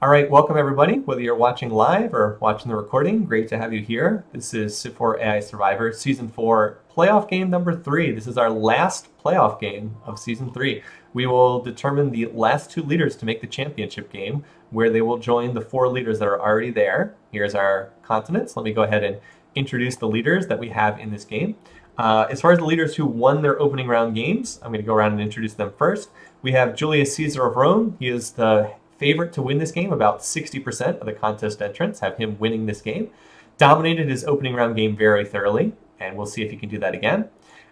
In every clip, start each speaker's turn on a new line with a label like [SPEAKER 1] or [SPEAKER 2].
[SPEAKER 1] All right, welcome everybody. Whether you're watching live or watching the recording, great to have you here. This is Civ4 AI Survivor Season 4 playoff game number 3. This is our last playoff game of Season 3. We will determine the last 2 leaders to make the championship game, where they will join the 4 leaders that are already there. Here's our continents. Let me go ahead and introduce the leaders that we have in this game. As far as the leaders who won their opening round games, I'm going to go around and introduce them first. We have Julius Caesar of Rome. He is the favorite to win this game. About 60% of the contest entrants have him winning this game. Dominated his opening round game very thoroughly, and we'll see if he can do that again.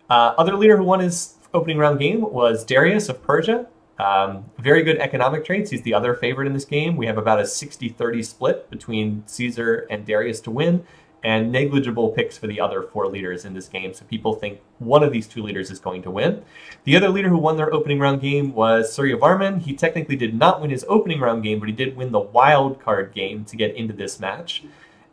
[SPEAKER 1] Other leader who won his opening round game was Darius of Persia. Very good economic traits. He's the other favorite in this game. We have about a 60-30 split between Caesar and Darius to win, and negligible picks for the other 4 leaders in this game. So people think one of these 2 leaders is going to win. The other leader who won their opening round game was Surya Varman. He technically did not win his opening round game, but he did win the wild card game to get into this match.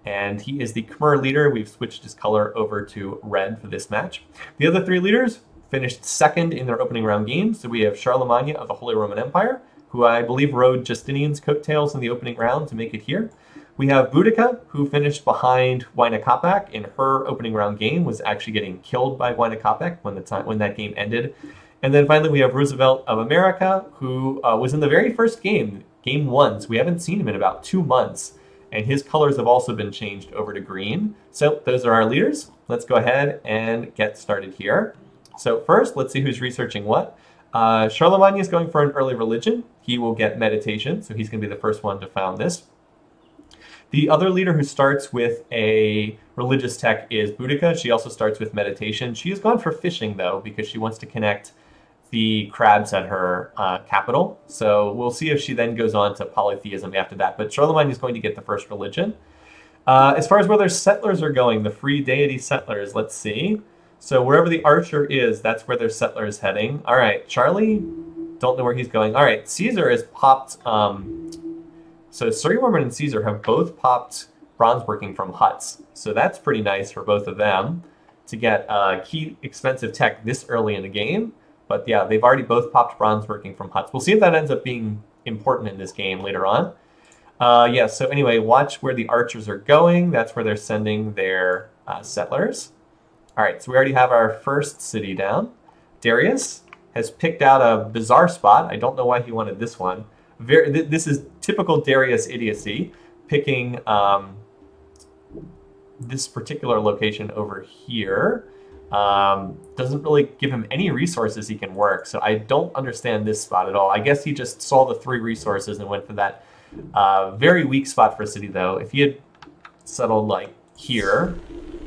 [SPEAKER 1] And he is the Khmer leader. We've switched his color over to red for this match. The other 3 leaders finished second in their opening round game. So we have Charlemagne of the Holy Roman Empire, who I believe rode Justinian's coattails in the opening round to make it here. We have Boudica, who finished behind Huayna Capac in her opening round game, was actually getting killed by Huayna Capac when that game ended. And then finally we have Roosevelt of America, who was in the very first game, Game 1. So we haven't seen him in about 2 months. And his colors have also been changed over to green. So those are our leaders. Let's go ahead and get started here. So first, let's see who's researching what. Charlemagne is going for an early religion. He will get meditation, so he's going to be the first one to found this. The other leader who starts with a religious tech is Boudica. She also starts with meditation. She has gone for fishing, though, because she wants to connect the crabs at her capital. So we'll see if she then goes on to polytheism after that. But Charlemagne is going to get the first religion. As far as where their settlers are going, the free deity settlers, let's see. So wherever the archer is, that's where their settler is heading. All right, Charlie, don't know where he's going. All right, Caesar has popped... So Surya Varman and Caesar have both popped bronze working from huts. So that's pretty nice for both of them to get key expensive tech this early in the game. But yeah, they've already both popped bronze working from huts. We'll see if that ends up being important in this game later on. Yeah, so anyway, watch where the archers are going. That's where they're sending their settlers. All right, so we already have our first city down. Darius has picked out a bizarre spot. I don't know why he wanted this one. This is typical Darius idiocy, picking this particular location over here. Doesn't really give him any resources he can work, so I don't understand this spot at all. I guess he just saw the 3 resources and went for that very weak spot for a city, though. If he had settled like here,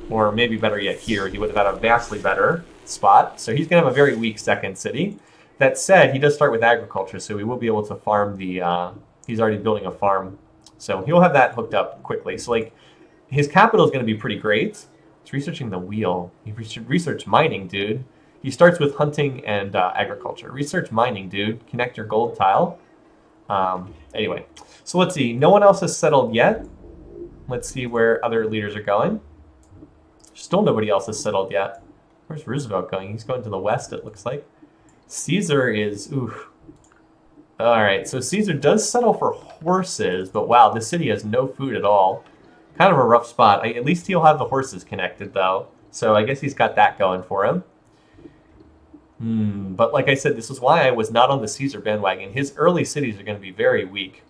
[SPEAKER 1] or maybe better yet here, he would have had a vastly better spot. So he's going to have a very weak second city. That said, he does start with agriculture, so he will be able to farm the... he's already building a farm, so he'll have that hooked up quickly. So, like, his capital is going to be pretty great. He's researching the wheel. He should research mining, dude. He starts with hunting and agriculture. Research mining, dude. Connect your gold tile. Anyway, so let's see. No one else has settled yet. Let's see where other leaders are going. Still nobody else has settled yet. Where's Roosevelt going? He's going to the west, it looks like. Caesar is, oof. All right, so Caesar does settle for horses, but wow, this city has no food at all. Kind of a rough spot. At least he'll have the horses connected, though. So I guess he's got that going for him. But like I said, this is why I was not on the Caesar bandwagon. His early cities are going to be very weak.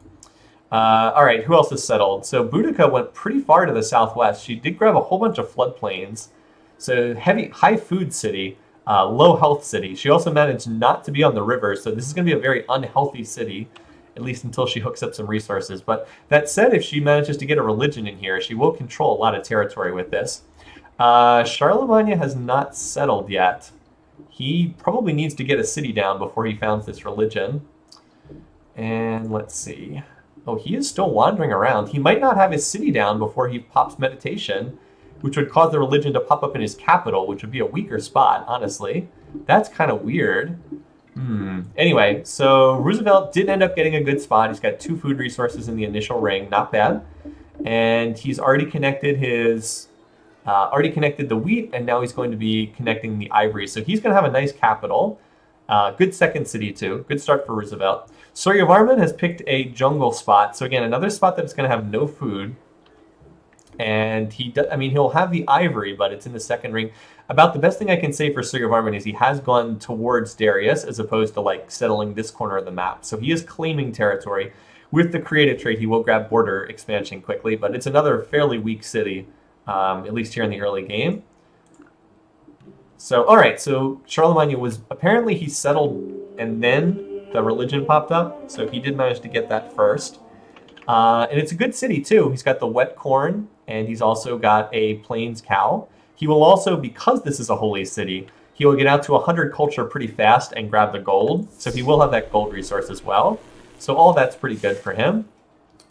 [SPEAKER 1] All right, who else has settled? So Boudica went pretty far to the southwest. She did grab a whole bunch of floodplains. So high food city. Low health city. She also managed not to be on the river, so this is going to be a very unhealthy city, at least until she hooks up some resources. But that said, if she manages to get a religion in here, she will control a lot of territory with this. Charlemagne has not settled yet. He probably needs to get a city down before he founds this religion. And let's see. Oh, he is still wandering around. He might not have his city down before he pops meditation, which would cause the religion to pop up in his capital, which would be a weaker spot, honestly. That's kind of weird. Anyway, so Roosevelt did end up getting a good spot. He's got 2 food resources in the initial ring, not bad. And he's already connected his, the wheat, and now he's going to be connecting the ivory. So he's going to have a nice capital. Good second city, too. Good start for Roosevelt. Suryavarman has picked a jungle spot. So again, another spot that's going to have no food. And he'll have the ivory, but it's in the second ring. About the best thing I can say for Suryavarman is he has gone towards Darius as opposed to like settling this corner of the map. So he is claiming territory. With the creative trait, he will grab border expansion quickly, but it's another fairly weak city, at least here in the early game. So, all right, so Charlemagne was, apparently he settled and then the religion popped up. So he did manage to get that first. And it's a good city too. He's got the wet corn and he's also got a plains cow. He will also, because this is a holy city, he will get out to 100 culture pretty fast and grab the gold. So he will have that gold resource as well. So all that's pretty good for him.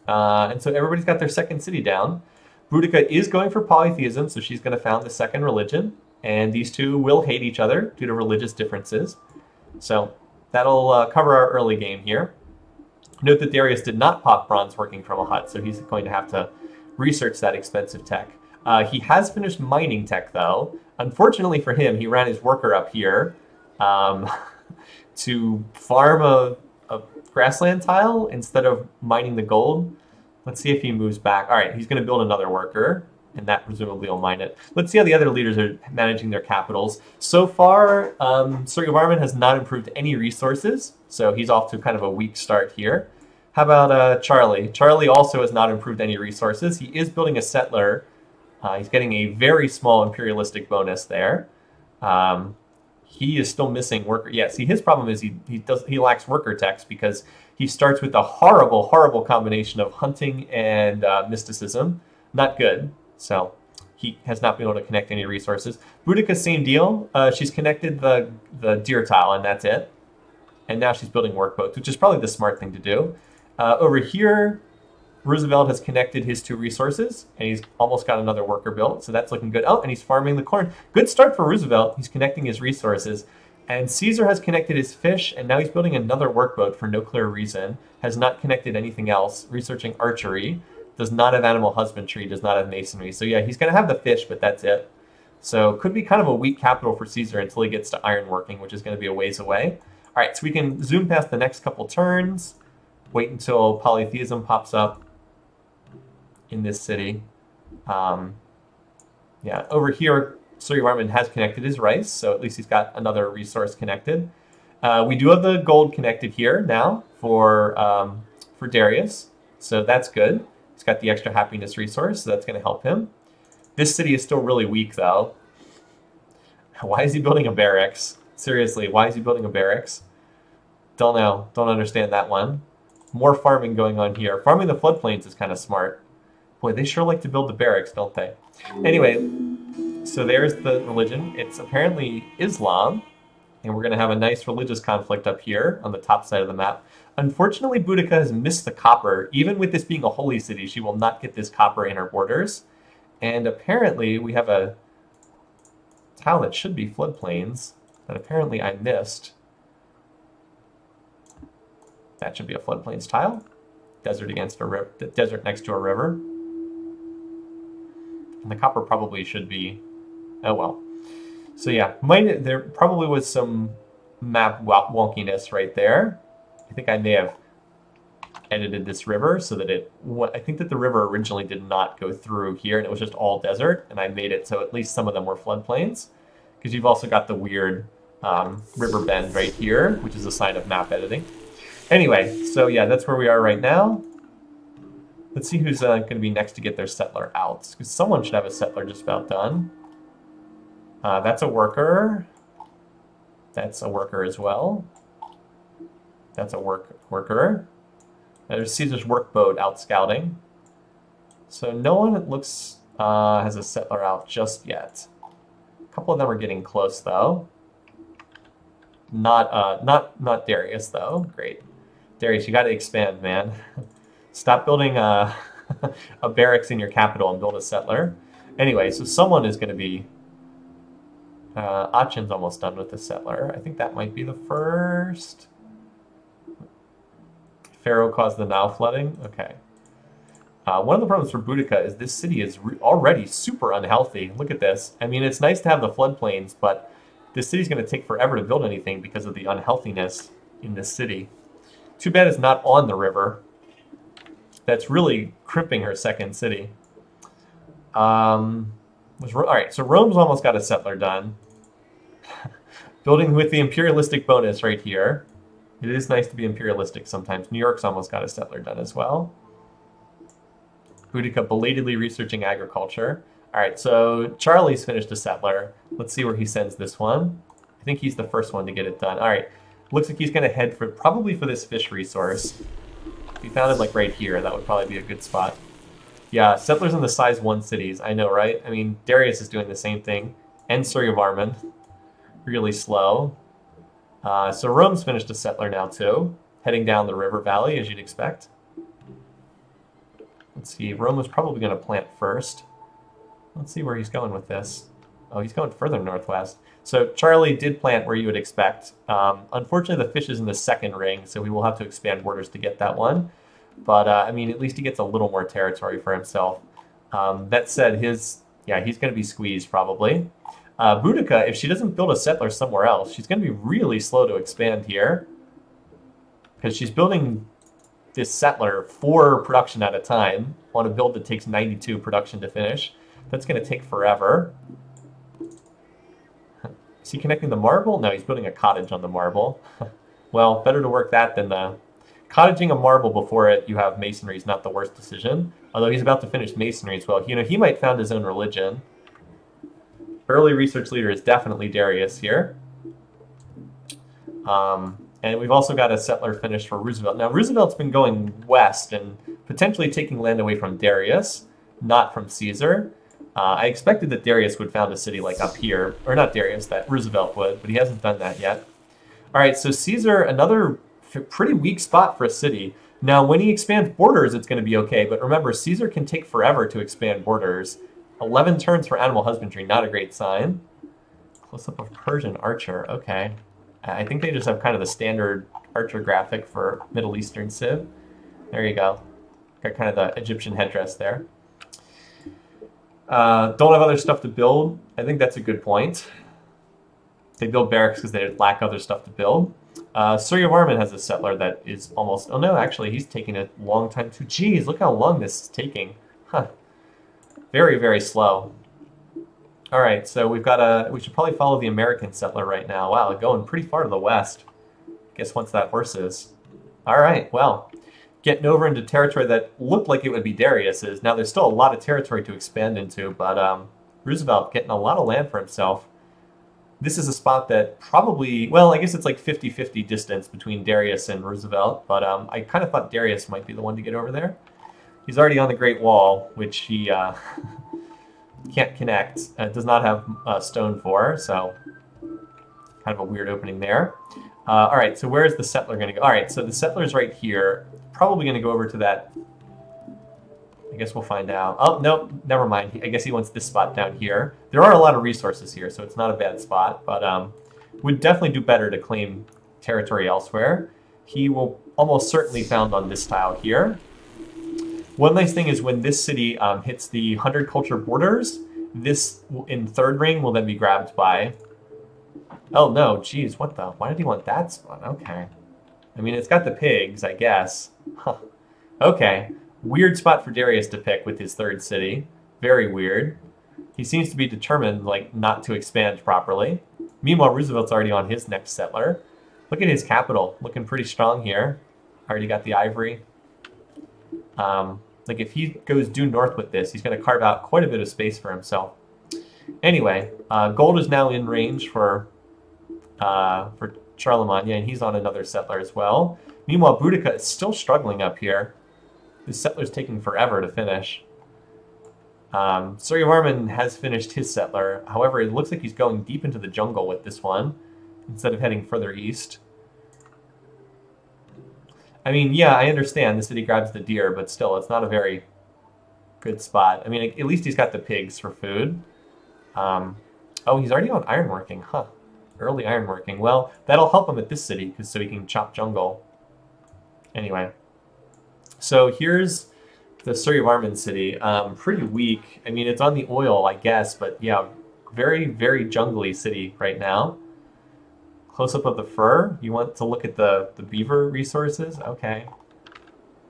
[SPEAKER 1] And so everybody's got their second city down. Boudica is going for polytheism, so she's going to found the second religion. And these two will hate each other due to religious differences. So that'll cover our early game here. Note that Darius did not pop bronze working from a hut, so he's going to have to research that expensive tech. He has finished mining tech, though. Unfortunately for him, he ran his worker up here to farm a grassland tile instead of mining the gold. Let's see if he moves back. All right, he's going to build another worker, and that presumably will mine it. Let's see how the other leaders are managing their capitals. So far, Suryavarman has not improved any resources, so he's off to kind of a weak start here. How about Charlie? Charlie also has not improved any resources. He is building a settler. He's getting a very small imperialistic bonus there. He is still missing worker. Yeah, see, his problem is he lacks worker techs because he starts with a horrible, horrible combination of hunting and mysticism. Not good. So he has not been able to connect any resources. Boudica, same deal. She's connected the deer tile, and that's it. And now she's building workboats, which is probably the smart thing to do. Over here, Roosevelt has connected his two resources, and he's almost got another worker built, so that's looking good. Oh, and he's farming the corn. Good start for Roosevelt. He's connecting his resources. And Caesar has connected his fish, and now he's building another workboat for no clear reason. Has not connected anything else. Researching archery. Does not have animal husbandry. Does not have masonry. So yeah, he's going to have the fish, but that's it. So could be kind of a weak capital for Caesar until he gets to ironworking, which is going to be a ways away. All right, so we can zoom past the next couple turns. Wait until polytheism pops up in this city. Yeah, over here, Suryavarman has connected his rice, so at least he's got another resource connected. We do have the gold connected here now for Darius, so that's good. He's got the extra happiness resource, so that's going to help him. This city is still really weak, though. Why is he building a barracks? Seriously, why is he building a barracks? Don't know. Don't understand that one. More farming going on here. Farming the floodplains is kind of smart. Boy, they sure like to build the barracks, don't they? Anyway, so there's the religion. It's apparently Islam, and we're going to have a nice religious conflict up here on the top side of the map. Unfortunately, Boudica has missed the copper. Even with this being a holy city, she will not get this copper in her borders. And apparently, we have a tile that should be floodplains that apparently I missed. That should be a floodplains tile. Desert against a river. Desert next to a river. And the copper probably should be. Oh well. So yeah, there probably was some map wonkiness right there. I think I may have edited this river so that I think that the river originally did not go through here and it was just all desert, and I made it so at least some of them were floodplains, because you've also got the weird river bend right here, which is a sign of map editing. Anyway, so yeah, that's where we are right now. Let's see who's going to be next to get their settler out, because someone should have a settler just about done. That's a worker. That's a worker as well. That's a worker. There's Caesar's workboat out scouting. So no one, it looks, has a settler out just yet. A couple of them are getting close, though. Not Darius, though. Great. Darius, you got to expand, man. Stop building a barracks in your capital and build a settler. Anyway, so someone is going to be... Achin's almost done with the settler. I think that might be the first... Pharaoh caused the Nile flooding? Okay. One of the problems for Boudica is this city is already super unhealthy. Look at this. I mean, it's nice to have the floodplains, but this city's going to take forever to build anything because of the unhealthiness in this city. Too bad it's not on the river. That's really crimping her second city. All right, so Rome's almost got a settler done. Building with the imperialistic bonus right here. It is nice to be imperialistic sometimes. New York's almost got a settler done as well. Boudica belatedly researching agriculture. All right, so Charlie's finished a settler. Let's see where he sends this one. I think he's the first one to get it done. All right, looks like he's going to head for probably for this fish resource. If he found it like right here, that would probably be a good spot. Yeah, settlers in the size 1 cities. I know, right? I mean, Darius is doing the same thing. And Suryavarman. Really slow. So Rome's finished a settler now too. Heading down the river valley, as you'd expect. Let's see, Rome was probably going to plant first. Let's see where he's going with this. Oh, he's going further northwest. So Charlie did plant where you would expect. Unfortunately, the fish is in the second ring, so we will have to expand borders to get that one. But, I mean, at least he gets a little more territory for himself. That said, he's going to be squeezed, probably. Boudica, if she doesn't build a settler somewhere else, she's going to be really slow to expand here. Because she's building this settler 4 production at a time on a build that takes 92 production to finish. That's going to take forever. Is he connecting the marble? No, he's building a cottage on the marble. Well, better to work that than the... Cottaging a marble before it, you have masonry is not the worst decision. Although he's about to finish masonry as well. You know, he might found his own religion. Early research leader is definitely Darius here. And we've also got a settler finished for Roosevelt. Now, Roosevelt's been going west and potentially taking land away from Darius, not from Caesar. I expected that Darius would found a city like up here. Or not Darius, that Roosevelt would, but he hasn't done that yet. All right, so Caesar, another pretty weak spot for a city. Now, when he expands borders, it's going to be okay. But remember, Caesar can take forever to expand borders. 11 turns for animal husbandry, not a great sign. Close-up of Persian archer, okay. I think they just have kind of the standard archer graphic for Middle Eastern Civ. There you go. Got kind of the Egyptian headdress there. Don't have other stuff to build. I think that's a good point. They build barracks because they lack other stuff to build. Suryavarman has a settler that is almost... Oh no, actually, he's taking a long time to... Geez, look how long this is taking. Huh. Very, very slow. All right, so we've got a... We should probably follow the American settler right now. Wow, going pretty far to the west. Guess once that horse is. All right, well, getting over into territory that looked like it would be Darius's. Now, there's still a lot of territory to expand into, but Roosevelt getting a lot of land for himself. This is a spot that probably... Well, I guess it's like 50-50 distance between Darius and Roosevelt, but I kind of thought Darius might be the one to get over there. He's already on the Great Wall, which he can't connect. It does not have stone for, so kind of a weird opening there. All right, so where is the settler going to go? All right, so the settler's right here. Probably going to go over to that... I guess we'll find out. Oh, no, never mind. I guess he wants this spot down here. There are a lot of resources here, so it's not a bad spot, but would definitely do better to claim territory elsewhere. He will almost certainly found on this tile here. One nice thing is when this city hits the 100 culture borders, this in third ring will then be grabbed by... Oh no, geez, what the... Why did he want that spot? Okay. I mean, it's got the pigs, I guess. Huh. Okay. Weird spot for Darius to pick with his third city. Very weird. He seems to be determined, like, not to expand properly. Meanwhile, Roosevelt's already on his next settler. Look at his capital. Looking pretty strong here. Already got the ivory. Like, if he goes due north with this, he's going to carve out quite a bit of space for himself. Anyway, gold is now in range for Charlemagne, and he's on another settler as well. Meanwhile, Boudica is still struggling up here. This settler's taking forever to finish. Suryavarman has finished his settler. However, it looks like he's going deep into the jungle with this one, instead of heading further east. I mean, yeah, I understand the city grabs the deer, but still, it's not a very good spot. I mean, at least he's got the pigs for food. Oh, he's already on ironworking, huh. Early ironworking. Well, that'll help him at this city, so he can chop jungle. Anyway. So here's the Suryavarman city. Pretty weak. I mean, it's on the oil, I guess, but yeah, very, very jungly city right now. Close-up of the fur? You want to look at the beaver resources? Okay.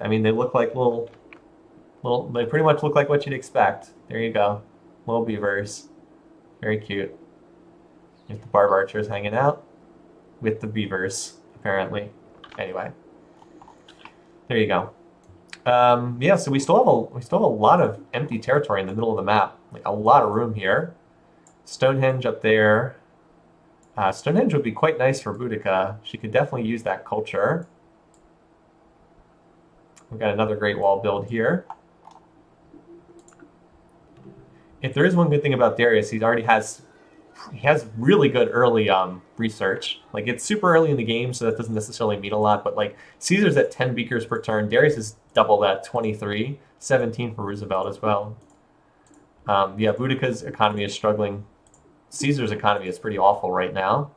[SPEAKER 1] I mean, they look like they pretty much look like what you'd expect. There you go. Little beavers. Very cute. There's the barb archers hanging out with the beavers, apparently. Anyway. There you go. Yeah, so we still have a lot of empty territory in the middle of the map. Like a lot of room here. Stonehenge up there. Stonehenge would be quite nice for Boudica. She could definitely use that culture. We've got another Great Wall build here. If there is one good thing about Darius, he has really good early research. Like, it's super early in the game, so that doesn't necessarily mean a lot, but like Caesar's at 10 beakers per turn. Darius is double that, 23, 17 for Roosevelt as well. Yeah, Boudica's economy is struggling. Caesar's economy is pretty awful right now.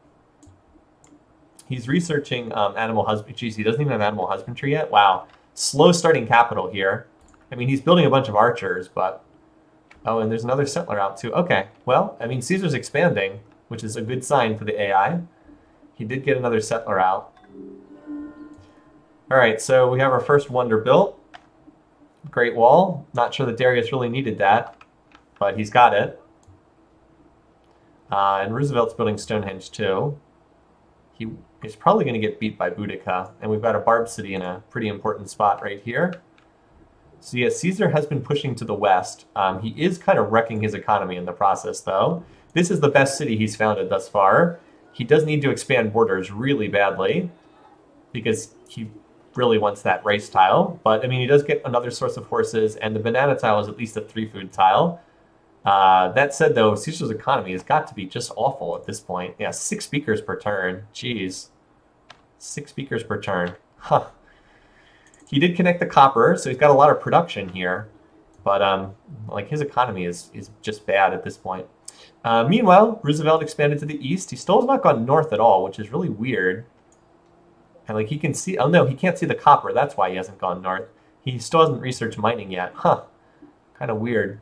[SPEAKER 1] He's researching animal husbandry. Geez, he doesn't even have animal husbandry yet? Wow. Slow starting capital here. I mean, he's building a bunch of archers, but... Oh, and there's another settler out too. Okay, well, I mean, Caesar's expanding, which is a good sign for the AI. He did get another settler out. All right, so we have our first wonder built. Great Wall. Not sure that Darius really needed that, but he's got it. And Roosevelt's building Stonehenge too. He is probably going to get beat by Boudica, and we've got a Barb City in a pretty important spot right here. So yeah, Caesar has been pushing to the west. He is kind of wrecking his economy in the process, though. This is the best city he's founded thus far. He does need to expand borders really badly because he really wants that rice tile. But, I mean, he does get another source of horses, and the banana tile is at least a 3-food tile. That said, though, Caesar's economy has got to be just awful at this point. Yeah, 6 speakers per turn. Jeez. 6 speakers per turn. Huh. He did connect the copper, so he's got a lot of production here. But, like, his economy is just bad at this point. Meanwhile, Roosevelt expanded to the east. He still has not gone north at all, which is really weird. And, like, he can see... Oh, no, he can't see the copper. That's why he hasn't gone north. He still hasn't researched mining yet. Huh. Kind of weird.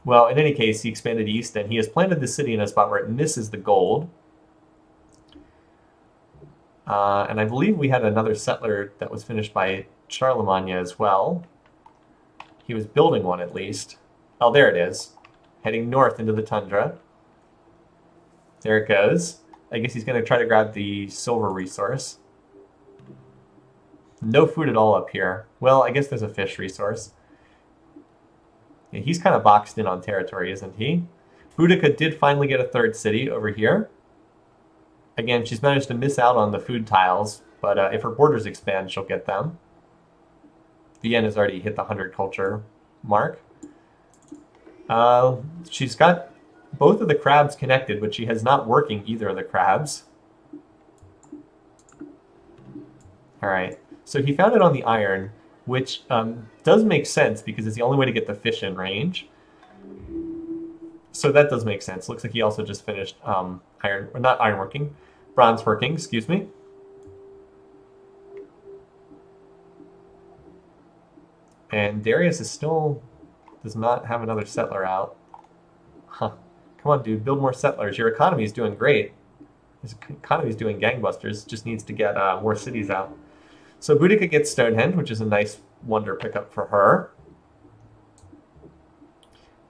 [SPEAKER 1] Well, in any case, he expanded east, and he has planted the city in a spot where it misses the gold. And I believe we had another settler that was finished by Charlemagne as well. He was building one, at least. Oh, there it is. Heading north into the tundra. There it goes. I guess he's going to try to grab the silver resource. No food at all up here. Well, I guess there's a fish resource. Yeah, he's kind of boxed in on territory, isn't he? Boudica did finally get a third city over here. Again, she's managed to miss out on the food tiles, but if her borders expand, she'll get them. Vienne has already hit the 100 culture mark. She's got both of the crabs connected, but she has not working either of the crabs. All right, so he found it on the iron, which does make sense because it's the only way to get the fish in range. So that does make sense. Looks like he also just finished bronze working, excuse me. And Darius does not have another settler out. Huh. Come on, dude, build more settlers. Your economy is doing great. His economy is doing gangbusters. Just needs to get more cities out. So Boudica gets Stonehenge, which is a nice wonder pickup for her.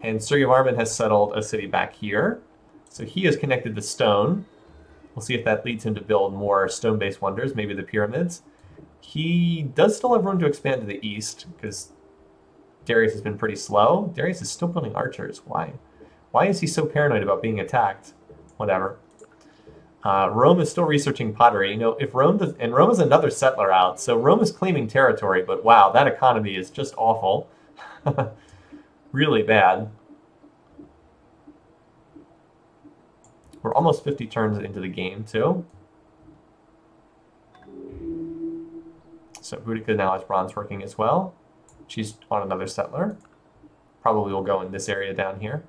[SPEAKER 1] And Suryavarman has settled a city back here. So he has connected the stone. We'll see if that leads him to build more stone-based wonders, maybe the pyramids. He does still have room to expand to the east, because Darius has been pretty slow. Darius is still building archers. Why? Why is he so paranoid about being attacked? Whatever. Rome is still researching pottery. You know, if Rome does, and Rome is another settler out, so Rome is claiming territory, but wow, that economy is just awful. Really bad. We're almost 50 turns into the game, too. So Boudica now has bronze working as well. She's on another settler. Probably will go in this area down here.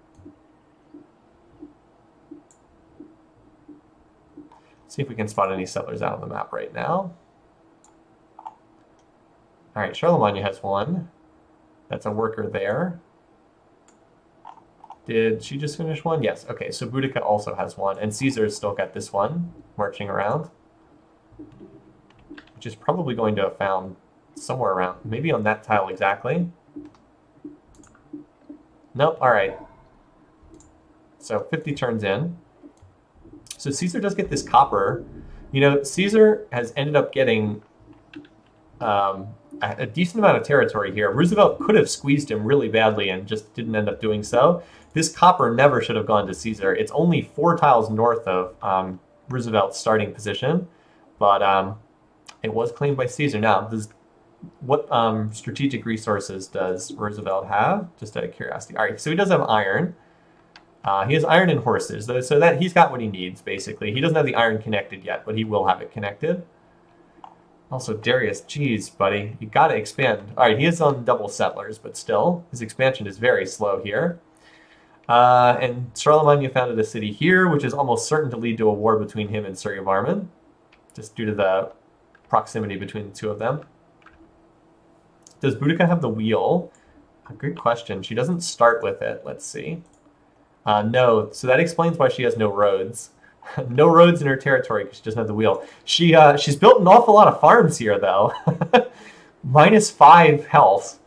[SPEAKER 1] See if we can spot any settlers out on the map right now. All right, Charlemagne has one. That's a worker there. Did she just finish one? Yes. Okay, so Boudica also has one, and Caesar's still got this one marching around, which is probably going to have found somewhere around, maybe on that tile exactly. Nope, all right. So 50 turns in. So Caesar does get this copper. You know, Caesar has ended up getting a decent amount of territory here. Roosevelt could have squeezed him really badly and just didn't end up doing so. This copper never should have gone to Caesar. It's only 4 tiles north of Roosevelt's starting position, but it was claimed by Caesar. Now, what strategic resources does Roosevelt have? Just out of curiosity. All right, so he does have iron. He has iron and horses, so that he's got what he needs, basically. He doesn't have the iron connected yet, but he will have it connected. Also, Darius, geez, buddy, you got to expand. All right, he is on double settlers, but still, his expansion is very slow here. And Charlemagne founded a city here, which is almost certain to lead to a war between him and Suryavarman, just due to the proximity between the two of them. Does Boudica have the wheel? Good question. She doesn't start with it. Let's see. No, so that explains why she has no roads. No roads in her territory because she doesn't have the wheel. She's built an awful lot of farms here, though. -5 health.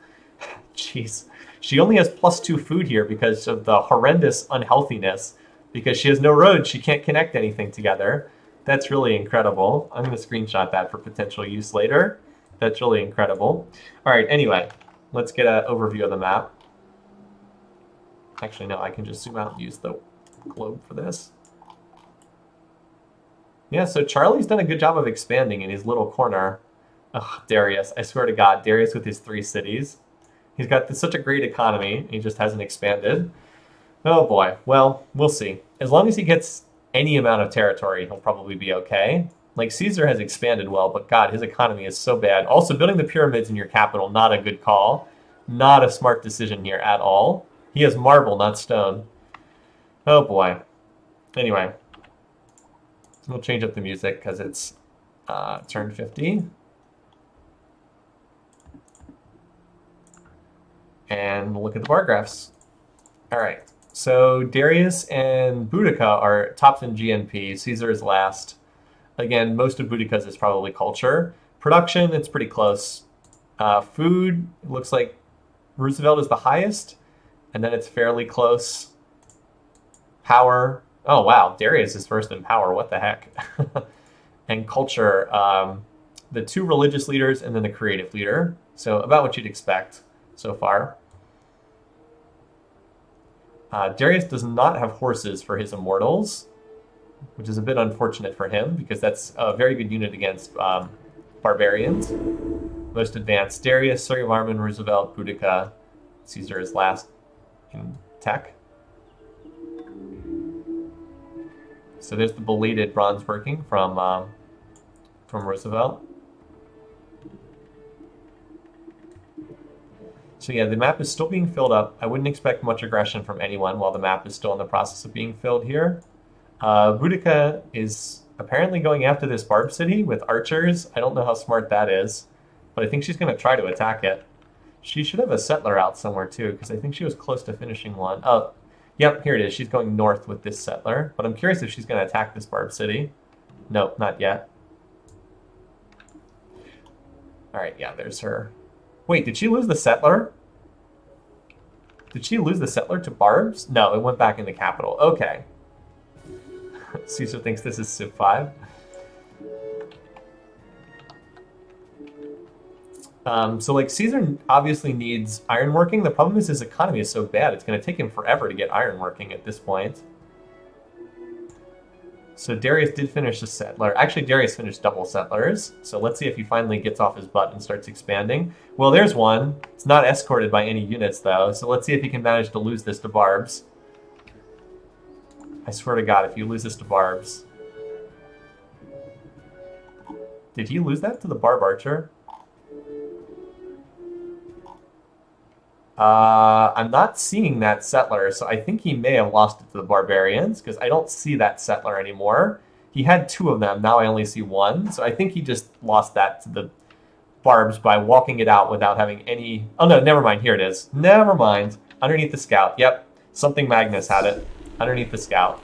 [SPEAKER 1] Jeez. She only has +2 food here because of the horrendous unhealthiness. Because she has no roads, she can't connect anything together. That's really incredible. I'm going to screenshot that for potential use later. That's really incredible. All right, anyway, let's get an overview of the map. Actually, no, I can just zoom out and use the globe for this. Yeah, so Charlie's done a good job of expanding in his little corner. Ugh, Darius, I swear to God, Darius with his 3 cities. He's got such a great economy, he just hasn't expanded. Oh boy, well, we'll see. As long as he gets any amount of territory, he'll probably be okay. Like, Caesar has expanded well, but God, his economy is so bad. Also, building the pyramids in your capital, not a good call. Not a smart decision here at all. He has marble, not stone. Oh boy. Anyway. We'll change up the music because it's turn 50. And we'll look at the bar graphs. All right. So Darius and Boudica are tops in GNP. Caesar is last. Again, most of Boudica's is probably culture. Production, it's pretty close. Food, it looks like Roosevelt is the highest. And then it's fairly close. Power. Oh, wow. Darius is first in power. What the heck? And culture, the 2 religious leaders and then the creative leader. So about what you'd expect so far. Darius does not have horses for his immortals, which is a bit unfortunate for him because that's a very good unit against barbarians. Most advanced. Darius, Suryavarman, Roosevelt, Boudica. Caesar is last in tech. So there's the belated bronze working from Roosevelt. So yeah, the map is still being filled up. I wouldn't expect much aggression from anyone while the map is still in the process of being filled here. Boudica is apparently going after this Barb City with archers. I don't know how smart that is, but I think she's going to try to attack it. She should have a settler out somewhere too, because I think she was close to finishing one. Oh, yep, here it is. She's going north with this settler, but I'm curious if she's going to attack this Barb City. Nope, not yet. All right, yeah, there's her. Wait, did she lose the settler? Did she lose the settler to Barbs? No, it went back in the capital. Okay. Caesar thinks this is Civ 5. So, like, Caesar obviously needs ironworking. The problem is his economy is so bad, it's going to take him forever to get ironworking at this point. So Darius did finish the settler. Actually, Darius finished double settlers. So let's see if he finally gets off his butt and starts expanding. Well, there's one. It's not escorted by any units, though. So let's see if he can manage to lose this to Barbs. I swear to God, if you lose this to Barbs. Did he lose that to the Barb Archer? I'm not seeing that settler, so I think he may have lost it to the barbarians, because I don't see that settler anymore. He had 2 of them, now I only see 1, so I think he just lost that to the Barbs by walking it out without having any... Oh no, never mind, here it is. Never mind. Underneath the scout, yep. Something Magnus had it underneath the scout.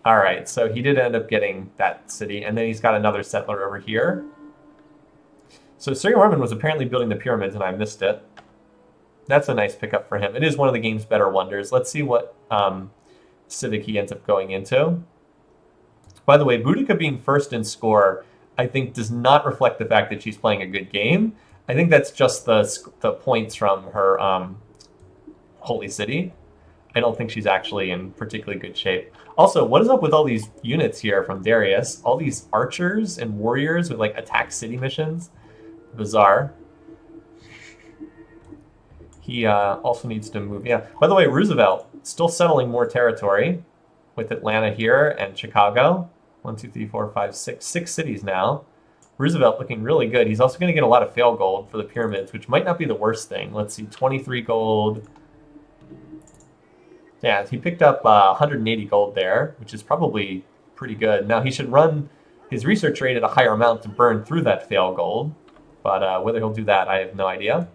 [SPEAKER 1] All right, so he did end up getting that city, and then he's got another settler over here. So Suryavarman was apparently building the pyramids, and I missed it. That's a nice pickup for him. It is one of the game's better wonders. Let's see what civic he ends up going into. By the way, Boudica being first in score, I think, does not reflect the fact that she's playing a good game. I think that's just the points from her Holy City. I don't think she's actually in particularly good shape. Also, what is up with all these units here from Darius? All these archers and warriors with like attack city missions? Bizarre. He also needs to move. Yeah. By the way, Roosevelt still settling more territory with Atlanta here and Chicago. 1, 2, 3, 4, 5, 6. 6 cities now. Roosevelt looking really good. He's also going to get a lot of fail gold for the pyramids, which might not be the worst thing. Let's see, 23 gold. Yeah, he picked up 180 gold there, which is probably pretty good. Now, he should run his research rate at a higher amount to burn through that fail gold. But whether he'll do that, I have no idea.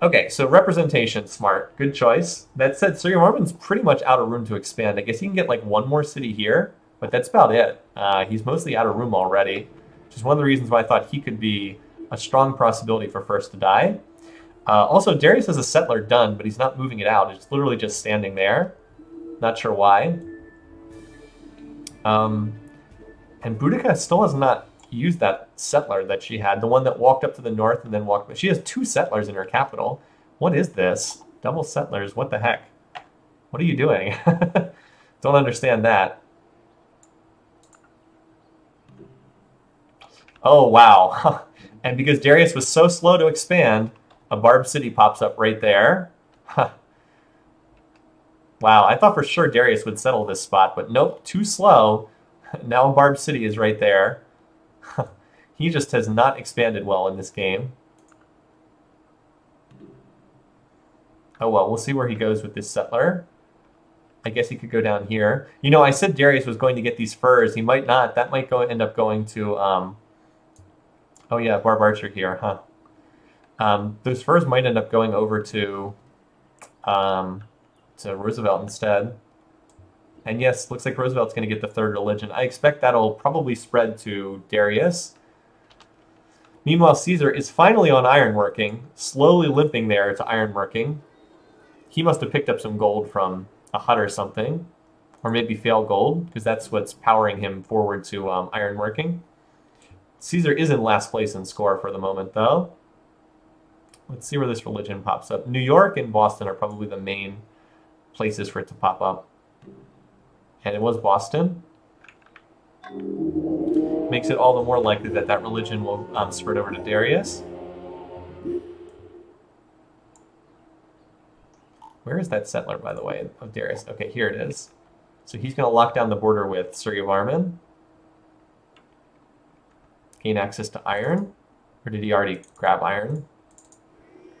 [SPEAKER 1] Okay, so representation, smart. Good choice. That said, Suryavarman's pretty much out of room to expand. I guess he can get like one more city here, but that's about it. He's mostly out of room already, which is one of the reasons why I thought he could be a strong possibility for first to die. Also, Darius has a settler done, but he's not moving it out. It's literally just standing there. Not sure why. And Boudica still has not used that settler that she had, the one that walked up to the north and then walked. She has 2 settlers in her capital. What is this? Double settlers? What the heck? What are you doing? Don't understand that. Oh, wow. And because Darius was so slow to expand, a Barb City pops up right there. Wow, I thought for sure Darius would settle this spot, but nope, too slow. Now a Barb City is right there. He just has not expanded well in this game. Oh well, we'll see where he goes with this settler. I guess he could go down here. You know, I said Darius was going to get these furs. He might not. That might end up going to... Oh yeah, Barb Archer here, huh? Those furs might end up going over to Roosevelt instead. And yes, looks like Roosevelt's going to get the 3rd religion. I expect that'll probably spread to Darius. Meanwhile, Caesar is finally on ironworking, slowly limping there to ironworking. He must have picked up some gold from a hut or something, or maybe fail gold, because that's what's powering him forward to ironworking. Caesar is in last place in score for the moment, though. Let's see where this religion pops up. New York and Boston are probably the main places for it to pop up. And it was Boston. Makes it all the more likely that that religion will spread over to Darius. Where is that settler, by the way, of Darius? Okay, here it is. So he's going to lock down the border with Suryavarman. Gain access to iron. Or did he already grab iron?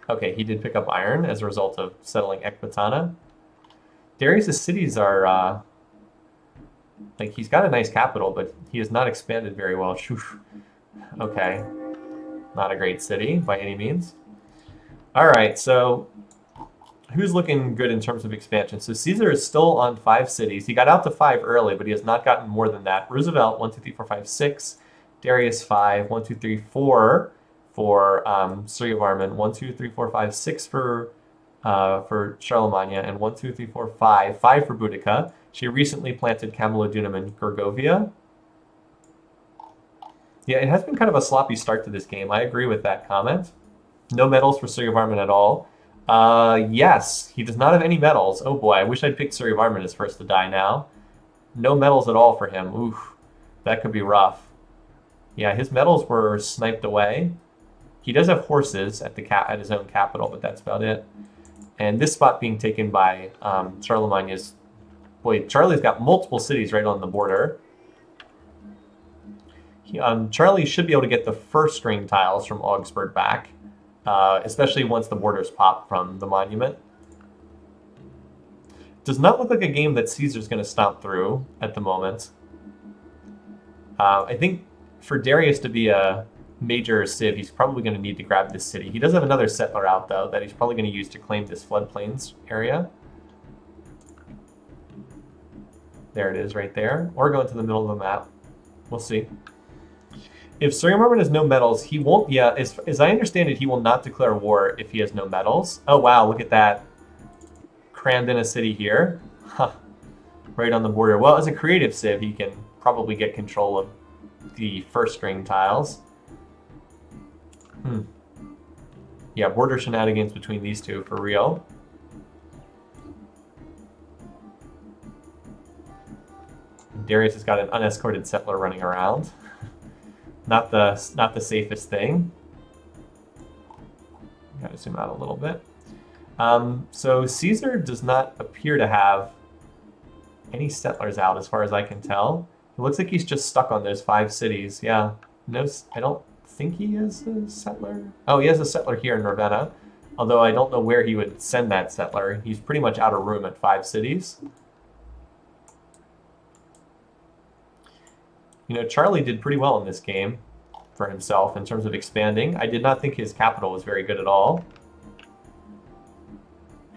[SPEAKER 1] Okay, he did pick up iron as a result of settling Ecbatana. Darius' cities are... like, he's got a nice capital, but he has not expanded very well. Okay. Not a great city by any means. Alright, so who's looking good in terms of expansion? So Caesar is still on 5 cities. He got out to 5 early, but he has not gotten more than that. Roosevelt, 1, 2, 3, 4, 5, 6. Darius, 5. 1, 2, 3, 4 for Suryavarman. 1, 2, 3, 4, 5, 6 for Charlemagne. And 1, 2, 3, 4, 5. 5 for Boudica. She recently planted Camalodunum in Gergovia. Yeah, it has been kind of a sloppy start to this game. I agree with that comment. No medals for Suryavarman at all. Yes, he does not have any medals. Oh boy, I wish I'd picked Suryavarman as first to die now. No medals at all for him. Oof, that could be rough. Yeah, his medals were sniped away. He does have horses at his own capital, but that's about it. And this spot being taken by Charlemagne is... Boy, Charlie's got multiple cities right on the border. Charlie should be able to get the first string tiles from Augsburg back, especially once the borders pop from the monument. Does not look like a game that Caesar's going to stomp through at the moment. I think for Darius to be a major civ, he's probably going to need to grab this city. He does have another settler out, though, that he's probably going to use to claim this floodplains area. There it is right there. Or go into the middle of the map. We'll see. If Suryamarman has no medals, he won't... Yeah, as I understand it, he will not declare war if he has no medals. Oh, wow, look at that. Crammed in a city here. Huh. Right on the border. Well, as a creative civ, he can probably get control of the first string tiles. Yeah, border shenanigans between these two for real. Darius has got an unescorted settler running around. Not the safest thing. Gotta zoom out a little bit. So Caesar does not appear to have any settlers out, as far as I can tell. It looks like he's just stuck on those 5 cities. Yeah, no, I don't think he is a settler. Oh, he has a settler here in Ravenna, although I don't know where he would send that settler. He's pretty much out of room at 5 cities. You know, Charlie did pretty well in this game for himself in terms of expanding. I did not think his capital was very good at all.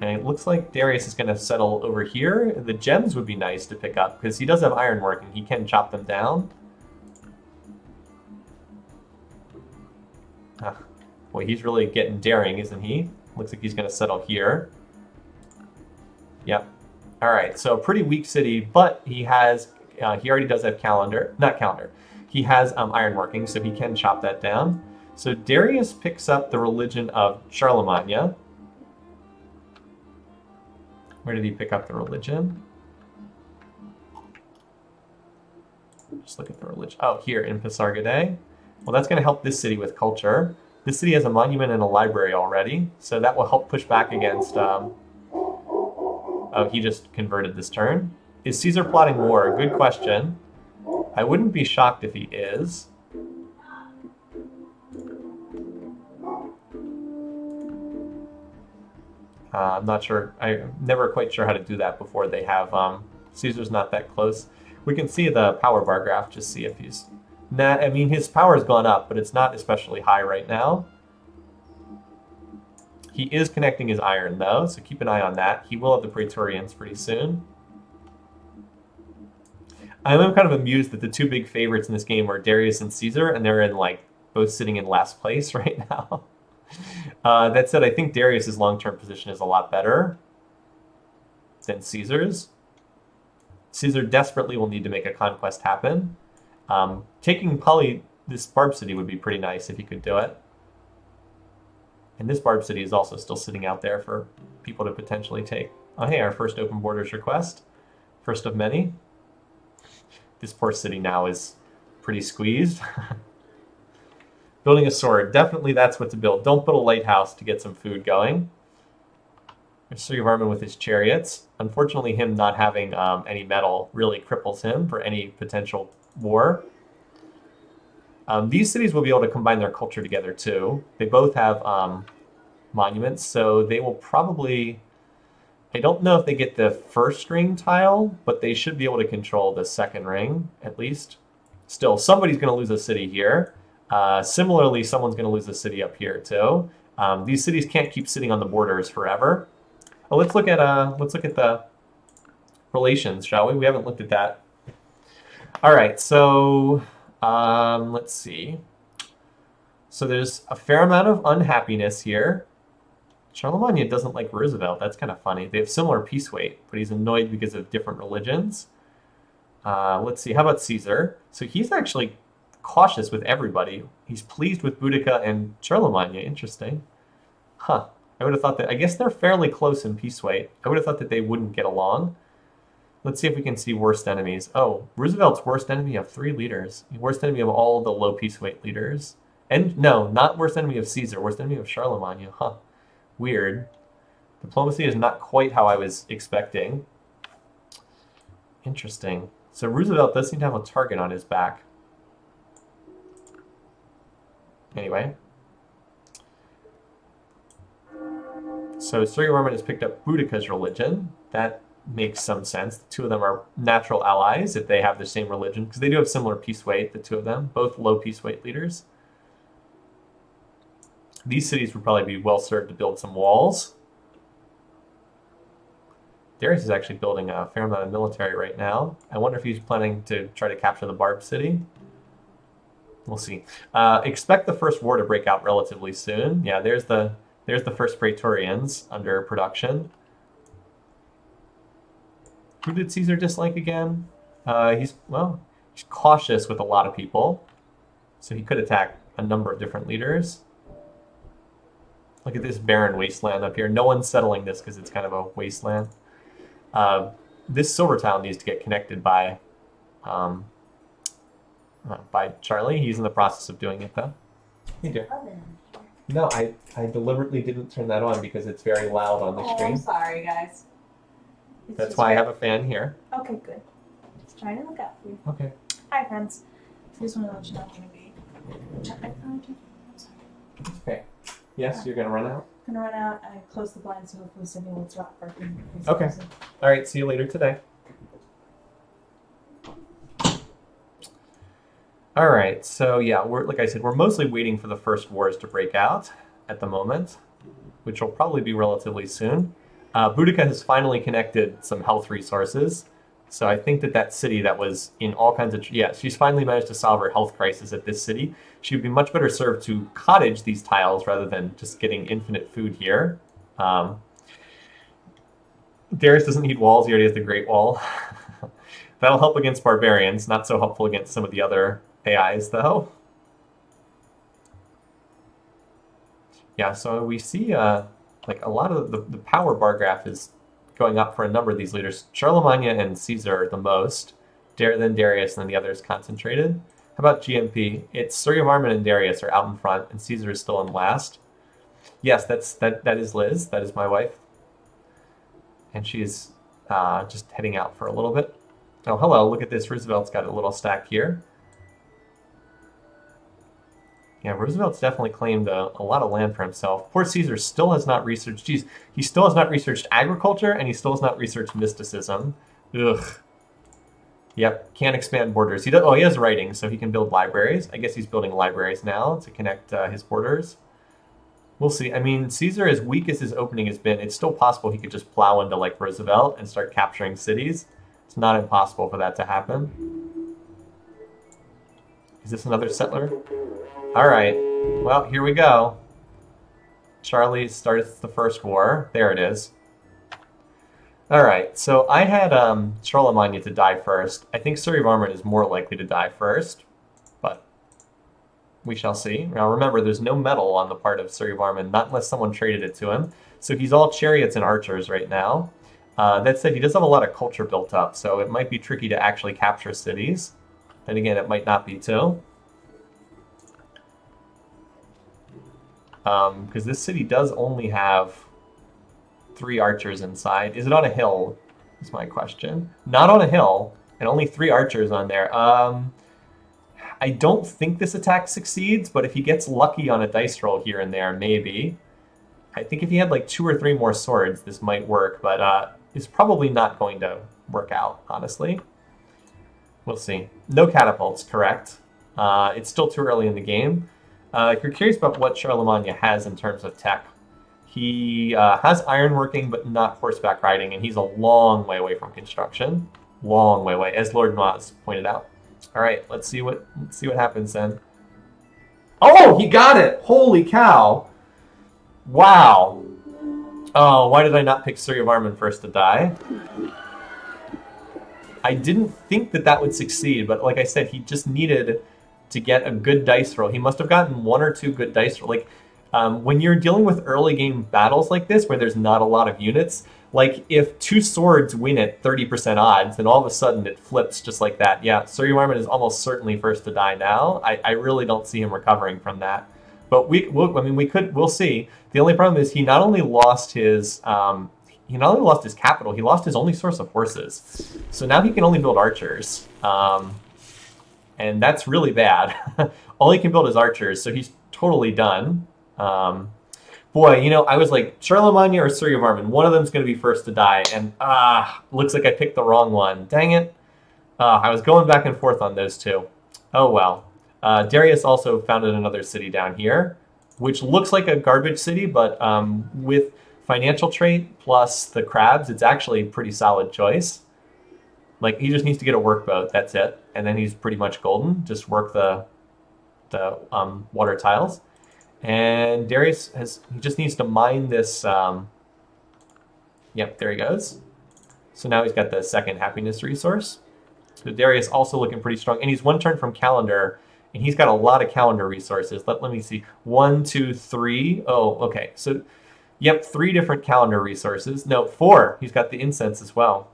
[SPEAKER 1] And it looks like Darius is going to settle over here. The gems would be nice to pick up, because he does have ironwork and he can chop them down. Boy, he's really getting daring, isn't he? Looks like he's going to settle here. Yep. All right, so pretty weak city, but he has... he already does have he has ironworking, so he can chop that down. So Darius picks up the religion of Charlemagne. Where did he pick up the religion? Just look at the religion. Oh, here in Pasargadae. Well, that's going to help this city with culture. This city has a monument and a library already, so that will help push back against... Oh, he just converted this turn. Is Caesar plotting war? Good question. I wouldn't be shocked if he is. I'm not sure. I'm never quite sure how to do that before they have... Caesar's not that close. We can see the power bar graph, just see if he's... Nah, I mean, his power has gone up, but it's not especially high right now. He is connecting his iron, though, so keep an eye on that. He will have the Praetorians pretty soon. I'm kind of amused that the 2 big favorites in this game are Darius and Caesar, and they're in, like, both sitting in last place right now. That said, I think Darius's long-term position is a lot better than Caesar's. Caesar desperately will need to make a conquest happen. Taking probably this Barb City would be pretty nice if he could do it. And this Barb City is also still sitting out there for people to potentially take. Oh, hey, our first open borders request. First of many. This poor city now is pretty squeezed. Building a sword. Definitely that's what to build. Don't build a lighthouse to get some food going. There's Suryavarman with his chariots. Unfortunately, him not having any metal really cripples him for any potential war. These cities will be able to combine their culture together, too. They both have monuments, so they will probably... I don't know if they get the first ring tile, but they should be able to control the second ring, at least. Still, somebody's going to lose a city here. Similarly, someone's going to lose a city up here, too. These cities can't keep sitting on the borders forever. Oh, let's look at the relations, shall we? We haven't looked at that. All right, so let's see. So there's a fair amount of unhappiness here. Charlemagne doesn't like Roosevelt. That's kind of funny. They have similar piece weight, but he's annoyed because of different religions. Let's see. How about Caesar? So he's actually cautious with everybody. He's pleased with Boudica and Charlemagne. Interesting. Huh. I would have thought that... I guess they're fairly close in piece weight. I would have thought that they wouldn't get along. Let's see if we can see worst enemies. Oh, Roosevelt's worst enemy of 3 leaders. Worst enemy of all the low piece weight leaders. And no, not worst enemy of Caesar. Worst enemy of Charlemagne. Huh. Weird. Diplomacy is not quite how I was expecting. Interesting. So Roosevelt does seem to have a target on his back. Anyway. So Suryavarman has picked up Boudica's religion. That makes some sense. The 2 of them are natural allies if they have the same religion, because they do have similar piece weight, the 2 of them, both low piece weight leaders. These cities would probably be well served to build some walls. Darius is actually building a fair amount of military right now. I wonder if he's planning to try to capture the Barb City. We'll see. Expect the first war to break out relatively soon. Yeah, there's the first Praetorians under production. Who did Caesar dislike again? He's cautious with a lot of people, so he could attack a number of different leaders. Look at this barren wasteland up here. No one's settling this because it's kind of a wasteland. This silver town needs to get connected by Charlie. He's in the process of doing it, though. Hey, dear. No, I deliberately didn't turn that on because it's very loud on the stream.
[SPEAKER 2] I'm sorry, guys.
[SPEAKER 1] That's why I have a fan here.
[SPEAKER 2] Okay, good. Just trying to look out for you.
[SPEAKER 1] Okay.
[SPEAKER 2] Hi, friends. This one is not going to be.
[SPEAKER 1] Okay. Yes, you're going to run out?
[SPEAKER 2] I'm going to run out. I close the blinds so hopefully Sydney will stop barking.
[SPEAKER 1] Okay. All right, see you later today. All right, so yeah, like I said, we're mostly waiting for the first wars to break out at the moment, which will probably be relatively soon. Boudica has finally connected some health resources. So I think that city that was in all kinds of... Yeah, she's finally managed to solve her health crisis at this city. She would be much better served to cottage these tiles rather than just getting infinite food here. Darius doesn't need walls. He already has the Great Wall. That'll help against barbarians. Not so helpful against some of the other AIs, though. Yeah, so we see like a lot of the power bar graph is going up for a number of these leaders. Charlemagne and Caesar the most, then Darius, and then the others concentrated. How about GMP? It's Suryavarman and Darius are out in front, and Caesar is still in last. Yes, that is Liz. That is my wife. And she's just heading out for a little bit. Oh, hello, look at this. Roosevelt's got a little stack here. Yeah, Roosevelt's definitely claimed a lot of land for himself. Poor Caesar still has not researched... Geez, he still has not researched agriculture, and he still has not researched mysticism. Ugh. Yep, can't expand borders. He has writing, so he can build libraries. I guess he's building libraries now to connect his borders. We'll see. I mean, Caesar, as weak as his opening has been, it's still possible he could just plow into, like, Roosevelt and start capturing cities. It's not impossible for that to happen. Is this another settler? All right, well, here we go. Charlie starts the first war. There it is. All right, so I had Charlemagne to die first. I think Suryavarman is more likely to die first, but we shall see. Now remember, there's no metal on the part of Suryavarman, not unless someone traded it to him. So he's all chariots and archers right now. That said, he does have a lot of culture built up, so it might be tricky to actually capture cities. And again, it might not be too. Because this city does only have 3 archers inside. Is it on a hill? Is my question. Not on a hill, and only 3 archers on there. I don't think this attack succeeds, but if he gets lucky on a dice roll here and there, maybe. I think if he had like 2 or 3 more swords, this might work, but it's probably not going to work out, honestly. We'll see. No catapults, correct. It's still too early in the game. If you're curious about what Charlemagne has in terms of tech, he has ironworking, but not horseback riding, and he's a long way away from construction. Long way away, as Lord Maz pointed out. All right, let's see what happens then. Oh, he got it! Holy cow! Wow. Oh, why did I not pick Suryavarman first to die? I didn't think that would succeed, but like I said, he just needed to get a good dice roll. He must have gotten 1 or 2 good dice roll. Like, when you're dealing with early game battles like this, where there's not a lot of units, like if 2 swords win at 30% odds, then all of a sudden it flips just like that. Yeah, Suryavarman is almost certainly first to die now. I really don't see him recovering from that. But we'll see. The only problem is he not only lost his capital, he lost his only source of horses. So now he can only build archers. And that's really bad. All he can build is archers, so he's totally done. Boy, you know, I was like, Charlemagne or Suryavarman, one of them's going to be first to die, and looks like I picked the wrong one. Dang it. I was going back and forth on those two. Oh well. Darius also founded another city down here. which looks like a garbage city, but with financial trait plus the crabs, it's actually a pretty solid choice. Like, he just needs to get a workboat, that's it. And then he's pretty much golden. Just work the water tiles. And Darius he just needs to mine this. Yep, there he goes. So now he's got the second happiness resource. So Darius also looking pretty strong. And he's one turn from calendar. And he's got a lot of calendar resources. Let me see. 1, 2, 3. Oh, okay. So, yep, 3 different calendar resources. No, 4. He's got the incense as well.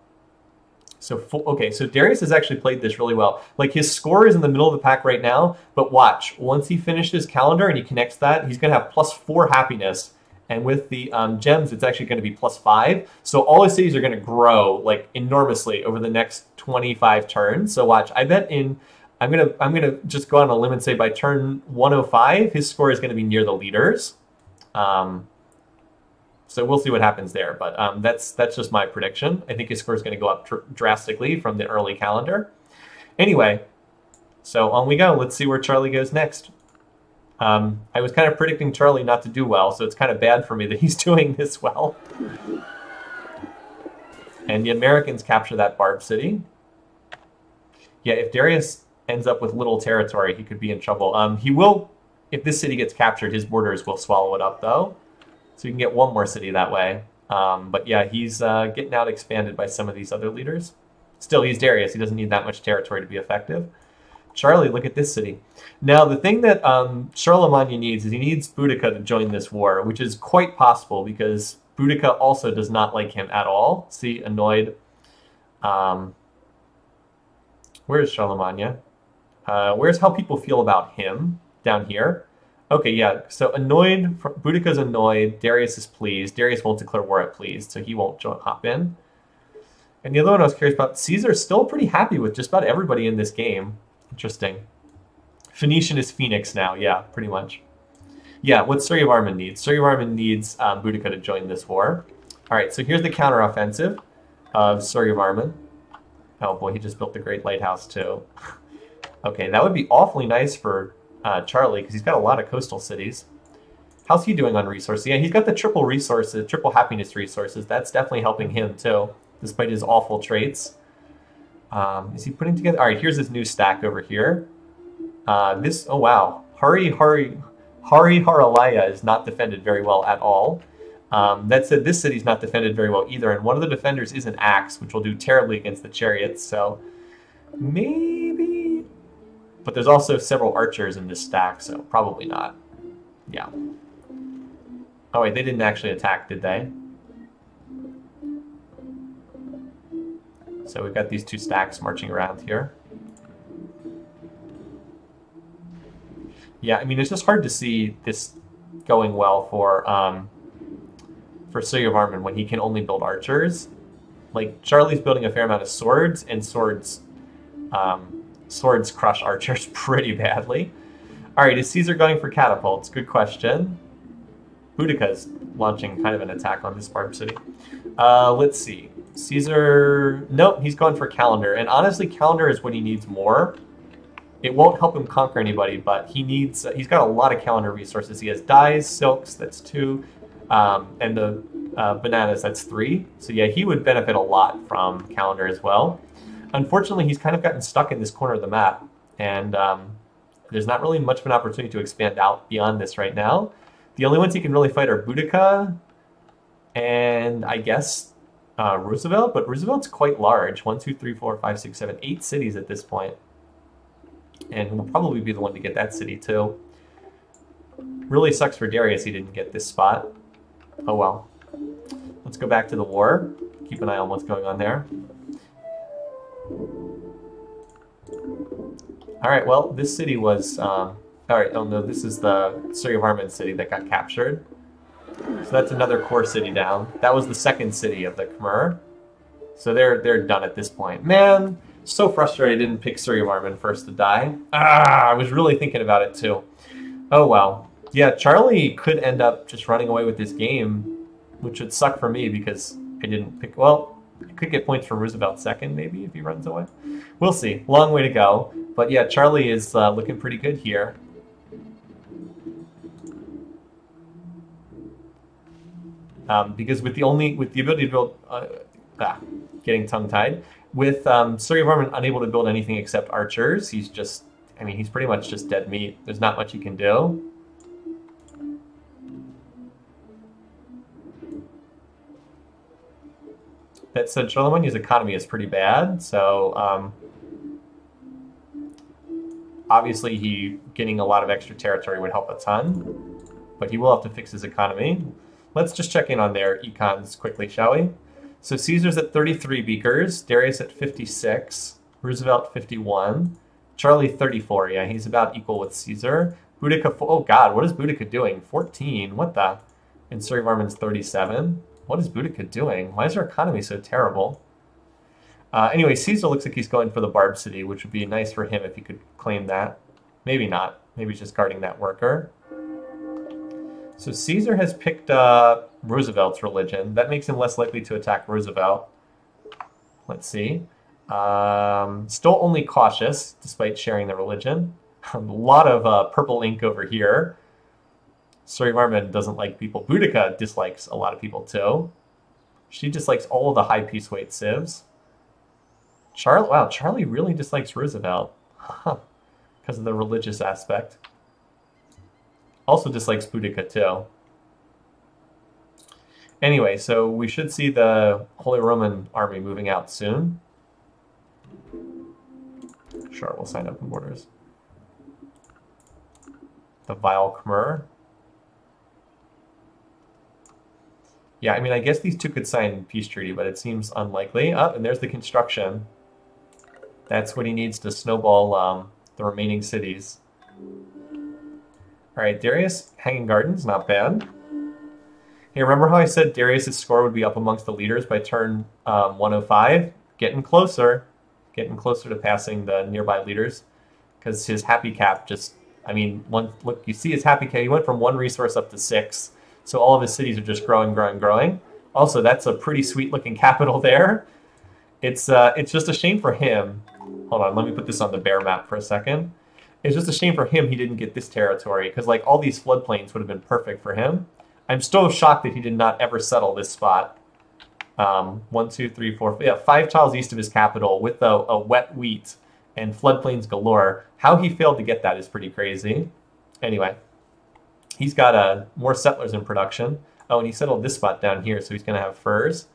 [SPEAKER 1] So, okay, so Darius has actually played this really well. Like, his score is in the middle of the pack right now, but watch. Once he finishes calendar and he connects that, he's going to have +4 happiness. And with the gems, it's actually going to be +5. So all his cities are going to grow, like, enormously over the next 25 turns. So watch, I bet I'm gonna just go on a limb and say by turn 105, his score is going to be near the leaders. So we'll see what happens there, but that's just my prediction. I think his score is going to go up drastically from the early calendar. Anyway, so on we go. Let's see where Charlie goes next. I was kind of predicting Charlie not to do well, so it's kind of bad for me that he's doing this well. And the Americans capture that Barb City. Yeah, if Darius ends up with little territory, he could be in trouble. He will, if this city gets captured, his borders will swallow it up, though. So you can get one more city that way. But yeah, he's getting out expanded by some of these other leaders. Still, he's Darius. He doesn't need that much territory to be effective. Charlie, look at this city. Now, the thing that Charlemagne needs is he needs Boudica to join this war, which is quite possible because Boudica also does not like him at all. See, annoyed. Where's Charlemagne? Where's how people feel about him? Down here. Okay, yeah, so annoyed, Boudica's annoyed, Darius is pleased. Darius won't declare war at pleased, so he won't hop in. And the other one I was curious about, Caesar's still pretty happy with just about everybody in this game. Interesting. Phoenician is Phoenix now, yeah, pretty much. Yeah, what Suryavarman needs. Suryavarman needs Boudica to join this war. All right, so here's the counteroffensive of Suryavarman. Oh boy, he just built the Great Lighthouse too. Okay, that would be awfully nice for Charlie, because he's got a lot of coastal cities. How's he doing on resources? Yeah, he's got the triple resources, triple happiness resources. That's definitely helping him too, despite his awful traits. Is he putting together? All right, here's his new stack over here. Oh wow, Haralaya is not defended very well at all. That said, this city's not defended very well either, and one of the defenders is an axe, which will do terribly against the chariots, so maybe. But there's also several archers in this stack, so probably not. Yeah. Oh wait, they didn't actually attack, did they? So we've got these two stacks marching around here. Yeah, I mean, it's just hard to see this going well for Suryavarman when he can only build archers. Like, Charlie's building a fair amount of swords, and swords crush archers pretty badly. All right, is Caesar going for catapults? Good question. Boudica's launching kind of an attack on this Barb City. Let's see. Caesar, nope, he's going for calendar. And honestly, calendar is what he needs more. It won't help him conquer anybody, but he needs, he's got a lot of calendar resources. He has dyes, silks, that's 2, and the bananas, that's 3. So yeah, he would benefit a lot from calendar as well. Unfortunately, he's kind of gotten stuck in this corner of the map, and there's not really much of an opportunity to expand out beyond this right now. The only ones he can really fight are Boudica and I guess Roosevelt, but Roosevelt's quite large. 1, 2, 3, 4, 5, 6, 7, 8 cities at this point. And he'll probably be the one to get that city too. Really sucks for Darius he didn't get this spot. Oh well. Let's go back to the war. Keep an eye on what's going on there. Alright, well, this city was... Alright, oh no, this is the Suryavarman city that got captured. So that's another core city down. That was the second city of the Khmer. So they're done at this point. Man, so frustrated I didn't pick Suryavarman first to die. I was really thinking about it too. Oh well. Yeah, Charlie could end up just running away with this game, which would suck for me because I didn't pick... Well, I could get points from Roosevelt second, maybe, if he runs away. We'll see. Long way to go. But yeah, Charlie is looking pretty good here. Because with the ability to build, getting tongue-tied, with Suryavarman unable to build anything except archers, he's just, I mean, he's pretty much just dead meat. There's not much he can do. That said, Charlemagne's economy is pretty bad, so obviously he getting a lot of extra territory would help a ton, but he will have to fix his economy. Let's just check in on their econs quickly, shall we? So Caesar's at 33 beakers, Darius at 56, Roosevelt 51, Charlie 34. Yeah, he's about equal with Caesar. Boudica, oh god, what is Boudica doing? 14, what the? And Suryavarman's 37. What is Boudica doing? Why is her economy so terrible? Anyway, Caesar looks like he's going for the Barb City, which would be nice for him if he could claim that. Maybe not. Maybe he's just guarding that worker. So Caesar has picked Roosevelt's religion. That makes him less likely to attack Roosevelt. Let's see. Still only cautious, despite sharing the religion. A lot of purple ink over here. Suryavarman doesn't like people. Boudica dislikes a lot of people too. She dislikes all of the high peace weight civs. Wow, Charlie really dislikes Roosevelt. Huh. Because of the religious aspect. Also dislikes Boudica too. Anyway, so we should see the Holy Roman Army moving out soon. Sure, we'll sign open borders. The Vile Khmer. Yeah, I mean, I guess these two could sign peace treaty, but it seems unlikely. Oh, and there's the construction. That's what he needs to snowball the remaining cities. All right, Darius, Hanging Gardens, not bad. Hey, remember how I said Darius' score would be up amongst the leaders by turn 105? Getting closer to passing the nearby leaders, because his happy cap just, I mean, look, you see his happy cap, he went from 1 resource up to 6, so all of his cities are just growing, growing, growing. Also, that's a pretty sweet looking capital there. It's just a shame for him. Hold on, let me put this on the bear map for a second. It's just a shame for him he didn't get this territory, because like all these floodplains would have been perfect for him. I'm still shocked that he did not ever settle this spot. 1, 2, 3, 4, yeah, 5 tiles east of his capital with a wet wheat and floodplains galore. How he failed to get that is pretty crazy. Anyway, he's got more settlers in production. Oh, and he settled this spot down here, so he's going to have furs.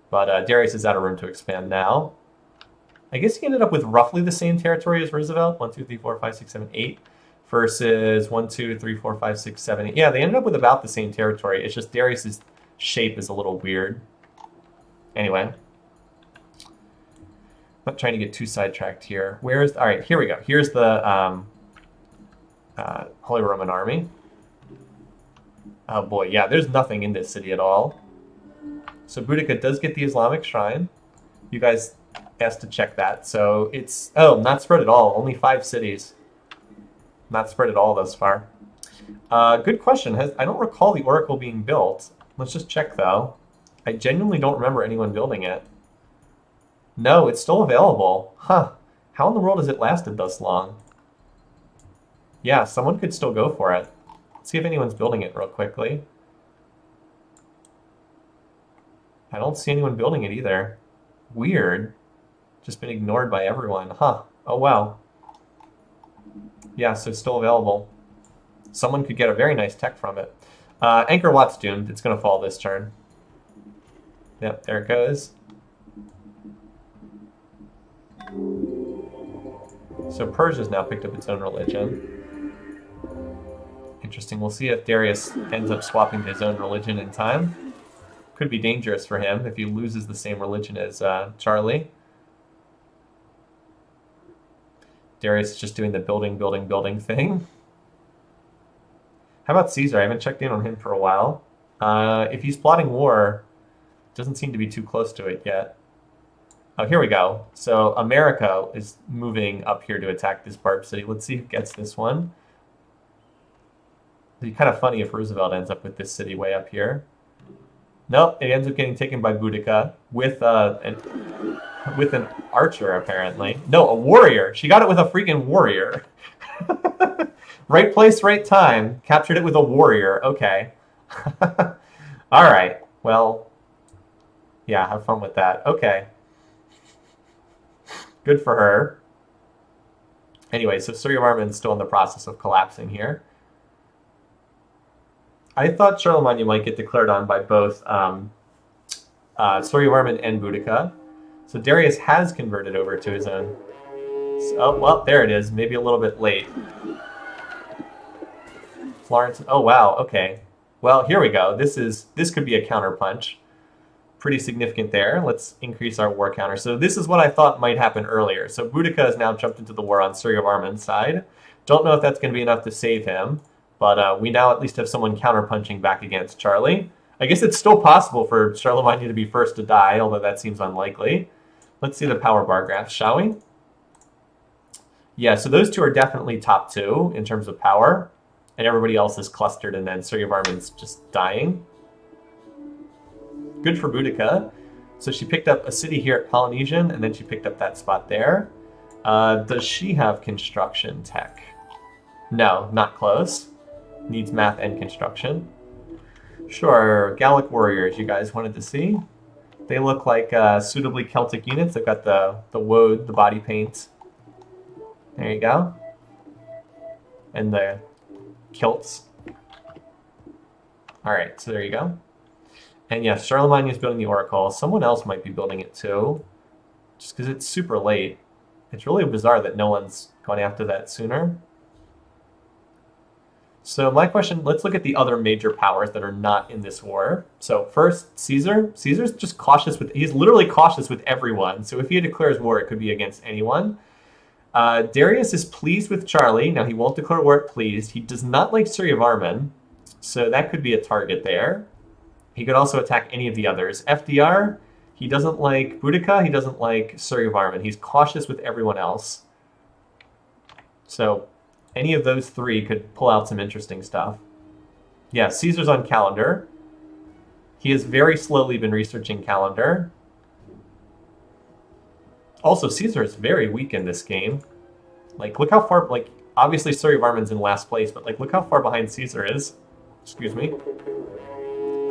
[SPEAKER 1] But Darius is out of room to expand now. I guess he ended up with roughly the same territory as Roosevelt. 1, 2, 3, 4, 5, 6, 7, 8. Versus 1, 2, 3, 4, 5, 6, 7, 8. Yeah, they ended up with about the same territory. It's just Darius's shape is a little weird. Anyway. Not trying to get too sidetracked here. Where's... Alright, here we go. Here's the Holy Roman Army. Oh boy, yeah, there's nothing in this city at all. So Boudica does get the Islamic shrine. You guys asked to check that. So it's... Oh, not spread at all. Only 5 cities. Not spread at all thus far. Good question. I don't recall the Oracle being built. Let's just check, though. I genuinely don't remember anyone building it. No, it's still available. Huh. How in the world has it lasted thus long? Yeah, someone could still go for it. Let's see if anyone's building it real quickly. I don't see anyone building it either. Weird. Just been ignored by everyone. Huh. Oh, wow. Yeah, so it's still available. Someone could get a very nice tech from it. Angkor Wat's doomed. It's going to fall this turn. Yep, there it goes. So Persia's now picked up its own religion. Interesting. We'll see if Darius ends up swapping to his own religion in time. Could be dangerous for him if he loses the same religion as Charlie. Darius is just doing the building thing. How about Caesar? I haven't checked in on him for a while. If he's plotting war, doesn't seem to be too close to it yet. Oh, here we go. So America is moving up here to attack this Barb City. Let's see who gets this one. It'd be kind of funny if Roosevelt ends up with this city way up here. Nope, it ends up getting taken by Boudica with an archer, apparently. No, a warrior. She got it with a freaking warrior. Right place, right time. Captured it with a warrior. Okay. All right. Well, yeah, have fun with that. Okay. Good for her. Anyway, so Suryavarman's still in the process of collapsing here. I thought Charlemagne might get declared on by both Suryavarman and Boudica. So Darius has converted over to his own. So, oh, well, there it is. Maybe a little bit late. Florence. Oh, wow. Okay. Well, here we go. This could be a counterpunch. Pretty significant there. Let's increase our war counter. So this is what I thought might happen earlier. So Boudica has now jumped into the war on Suryavarman's side. Don't know if that's going to be enough to save him, but we now at least have someone counterpunching back against Charlie. I guess it's still possible for Charlemagne to be first to die, although that seems unlikely. Let's see the power bar graphs, shall we? Yeah, so those two are definitely top two in terms of power, and everybody else is clustered, and then Suryavarman's just dying. Good for Boudica. So she picked up a city here at Polynesian, and then she picked up that spot there. Does she have construction tech? No, not close. Needs math and construction. Sure, Gallic warriors you guys wanted to see. They look like suitably Celtic units. They've got the woad, the body paint. There you go. And the kilts. All right, so there you go. And yes, Charlemagne is building the Oracle. Someone else might be building it too, just because it's super late. It's really bizarre that no one's gone after that sooner. So my question, let's look at the other major powers that are not in this war. So first, Caesar. Caesar's just cautious with, he's literally cautious with everyone. So if he declares war, it could be against anyone. Darius is pleased with Charlie. Now he won't declare war pleased. He does not like Suryavarman, so that could be a target there. He could also attack any of the others. FDR, he doesn't like Boudica, he doesn't like Suryavarman. He's cautious with everyone else. So any of those three could pull out some interesting stuff. Yeah, Caesar's on calendar. He has very slowly been researching calendar. Also, Caesar is very weak in this game. Like, look how far, like, obviously Suryavarman's in last place, but like, look how far behind Caesar is. Excuse me.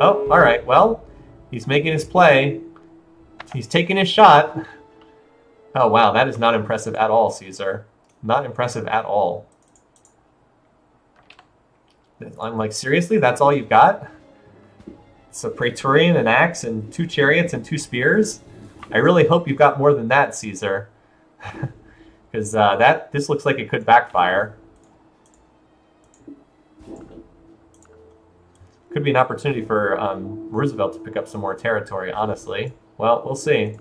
[SPEAKER 1] Oh, all right. Well, he's making his play. He's taking his shot. Oh, wow. That is not impressive at all, Caesar. Not impressive at all. I'm like, seriously? That's all you've got? It's a Praetorian, an axe, and 2 chariots and 2 spears? I really hope you've got more than that, Caesar. Because this looks like it could backfire. Could be an opportunity for Roosevelt to pick up some more territory, honestly. Well, we'll see.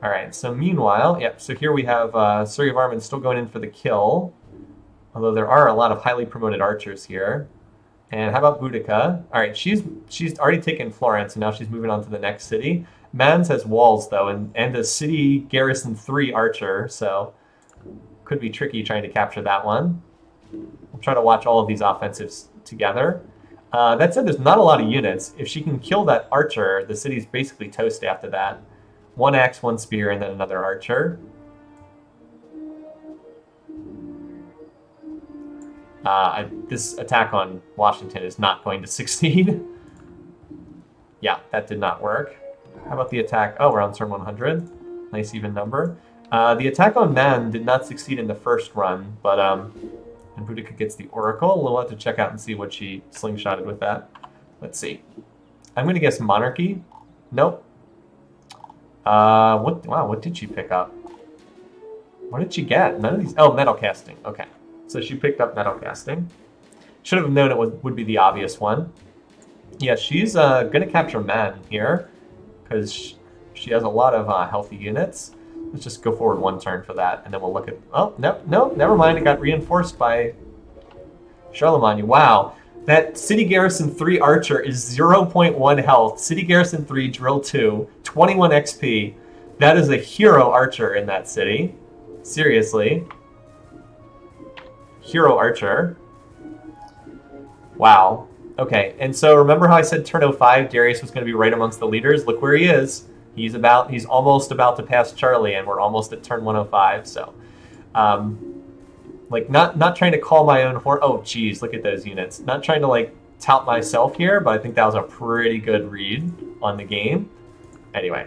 [SPEAKER 1] All right, so meanwhile, yep, so here we have Suryavarman still going in for the kill, although there are a lot of highly promoted archers here. And how about Boudica? All right, she's already taken Florence, and now she's moving on to the next city. Mans has walls, though, and a city garrison 3 archer, so could be tricky trying to capture that one. We'll try to watch all of these offensives together. That said, there's not a lot of units. If she can kill that archer, the city's basically toast after that. 1 axe, 1 spear, and then another archer. This attack on Washington is not going to succeed. Yeah, that did not work. How about the attack? Oh, we're on turn 100. Nice even number. The attack on Man did not succeed in the first run, but and Boudica gets the Oracle. We'll have to check out and see what she slingshotted with that. Let's see. I'm going to guess Monarchy. Nope. What did she pick up? What did she get? None of these. Oh, metal casting. Okay. So she picked up metal casting. Should have known it would be the obvious one. Yeah, she's going to capture Man here because she has a lot of healthy units. Let's just go forward 1 turn for that, and then we'll look at... Oh, no, never mind. It got reinforced by Charlemagne. Wow. That City Garrison 3 Archer is 0.1 health. City Garrison 3 Drill 2, 21 XP. That is a hero archer in that city. Seriously. Hero archer. Wow. Okay, and so remember how I said turn 05, Darius was going to be right amongst the leaders? Look where he is. He's almost about to pass Charlie, and we're almost at turn 105, so... Like, not trying to call my own horn. Oh, geez, look at those units. Not trying to, like, tout myself here, but I think that was a pretty good read on the game. Anyway,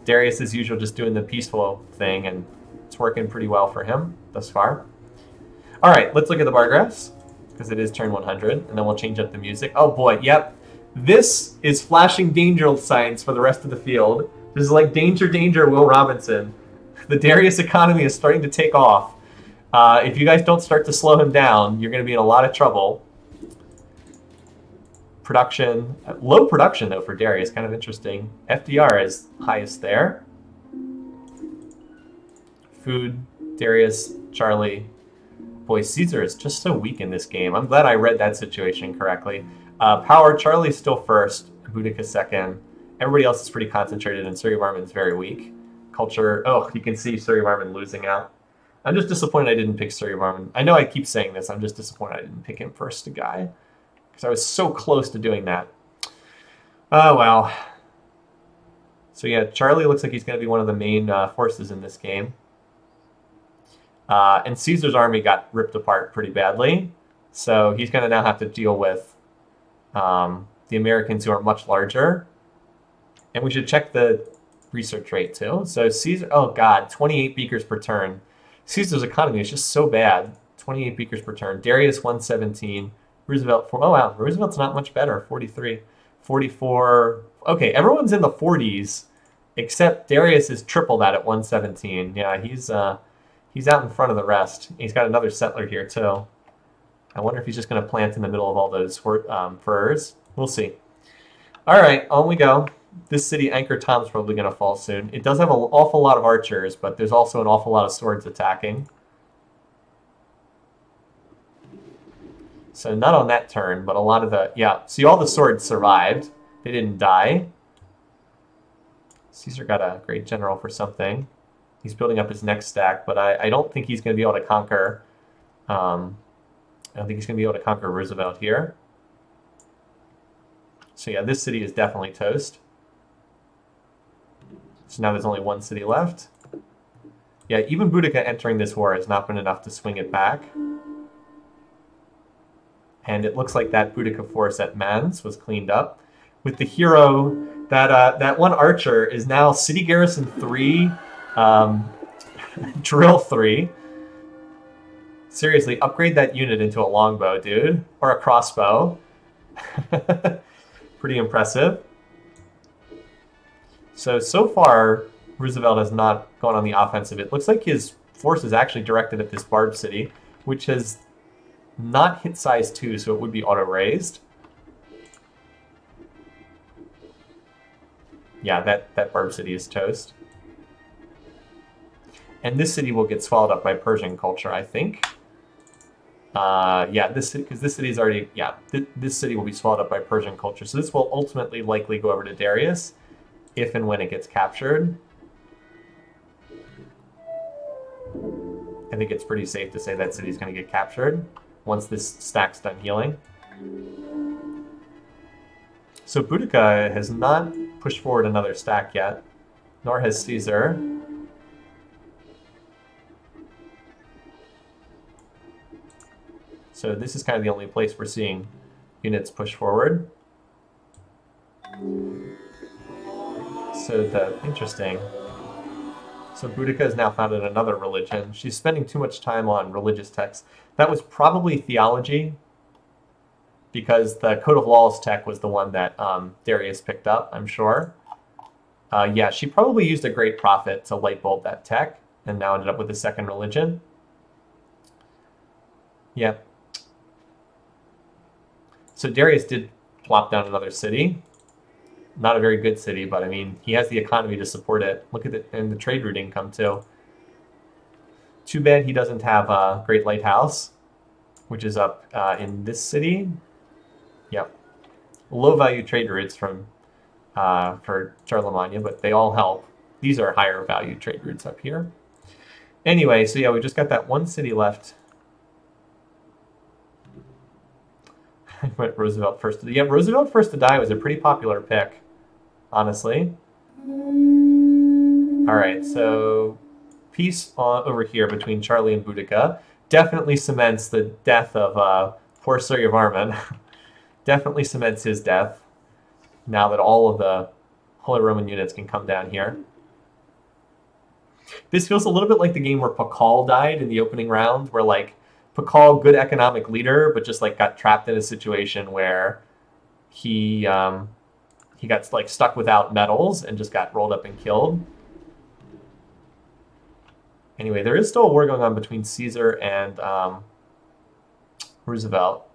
[SPEAKER 1] Darius, as usual, just doing the peaceful thing, and it's working pretty well for him thus far. All right, let's look at the bar graphs, because it is turn 100, and then we'll change up the music. Oh, boy, yep. This is flashing danger signs for the rest of the field. This is like danger, danger, Will Robinson. The Darius economy is starting to take off. If you guys don't start to slow him down, you're going to be in a lot of trouble. Production, low production though for Darius, kind of interesting. FDR is highest there. Food, Darius, Charlie. Boy, Caesar is just so weak in this game. I'm glad I read that situation correctly. Power, Charlie's still first, Boudica second. Everybody else is pretty concentrated, and Suryavarman's very weak. Culture, oh, you can see Suryavarman losing out. I'm just disappointed I didn't pick Suryavarman. I know I keep saying this, I'm just disappointed I didn't pick him first to guy. Because I was so close to doing that. Oh, well. So yeah, Charlie looks like he's going to be one of the main forces in this game. And Caesar's army got ripped apart pretty badly. So he's going to now have to deal with the Americans who are much larger. And we should check the research rate too. So Caesar, oh god, 28 beakers per turn. Caesar's economy is just so bad. 28 beakers per turn. Darius 117. Roosevelt 4. Oh wow, Roosevelt's not much better. 43, 44. Okay, everyone's in the 40s except Darius is triple that at 117. Yeah, he's out in front of the rest. He's got another settler here too. I wonder if he's just going to plant in the middle of all those furs. We'll see. All right, on we go. This city, Anchor Tom's probably going to fall soon. It does have an awful lot of archers, but there's also an awful lot of swords attacking. So not on that turn, but a lot of the... Yeah, see, all the swords survived. They didn't die. Caesar got a great general for something. He's building up his next stack, but I don't think he's going to be able to conquer... I don't think he's going to be able to conquer Roosevelt here. So yeah, this city is definitely toast. So now there's only one city left. Yeah, even Boudica entering this war has not been enough to swing it back. And it looks like that Boudica force at Mans was cleaned up. With the hero, that one archer is now City Garrison 3, Drill 3. Seriously, upgrade that unit into a longbow, dude. Or a crossbow. Pretty impressive. So far, Roosevelt has not gone on the offensive. It looks like his force is actually directed at this Barb City, which has not hit size 2, so it would be auto-raised. Yeah, that Barb City is toast. And this city will get swallowed up by Persian culture, I think. Yeah, because this city is already... Yeah, this city will be swallowed up by Persian culture. So this will ultimately likely go over to Darius, if and when it gets captured. I think it's pretty safe to say that city's going to get captured once this stack's done healing. So Boudica has not pushed forward another stack yet, nor has Caesar. So this is kind of the only place we're seeing units push forward. So interesting. So Boudica has now founded another religion. She's spending too much time on religious texts. That was probably theology, because the Code of Laws tech was the one that Darius picked up, I'm sure. Yeah, she probably used a great prophet to light bulb that tech, and now ended up with a second religion. Yeah. So Darius did plop down another city. Not a very good city, but I mean, he has the economy to support it. Look at it, and the trade route income too. Too bad he doesn't have a Great Lighthouse, which is up in this city. Yep. Low value trade routes from for Charlemagne, but they all help. These are higher value trade routes up here. Anyway, so yeah, we just got that one city left. I went Roosevelt first to die. Yeah, Roosevelt first to die was a pretty popular pick, honestly. All right, so peace over here between Charlie and Boudica definitely cements the death of poor Suryavarman. Definitely cements his death now that all of the Holy Roman units can come down here. This feels a little bit like the game where Pakal died in the opening round, where like Pakal, good economic leader, but just like got trapped in a situation where he got like stuck without metals and just got rolled up and killed. Anyway, there is still a war going on between Caesar and Roosevelt.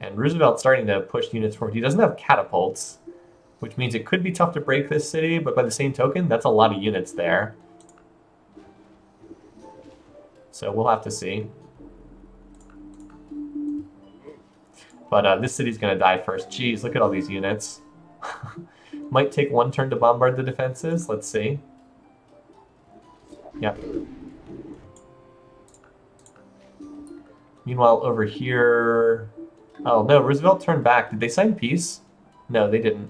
[SPEAKER 1] And Roosevelt's starting to push units forward. He doesn't have catapults, which means it could be tough to break this city, but by the same token, that's a lot of units there. So we'll have to see. But this city's going to die first. Jeez, look at all these units. Might take one turn to bombard the defenses. Let's see. Yep. Meanwhile, over here... Oh, no, Roosevelt turned back. Did they sign peace? No, they didn't.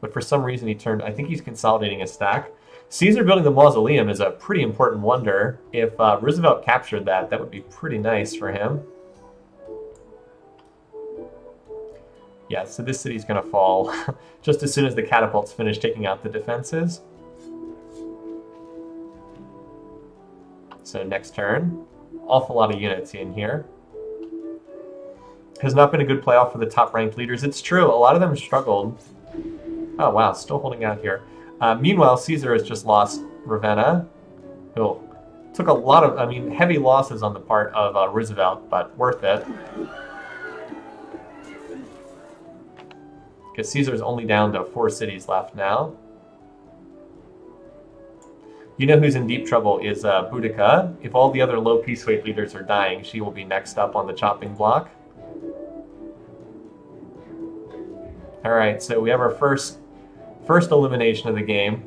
[SPEAKER 1] But for some reason he turned... I think he's consolidating a stack. Caesar building the mausoleum is a pretty important wonder. If Roosevelt captured that, that would be pretty nice for him. Yeah, so this city's going to fall just as soon as the catapults finish taking out the defenses. So next turn. Awful lot of units in here. Has not been a good playoff for the top-ranked leaders. It's true, a lot of them struggled. Oh, wow, still holding out here. Meanwhile, Caesar has just lost Ravenna. Oh, took a lot of, I mean, heavy losses on the part of Roosevelt, but worth it. Because Caesar's only down to 4 cities left now. You know who's in deep trouble is Boudica. If all the other low peace weight leaders are dying, she will be next up on the chopping block. Alright, so we have our first elimination of the game.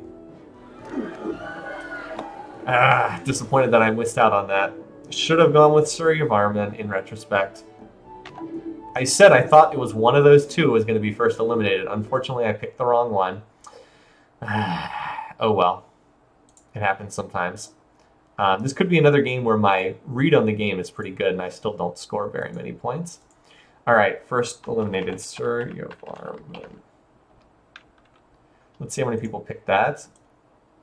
[SPEAKER 1] Disappointed that I missed out on that. Should have gone with Suryavarman in retrospect. I said I thought it was one of those two was going to be first eliminated. Unfortunately, I picked the wrong one. Oh well. It happens sometimes. This could be another game where my read on the game is pretty good and I still don't score very many points. Alright, first eliminated Suryavarman. Let's see how many people picked that.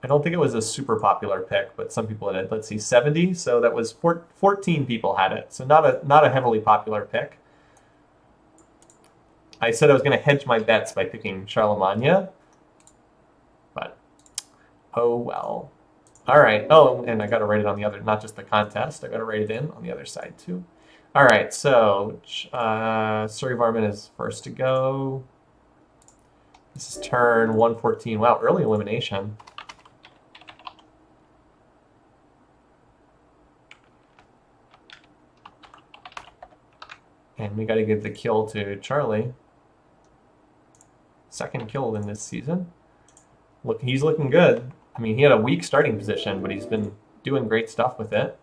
[SPEAKER 1] I don't think it was a super popular pick, but some people did. Let's see, 70. So that was 14 people had it. So not a heavily popular pick. I said I was going to hedge my bets by picking Charlemagne, but oh well. All right. Oh, and I got to write it on the other, not just the contest. I got to write it in on the other side too. All right. So Suryavarman is first to go. This is turn 114. Wow, early elimination. And we got to give the kill to Charlie. Second kill in this season. Look, he's looking good. I mean, he had a weak starting position, but he's been doing great stuff with it.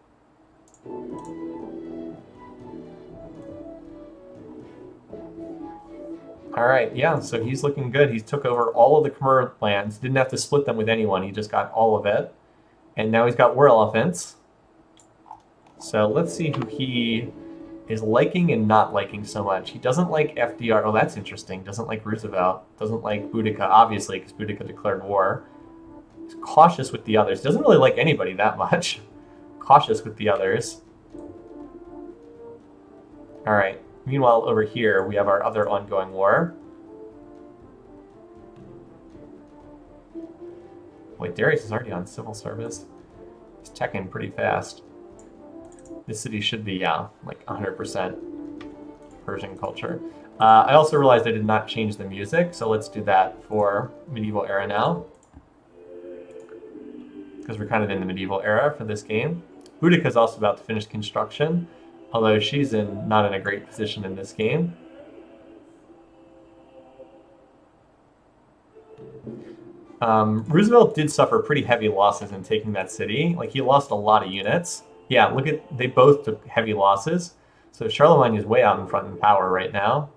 [SPEAKER 1] All right, yeah, so he's looking good. He took over all of the Khmer lands. Didn't have to split them with anyone. He just got all of it. And now he's got war elephants. So let's see who he is liking and not liking so much. He doesn't like FDR. Oh, that's interesting. Doesn't like Roosevelt. Doesn't like Boudica, obviously, because Boudica declared war. He's cautious with the others. Doesn't really like anybody that much. Cautious with the others. All right. Meanwhile, over here, we have our other ongoing war. Wait, Darius is already on civil service. He's checking pretty fast. This city should be, yeah, like 100% Persian culture. I also realized I did not change the music, so let's do that for medieval era now. Because we're kind of in the medieval era for this game. Boudica is also about to finish construction, although she's not in a great position in this game. Roosevelt did suffer pretty heavy losses in taking that city. Like, he lost a lot of units. Yeah, look at, they both took heavy losses. So Charlemagne is way out in front in power right now.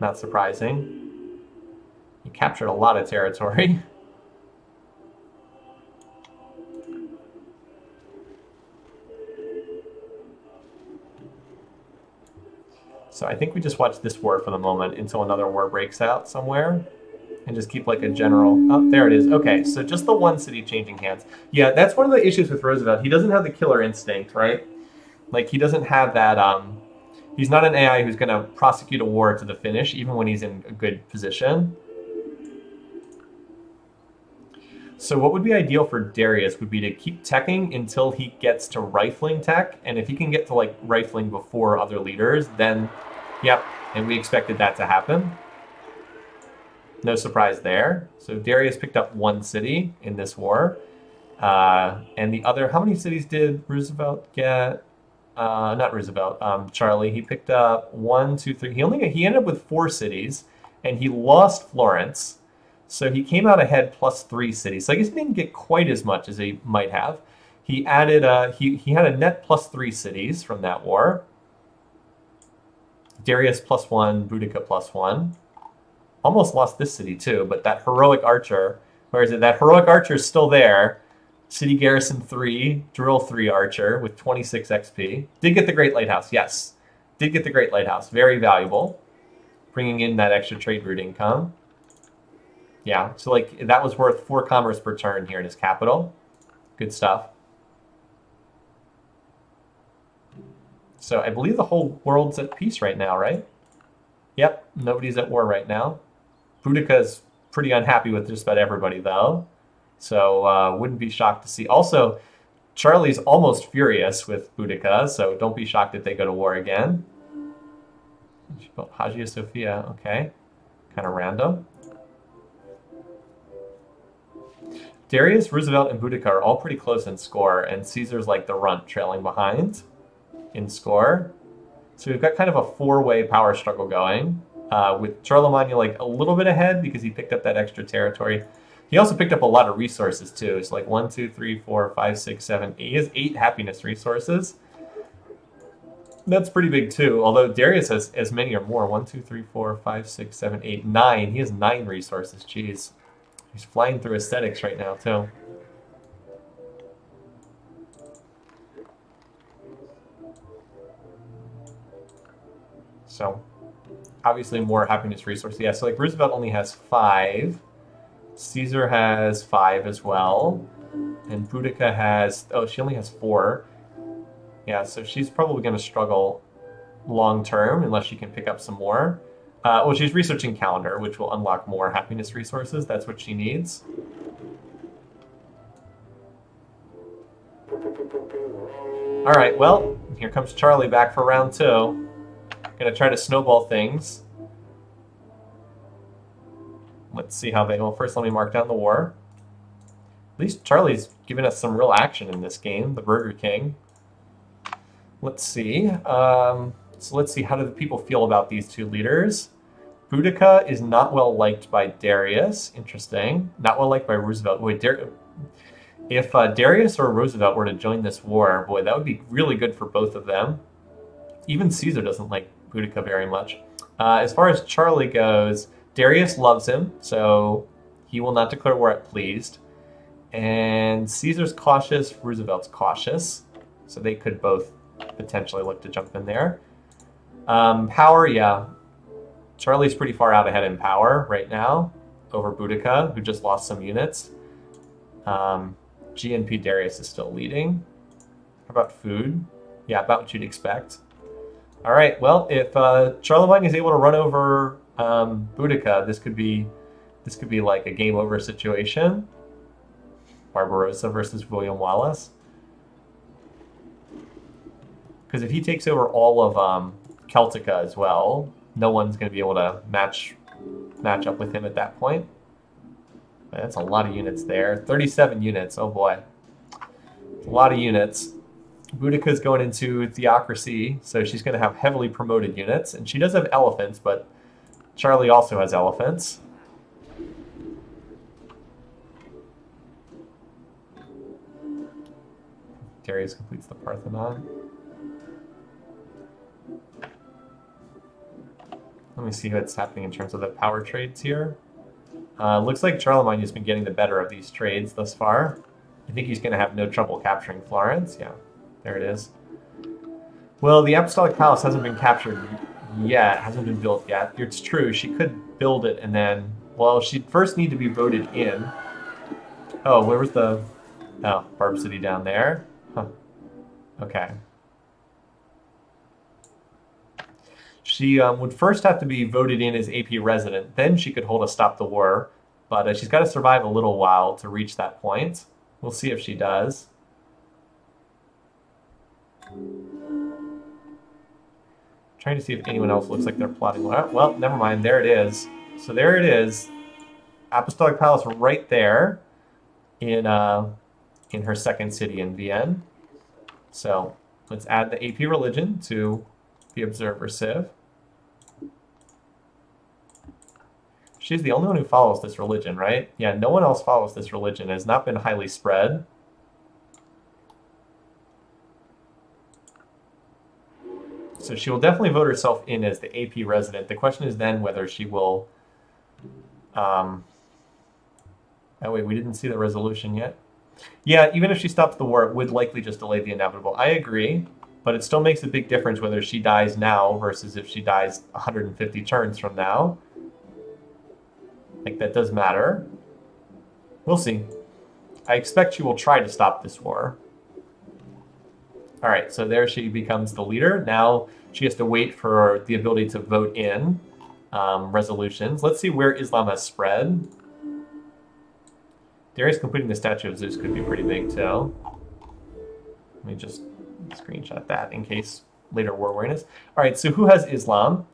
[SPEAKER 1] Not surprising. He captured a lot of territory. So I think we just watch this war for the moment until another war breaks out somewhere. And just keep like a general... Oh, there it is. Okay, so just the one city changing hands. Yeah, that's one of the issues with Roosevelt. He doesn't have the killer instinct, right? Like, he doesn't have that... He's not an AI who's going to prosecute a war to the finish, even when he's in a good position. So what would be ideal for Darius would be to keep teching until he gets to rifling tech. And if he can get to, like, rifling before other leaders, then... Yep, and we expected that to happen. No surprise there. So Darius picked up one city in this war. And the other... How many cities did Roosevelt get? Not Roosevelt. Charlie. He picked up 1, 2, 3. He ended up with 4 cities. And he lost Florence. So he came out ahead plus 3 cities. So I guess he didn't get quite as much as he might have. He added... He had a net plus 3 cities from that war. Darius plus 1. Boudica plus 1. Almost lost this city too, but that heroic archer, where is it? That heroic archer is still there. City garrison 3, drill 3 archer with 26 XP. Did get the Great Lighthouse, yes. Did get the Great Lighthouse, very valuable. Bringing in that extra trade route income. Yeah, so like that was worth 4 commerce per turn here in his capital. Good stuff. So I believe the whole world's at peace right now, right? Yep, nobody's at war right now. Boudica's pretty unhappy with just about everybody, though. So wouldn't be shocked to see. Also, Charlie's almost furious with Boudica, so don't be shocked if they go to war again. Hagia Sophia, okay. Kind of random. Darius, Roosevelt, and Boudica are all pretty close in score, and Caesar's like the runt trailing behind in score. So we've got kind of a 4-way power struggle going, with Charlemagne like a little bit ahead because he picked up that extra territory. He also picked up a lot of resources too. It's like 1, 2, 3, 4, 5, 6, 7, 8. He has 8 happiness resources. That's pretty big too, although Darius has as many or more. 1, 2, 3, 4, 5, 6, 7, 8, 9. He has 9 resources. Jeez. He's flying through aesthetics right now too. So, obviously more happiness resources. Yeah, so like Roosevelt only has 5. Caesar has 5 as well. And Boudica has... Oh, she only has 4. Yeah, so she's probably going to struggle long term unless she can pick up some more. Well, she's researching calendar, which will unlock more happiness resources. That's what she needs. All right, well, here comes Charlie back for round 2. Gonna try to snowball things. Let's see how they... Well, first let me mark down the war. At least Charlie's giving us some real action in this game, the Burger King. Let's see. So let's see, how do the people feel about these 2 leaders? Boudica is not well liked by Darius. Interesting. Not well liked by Roosevelt. Wait, if Darius or Roosevelt were to join this war, boy, that would be really good for both of them. Even Caesar doesn't like Boudica very much. As far as Charlie goes, Darius loves him, so he will not declare war at pleased. And Caesar's cautious, Roosevelt's cautious, so they could both potentially look to jump in there. Power, yeah. Charlie's pretty far out ahead in power right now over Boudica, who just lost some units. GNP Darius is still leading. How about food? Yeah, about what you'd expect. All right, well, if Charlemagne is able to run over Boudica, this could be like a game over situation. Barbarossa versus William Wallace. Because if he takes over all of Celtica as well, no one's going to be able to match up with him at that point. That's a lot of units there. 37 units, oh boy. A lot of units. Boudica's going into theocracy, so she's going to have heavily promoted units. And she does have elephants, but Charlie also has elephants. Darius completes the Parthenon. Let me see what's happening in terms of the power trades here. Looks like Charlemagne has been getting the better of these trades thus far. I think he's going to have no trouble capturing Florence. Yeah, there it is. Well, the Apostolic Palace hasn't been captured Yeah, it hasn't been built yet. It's true, she could build it and then... Well, she'd first need to be voted in. Oh, where was the... Oh, Barb City down there. Huh. Okay. She would first have to be voted in as AP resident. Then she could hold a Stop the War. But she's got to survive a little while to reach that point. We'll see if she does. Trying to see if anyone else looks like they're plotting. Well, never mind. There it is. So there it is. Apostolic Palace right there in her second city in Vienne. So let's add the AP religion to the Observer Civ. She's the only one who follows this religion, right? Yeah, no one else follows this religion. It has not been highly spread. So she will definitely vote herself in as the AP resident. The question is then whether she will... Oh, wait, we didn't see the resolution yet. Yeah, even if she stops the war, it would likely just delay the inevitable. I agree, but it still makes a big difference whether she dies now versus if she dies 150 turns from now. Like, that does matter. We'll see. I expect she will try to stop this war. All right, so there she becomes the leader. Now she has to wait for the ability to vote in resolutions. Let's see where Islam has spread. Darius completing the statue of Zeus could be pretty big too. Let me just screenshot that in case later war awareness. All right, so who has Islam?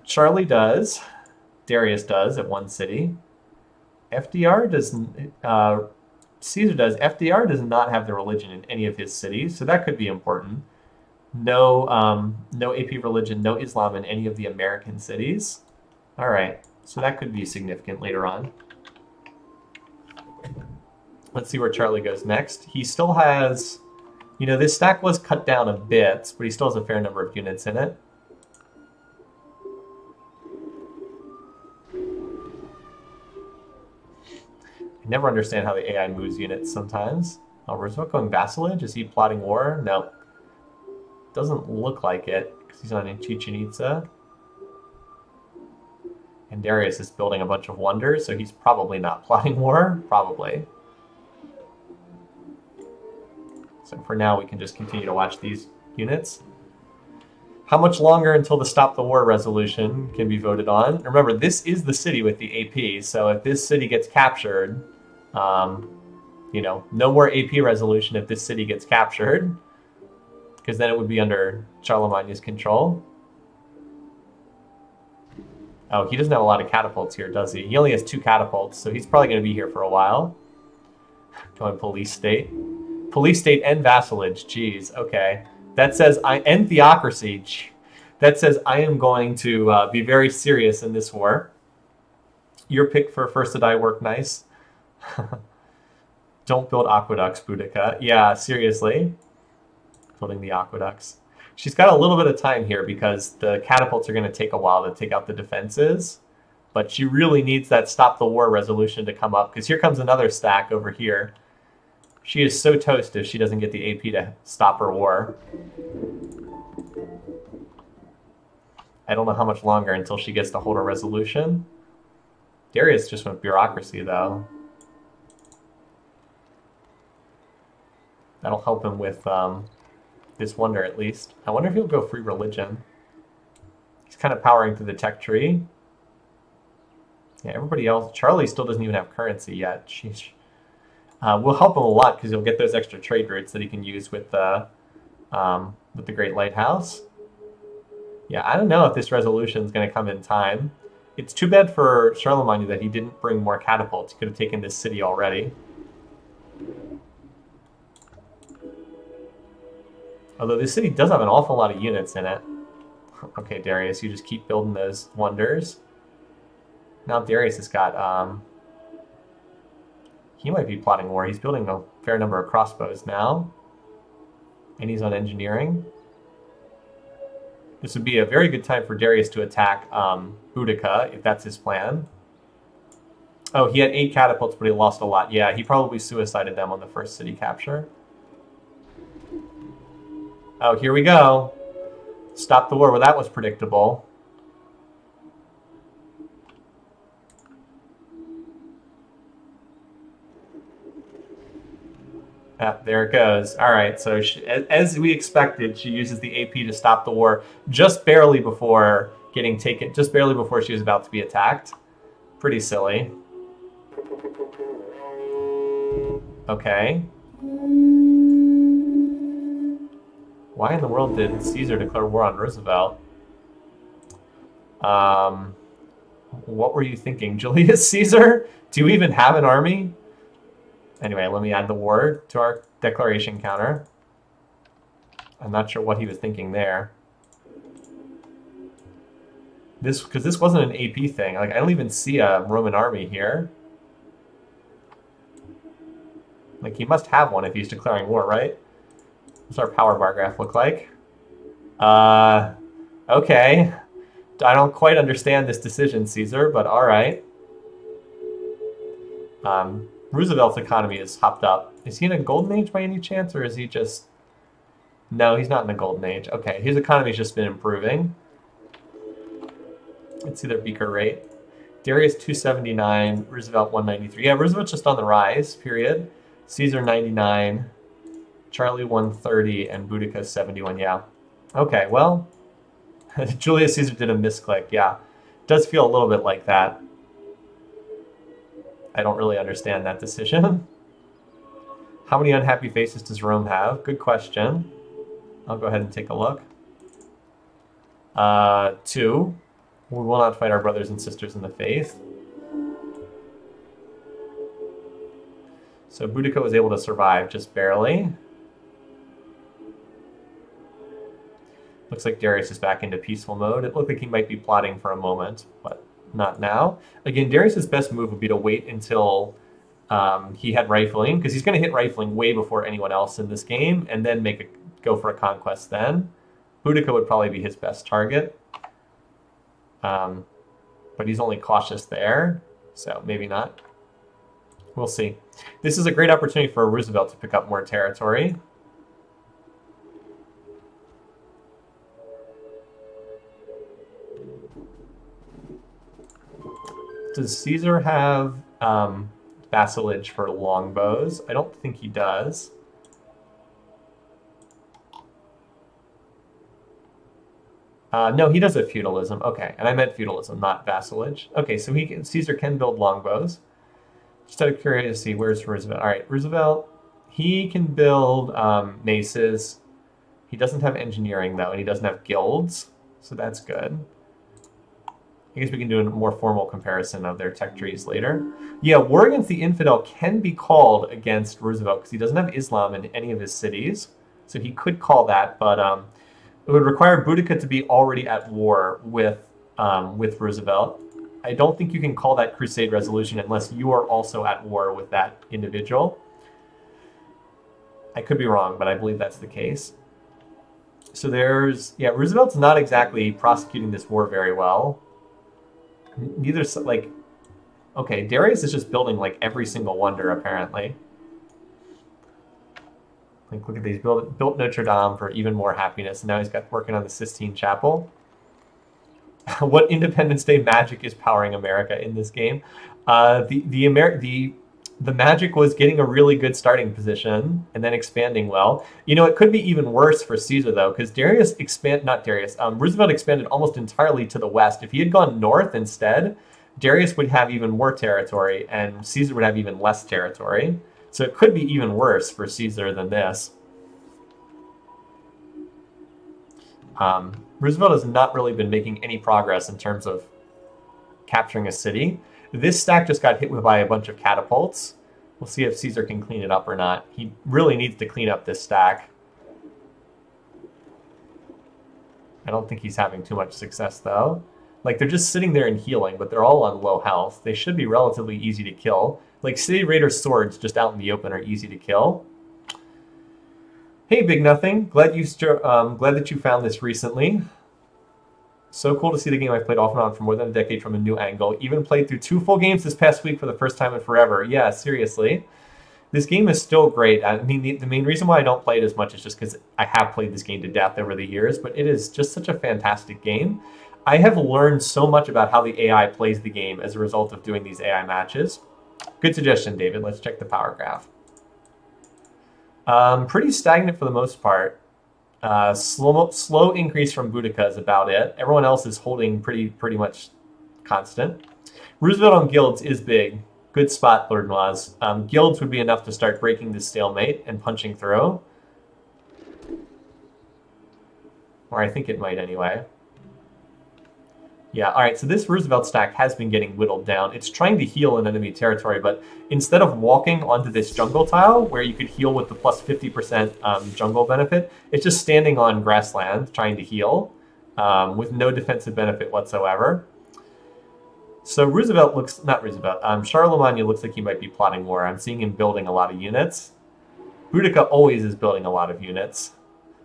[SPEAKER 1] Charlie does. Darius does at one city. FDR doesn't. Caesar does. FDR does not have the religion in any of his cities, so that could be important. No, no AP religion, no Islam in any of the American cities. All right, so that could be significant later on. Let's see where Charlie goes next. He still has, you know, this stack was cut down a bit, but he still has a fair number of units in it. I never understand how the AI moves units sometimes. Oh, Roosevelt going vassalage? Is he plotting war? No. Doesn't look like it, because he's on in Chichen Itza. And Darius is building a bunch of wonders, so he's probably not plotting war. Probably. So for now, we can just continue to watch these units. How much longer until the Stop the War resolution can be voted on? Remember, this is the city with the AP, so if this city gets captured, you know, no more AP resolution if this city gets captured, because then it would be under Charlemagne's control. Oh, he doesn't have a lot of catapults here, does he? He only has 2 catapults, so he's probably going to be here for a while. Going police state. Police state and vassalage, jeez, okay. That says, and theocracy. That says I am going to be very serious in this war. Your pick for first to die work nice. Don't build aqueducts, Boudica. Yeah, seriously. Building the aqueducts. She's got a little bit of time here because the catapults are going to take a while to take out the defenses. But she really needs that Stop the War resolution to come up because here comes another stack over here. She is so toast if she doesn't get the AP to stop her war. I don't know how much longer until she gets to hold a resolution. Darius just went bureaucracy, though. That'll help him with this wonder, at least. I wonder if he'll go free religion. He's kind of powering through the tech tree. Yeah, everybody else... Charlie still doesn't even have currency yet. Sheesh. Will help him a lot because he'll get those extra trade routes that he can use with the Great Lighthouse. Yeah, I don't know if this resolution is going to come in time. It's too bad for Charlemagne that he didn't bring more catapults. He could have taken this city already. Although this city does have an awful lot of units in it. Okay, Darius, you just keep building those wonders. Now Darius has got... he might be plotting war. He's building a fair number of crossbows now. And he's on engineering. This would be a very good time for Darius to attack Boudica, if that's his plan. Oh, he had 8 catapults, but he lost a lot. Yeah, he probably suicided them on the first city capture. Oh, here we go. Stop the war. Well, that was predictable. Ah, there it goes. All right, so as we expected, she uses the AP to stop the war just barely before getting taken, just barely before she was about to be attacked. Pretty silly. Okay. Why in the world did Caesar declare war on Roosevelt? What were you thinking, Julius Caesar? Do you even have an army? Anyway, let me add the war to our declaration counter. I'm not sure what he was thinking there. Because this wasn't an AP thing. Like, I don't even see a Roman army here. Like, he must have one if he's declaring war, right? What's our power bar graph look like? Okay. I don't quite understand this decision, Caesar, but all right. Roosevelt's economy is hopped up. Is he in a golden age by any chance, or is he just... No, he's not in a golden age. Okay, his economy's just been improving. Let's see their beaker rate. Darius 279, Roosevelt 193. Yeah, Roosevelt's just on the rise, period. Caesar 99, Charlie 130, and Boudica 71, yeah. Okay, well, Julius Caesar did a misclick, yeah. Does feel a little bit like that. I don't really understand that decision. How many unhappy faces does Rome have? Good question. I'll go ahead and take a look. 2. We will not fight our brothers and sisters in the faith. So Boudica was able to survive just barely. Looks like Darius is back into peaceful mode. It looked like he might be plotting for a moment, but not now. Again, Darius's best move would be to wait until he had rifling, because he's going to hit rifling way before anyone else in this game, and then go for a conquest then. Boudica would probably be his best target. But he's only cautious there, so maybe not. We'll see. This is a great opportunity for Roosevelt to pick up more territory. Does Caesar have vassalage for longbows? I don't think he does. No, he does have feudalism. Okay, and I meant feudalism, not vassalage. Okay, so Caesar can build longbows. Just out of curiosity, where's Roosevelt? All right, Roosevelt, he can build maces. He doesn't have engineering, though, and he doesn't have guilds, so that's good. I guess we can do a more formal comparison of their tech trees later. Yeah, war against the infidel can be called against Roosevelt because he doesn't have Islam in any of his cities, so he could call that, but it would require Boudica to be already at war with Roosevelt. I don't think you can call that crusade resolution unless you are also at war with that individual. I could be wrong, but I believe that's the case. So Roosevelt's not exactly prosecuting this war very well. Neither, like, okay, Darius is just building, like, every single wonder, apparently. Like, look at these, built Notre Dame for even more happiness, and now he's got working on the Sistine Chapel. What Independence Day magic is powering America in this game? The magic was getting a really good starting position and then expanding well. You know, it could be even worse for Caesar, though, because Roosevelt expanded almost entirely to the west. If he had gone north instead, Darius would have even more territory, and Caesar would have even less territory. So it could be even worse for Caesar than this. Roosevelt has not really been making any progress in terms of capturing a city. This stack just got hit by a bunch of catapults. We'll see if Caesar can clean it up or not. He really needs to clean up this stack. I don't think he's having too much success, though. Like, they're just sitting there and healing, but they're all on low health. They should be relatively easy to kill. Like, City Raider swords just out in the open are easy to kill. Hey, Big Nothing. Glad that you found this recently. So cool to see the game I played off and on for more than a decade from a new angle. Even played through 2 full games this past week for the first time in forever. Yeah, seriously. This game is still great. I mean, the main reason why I don't play it as much is just because I have played this game to death over the years, but it is just such a fantastic game. I have learned so much about how the AI plays the game as a result of doing these AI matches. Good suggestion, David. Let's check the power graph. Pretty stagnant for the most part. Slow increase from Boudica is about it. Everyone else is holding pretty much constant. Roosevelt on guilds is big. Good spot, Lord Noaz. Guilds would be enough to start breaking this stalemate and punching through. Or I think it might anyway. Yeah, all right, so this Roosevelt stack has been getting whittled down. It's trying to heal in enemy territory, but instead of walking onto this jungle tile, where you could heal with the plus 50% jungle benefit, it's just standing on grassland trying to heal with no defensive benefit whatsoever. So Roosevelt looks, not Roosevelt, Charlemagne looks like he might be plotting war. I'm seeing him building a lot of units. Boudica always is building a lot of units.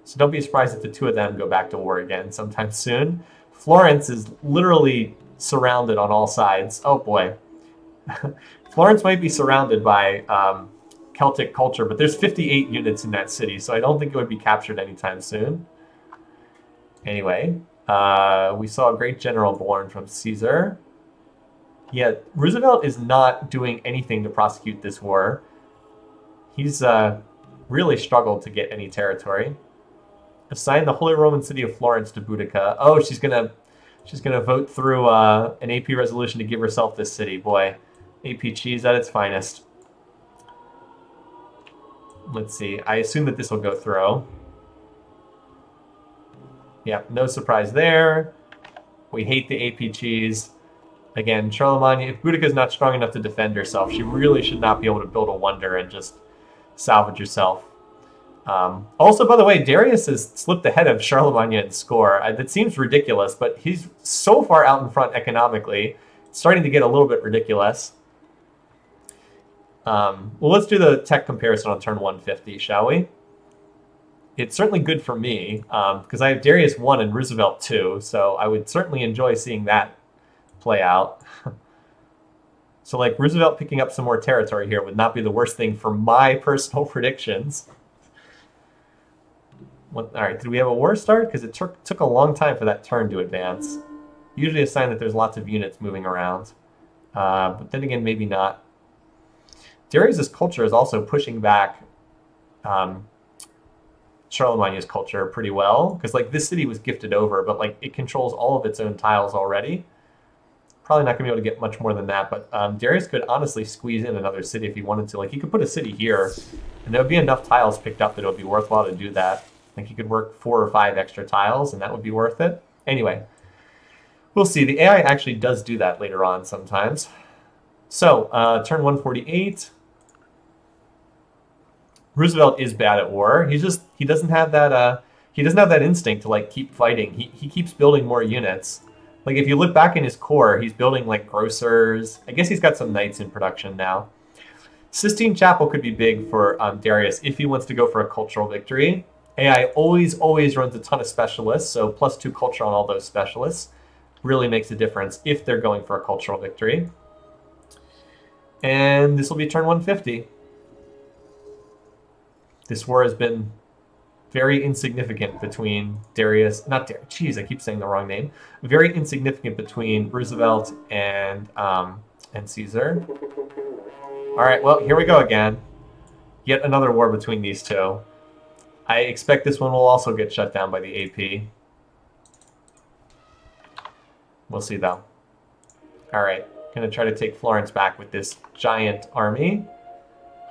[SPEAKER 1] So don't be surprised if the two of them go back to war again sometime soon. Florence is literally surrounded on all sides. Oh boy. Florence might be surrounded by Celtic culture, but there's 58 units in that city, so I don't think it would be captured anytime soon. Anyway, we saw a great general born from Caesar. Yeah, Roosevelt is not doing anything to prosecute this war. He's really struggled to get any territory. Assign the Holy Roman City of Florence to Boudica. Oh, she's gonna vote through an AP resolution to give herself this city. Boy, AP cheese at its finest. Let's see. I assume that this will go through. Yeah, no surprise there. We hate the AP cheese. Again, Charlemagne, if Boudica is not strong enough to defend herself, she really should not be able to build a wonder and just salvage herself. Also, by the way, Darius has slipped ahead of Charlemagne in score. That seems ridiculous, but he's so far out in front economically. It's starting to get a little bit ridiculous. Well, let's do the tech comparison on turn 150, shall we? It's certainly good for me, because I have Darius 1 and Roosevelt 2, so I would certainly enjoy seeing that play out. So, like, Roosevelt picking up some more territory here would not be the worst thing for my personal predictions. All right, did we have a war start? Because it took a long time for that turn to advance. Usually a sign that there's lots of units moving around. But then again, maybe not. Darius' culture is also pushing back Charlemagne's culture pretty well. Because, like, this city was gifted over, but, like, it controls all of its own tiles already. Probably not going to be able to get much more than that, but Darius could honestly squeeze in another city if he wanted to. Like, he could put a city here, and there would be enough tiles picked up that it would be worthwhile to do that. Like, he could work 4 or 5 extra tiles, and that would be worth it. Anyway, we'll see. The AI actually does do that later on sometimes. So, turn 148. Roosevelt is bad at war. He doesn't have that instinct to, like, keep fighting. He keeps building more units. Like, if you look back in his core, he's building, like, grocers. I guess he's got some knights in production now. Sistine Chapel could be big for Darius if he wants to go for a cultural victory. AI always runs a ton of specialists, so +2 culture on all those specialists really makes a difference if they're going for a cultural victory. And this will be turn 150. This war has been very insignificant between Darius, not Darius, jeez, I keep saying the wrong name. Very insignificant between Roosevelt and Caesar. All right, well, here we go again. Yet another war between these two. I expect this one will also get shut down by the AP. We'll see, though. All right, gonna try to take Florence back with this giant army.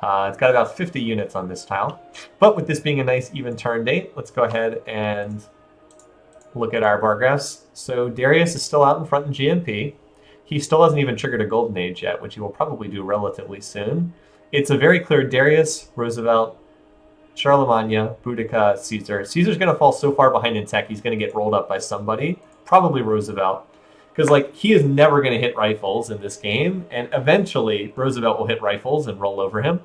[SPEAKER 1] It's got about 50 units on this tile. But with this being a nice even turn date, let's go ahead and look at our bar graphs. So Darius is still out in front in GMP. He still hasn't even triggered a golden age yet, which he will probably do relatively soon. It's a very clear Darius, Roosevelt, Charlemagne, Boudica, Caesar. Caesar's going to fall so far behind in tech, he's going to get rolled up by somebody. Probably Roosevelt. Because, like, he is never going to hit rifles in this game, and eventually Roosevelt will hit rifles and roll over him.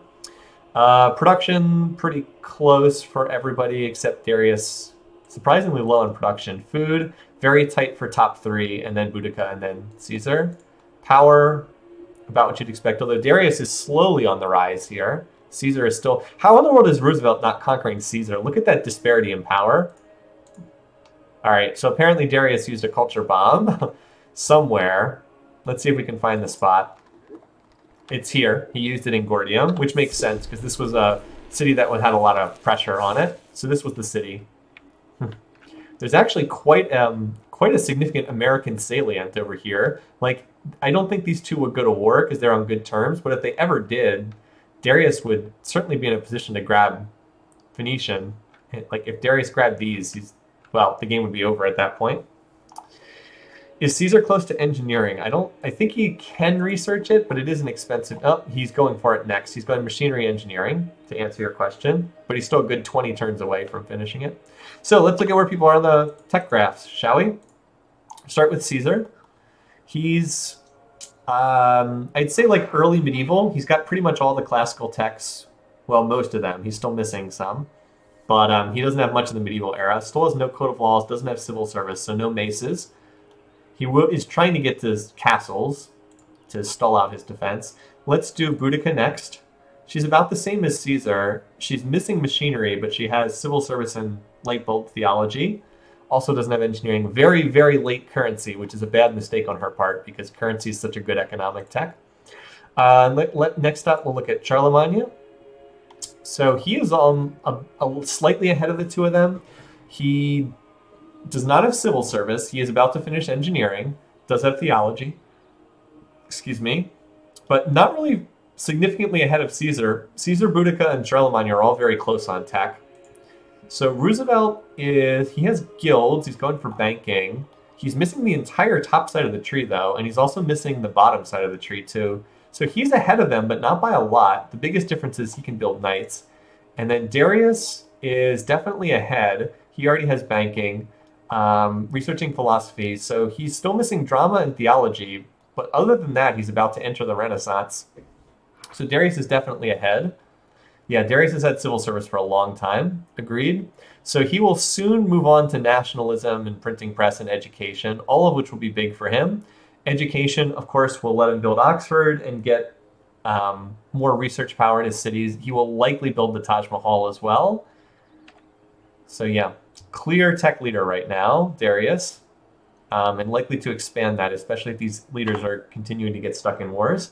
[SPEAKER 1] Production, pretty close for everybody except Darius. Surprisingly low in production. Food, very tight for top 3, and then Boudica, and then Caesar. Power, about what you'd expect, although Darius is slowly on the rise here. Caesar is still... How in the world is Roosevelt not conquering Caesar? Look at that disparity in power. All right, so apparently Darius used a culture bomb somewhere. Let's see if we can find the spot. It's here. He used it in Gordium, which makes sense because this was a city that had a lot of pressure on it. So this was the city. There's actually quite a significant American salient over here. Like, I don't think these two would go to war because they're on good terms, but if they ever did, Darius would certainly be in a position to grab Phoenician. Like, if Darius grabbed these, well, the game would be over at that point. Is Caesar close to engineering? I think he can research it, but it is an expensive... Oh, he's going for it next. He's going machinery engineering, to answer your question, but he's still a good 20 turns away from finishing it. So let's look at where people are on the tech graphs, shall we? Start with Caesar. He's, I'd say like early medieval. He's got pretty much all the classical techs. Well, most of them. He's still missing some. But he doesn't have much of the medieval era. Still has no code of laws, doesn't have civil service, so no maces. He is trying to get to castles to stall out his defense. Let's do Boudica next. She's about the same as Caesar. She's missing machinery, but she has civil service and light bulb theology. Also doesn't have engineering. Very, very late currency, which is a bad mistake on her part because currency is such a good economic tech. Next up, we'll look at Charlemagne. So he is slightly ahead of the two of them. He does not have civil service. He is about to finish engineering. Does have theology. Excuse me. But not really significantly ahead of Caesar. Caesar, Boudica, and Charlemagne are all very close on tech. So Roosevelt he has guilds. He's going for banking. He's missing the entire top side of the tree, though, and he's also missing the bottom side of the tree, too. So he's ahead of them, but not by a lot. The biggest difference is he can build knights. And then Darius is definitely ahead. He already has banking. Researching philosophy, so he's still missing drama and theology, but other than that, he's about to enter the Renaissance. So Darius is definitely ahead. Yeah, Darius has had civil service for a long time. Agreed. So he will soon move on to nationalism and printing press and education, all of which will be big for him. Education, of course, will let him build Oxford and get more research power in his cities. He will likely build the Taj Mahal as well. So yeah. Clear tech leader right now, Darius, and likely to expand that, especially if these leaders are continuing to get stuck in wars.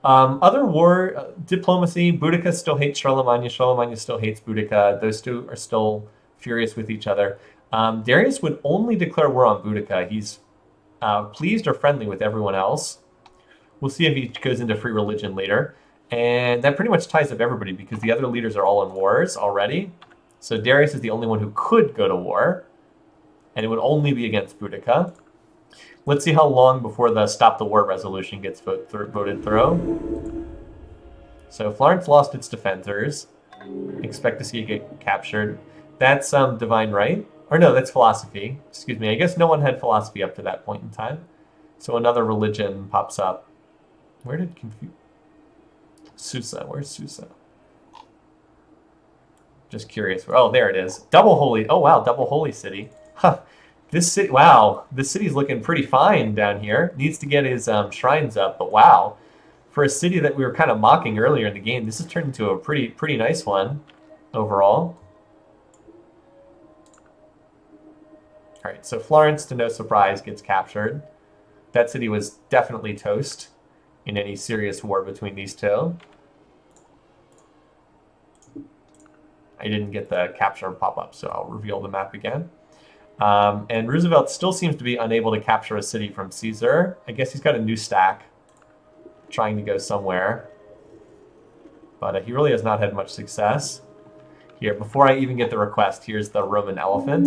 [SPEAKER 1] Other war, diplomacy, Boudica still hates Charlemagne, Charlemagne still hates Boudica. Those two are still furious with each other. Darius would only declare war on Boudica. He's pleased or friendly with everyone else. We'll see if he goes into free religion later. And that pretty much ties up everybody because the other leaders are all in wars already. So Darius is the only one who could go to war, and it would only be against Boudica. Let's see how long before the Stop the War resolution gets voted through. So Florence lost its defenders. Expect to see it get captured. That's divine right. Or no, that's philosophy. Excuse me. I guess no one had philosophy up to that point in time. So another religion pops up. Where did Susa? Where's Susa? Just curious. Oh, there it is. Double Holy. Oh, wow. Double Holy City. Huh. This city, wow. This city's looking pretty fine down here. Needs to get his shrines up, but wow. For a city that we were kind of mocking earlier in the game, this has turned into a pretty nice one overall. All right, so Florence, to no surprise, gets captured. That city was definitely toast in any serious war between these two. I didn't get the capture pop-up, so I'll reveal the map again. And Roosevelt still seems to be unable to capture a city from Caesar. I guess he's got a new stack trying to go somewhere. But he really has not had much success. Here, before I even get the request, here's the Roman elephant.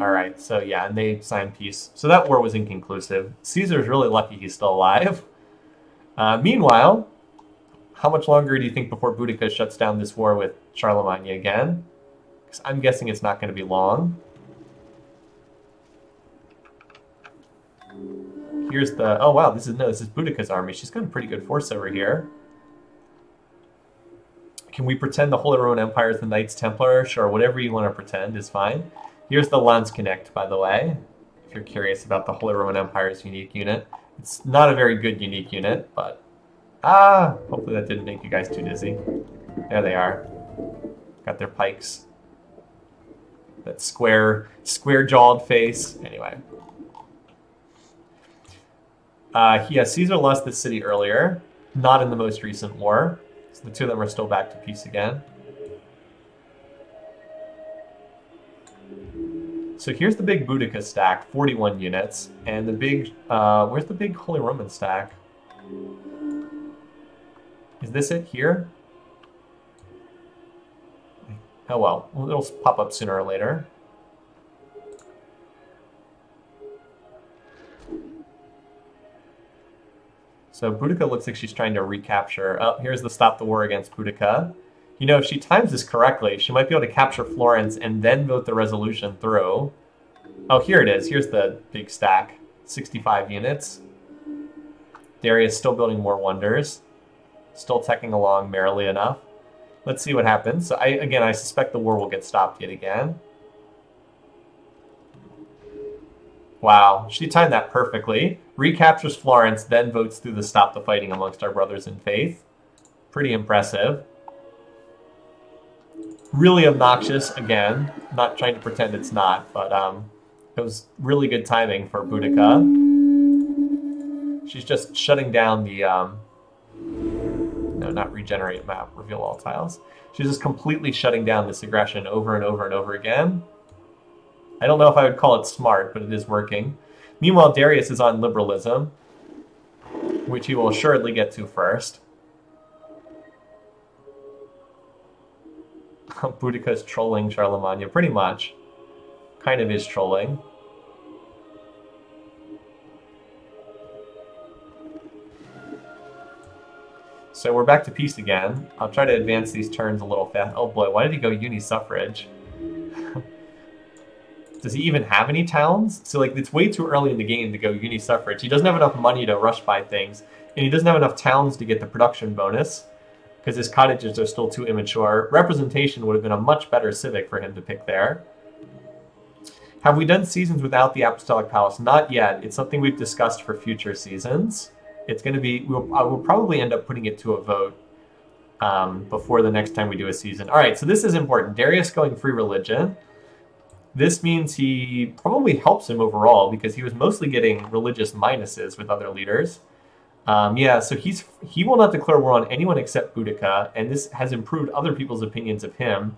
[SPEAKER 1] All right, so yeah, and they signed peace. So that war was inconclusive. Caesar's really lucky he's still alive. Meanwhile, how much longer do you think before Boudica shuts down this war with Charlemagne again? Because I'm guessing it's not going to be long. Here's the... Oh, wow, this is Boudica's army. She's got a pretty good force over here. Can we pretend the Holy Roman Empire is the Knights Templar? Sure, whatever you want to pretend is fine. Here's the Landsknecht, by the way, if you're curious about the Holy Roman Empire's unique unit. It's not a very good unique unit, but Ah, hopefully that didn't make you guys too dizzy. There they are. Got their pikes. That square-jawed face. Anyway. Yeah, Caesar lost this city earlier. Not in the most recent war. So the two of them are still back to peace again. So here's the big Boudica stack, 41 units. And the big, where's the big Holy Roman stack? Is this it here? Oh well, it'll pop up sooner or later. So Boudica looks like she's trying to recapture. Oh, here's the stop the war against Boudica. You know, if she times this correctly, she might be able to capture Florence and then vote the resolution through. Oh, here it is. Here's the big stack. 65 units. Darius still building more wonders. Still teching along merrily enough. Let's see what happens. So I suspect the war will get stopped yet again. Wow, she timed that perfectly. Recaptures Florence, then votes through the stop the fighting amongst our brothers in faith. Pretty impressive. Really obnoxious, again. Not trying to pretend it's not, but it was really good timing for Boudica. She's just shutting down the... no, not regenerate map, reveal all tiles. She's just completely shutting down this aggression over and over and over again. I don't know if I would call it smart, but it is working. Meanwhile, Darius is on liberalism, which he will assuredly get to first. Boudica's trolling Charlemagne, pretty much. Kind of is trolling. So we're back to peace again. I'll try to advance these turns a little fast. Oh boy, why did he go uni-suffrage? Does he even have any towns? So like it's way too early in the game to go uni-suffrage. He doesn't have enough money to rush buy things, and he doesn't have enough towns to get the production bonus because his cottages are still too immature. Representation would have been a much better civic for him to pick there. Have we done seasons without the Apostolic Palace? Not yet. It's something we've discussed for future seasons. It's going to be, I will probably end up putting it to a vote before the next time we do a season. All right, so this is important. Darius going free religion. This means he probably helps him overall because he was mostly getting religious minuses with other leaders. Yeah, so he will not declare war on anyone except Boudica, and this has improved other people's opinions of him.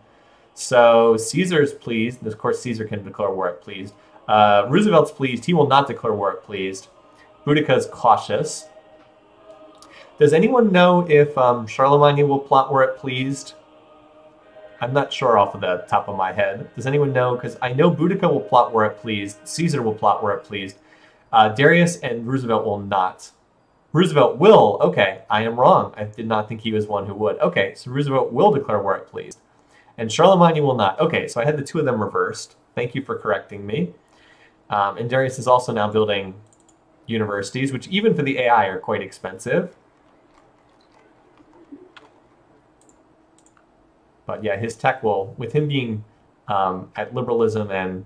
[SPEAKER 1] So Caesar's pleased. Of course, Caesar can declare war at pleased. Roosevelt's pleased. He will not declare war at pleased. Boudica's cautious. Does anyone know if Charlemagne will plot war at pleased? I'm not sure off of the top of my head. Does anyone know? Because I know Boudica will plot war at pleased. Caesar will plot war at pleased. Darius and Roosevelt will not. Roosevelt will. Okay, I am wrong. I did not think he was one who would. Okay, so Roosevelt will declare war at pleased. And Charlemagne will not. Okay, so I had the two of them reversed. Thank you for correcting me. And Darius is also now building universities, which even for the AI are quite expensive. But yeah, his tech will, with him being at liberalism and,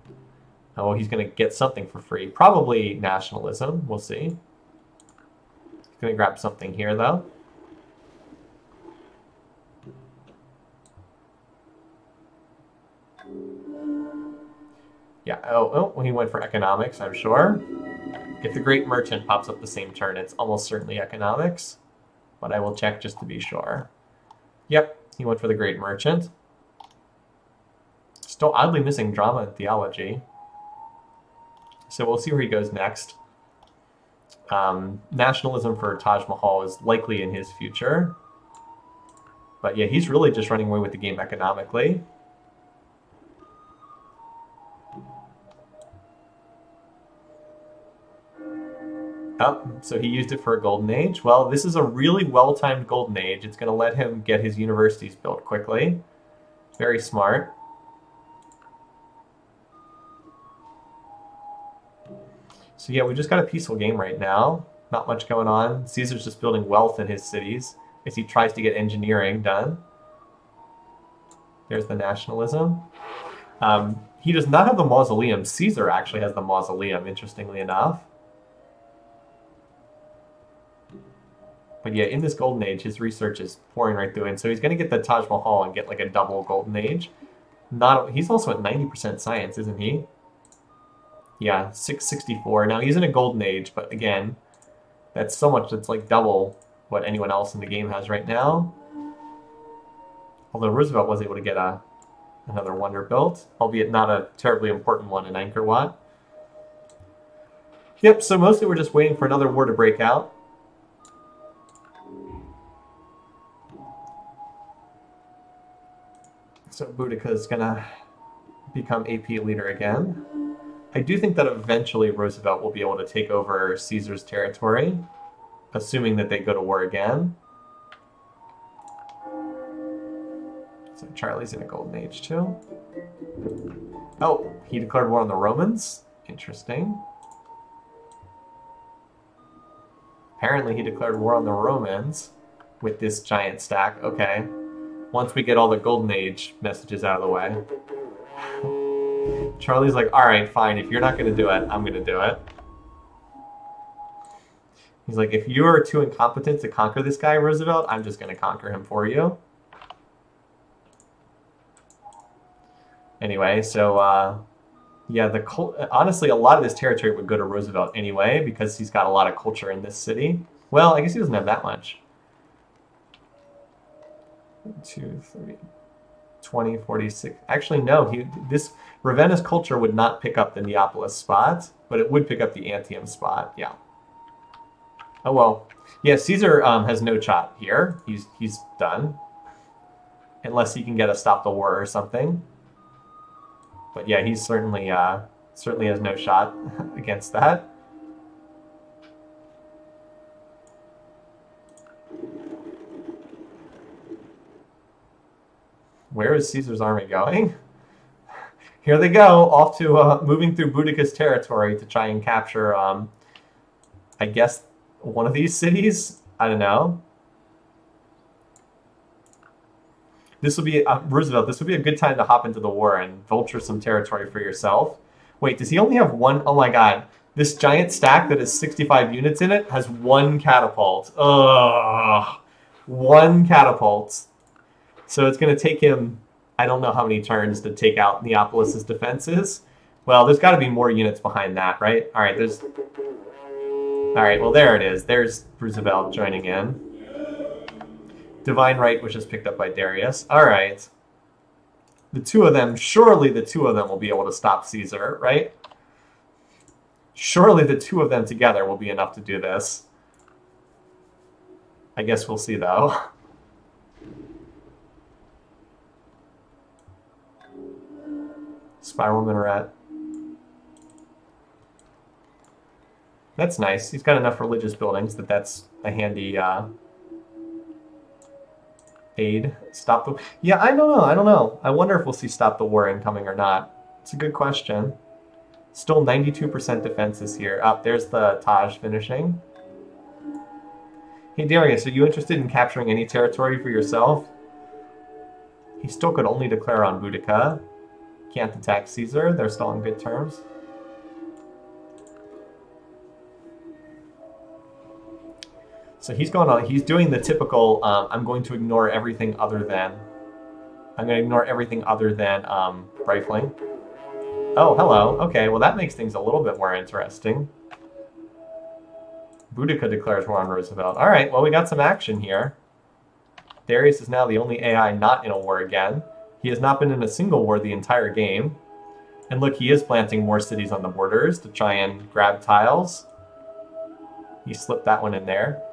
[SPEAKER 1] oh, he's going to get something for free. Probably nationalism. We'll see. He's going to grab something here, though. Yeah, oh, he went for economics, I'm sure. If the Great Merchant pops up the same turn, it's almost certainly economics. But I will check just to be sure. Yep, he went for the Great Merchant. Still oddly missing drama and theology. So we'll see where he goes next. Nationalism for Taj Mahal is likely in his future. But yeah, he's really just running away with the game economically. Oh, so he used it for a golden age. Well, this is a really well-timed golden age. It's going to let him get his universities built quickly. Very smart. So yeah, we just got a peaceful game right now. Not much going on. Caesar's just building wealth in his cities as he tries to get engineering done. There's the nationalism. He does not have the mausoleum. Caesar actually has the mausoleum, interestingly enough. But yeah, in this golden age, his research is pouring right through, and so he's going to get the Taj Mahal and get like a double golden age. He's also at 90% science, isn't he? Yeah, 664. Now he's in a golden age, but again, that's so much. That's like double what anyone else in the game has right now. Although Roosevelt was able to get another wonder built, albeit not a terribly important one in Angkor Wat. Yep, so mostly we're just waiting for another war to break out. So Boudica is going to become AP leader again. I do think that eventually Roosevelt will be able to take over Caesar's territory, assuming that they go to war again. So Charlie's in a golden age too. Oh, he declared war on the Romans? Interesting. Apparently he declared war on the Romans with this giant stack. Okay. Once we get all the golden age messages out of the way. Charlie's like, alright, fine. If you're not going to do it, I'm going to do it. He's like, if you're too incompetent to conquer this guy, Roosevelt, I'm just going to conquer him for you. Anyway, so, yeah, honestly, a lot of this territory would go to Roosevelt anyway, because he's got a lot of culture in this city. Well, I guess he doesn't have that much. 2, 3, 20, 46. Actually, no, this Ravenna's culture would not pick up the Neapolis spot, but it would pick up the Antium spot, yeah. Oh, well. Yeah, Caesar has no shot here. He's done. Unless he can get a stop the war or something. But yeah, he's certainly has no shot against that. Where is Caesar's army going? Here they go, off to moving through Boudica's territory to try and capture, I guess, one of these cities? I don't know. This will be, Roosevelt, this would be a good time to hop into the war and vulture some territory for yourself. Wait, does he only have one? Oh my god. This giant stack that has 65 units in it has one catapult. Ugh. One catapult. So it's going to take him, I don't know how many turns to take out Neapolis' defenses. Well, there's got to be more units behind that, right? All right, well, there it is. There's Roosevelt joining in. Divine Right, which is picked up by Darius. All right. The two of them, surely the two of them will be able to stop Caesar, right? Surely the two of them together will be enough to do this. I guess we'll see, though. Spiral Minaret. That's nice. He's got enough religious buildings that's a handy aid. Stop the... Yeah, I don't know. I wonder if we'll see Stop the War incoming or not. It's a good question. Still 92% defenses here. There's the Taj finishing. Hey, Darius, are you interested in capturing any territory for yourself? He still could only declare on Boudica. Can't attack Caesar. They're still on good terms. So he's going on. He's doing the typical. I'm going to ignore everything other than. I'm going to ignore everything other than rifling. Oh, hello. Okay, well that makes things a little bit more interesting. Boudica declares war on Roosevelt. All right. Well, we got some action here. Darius is now the only AI not in a war again. He has not been in a single war the entire game. And look, he is planting more cities on the borders to try and grab tiles. He slipped that one in there.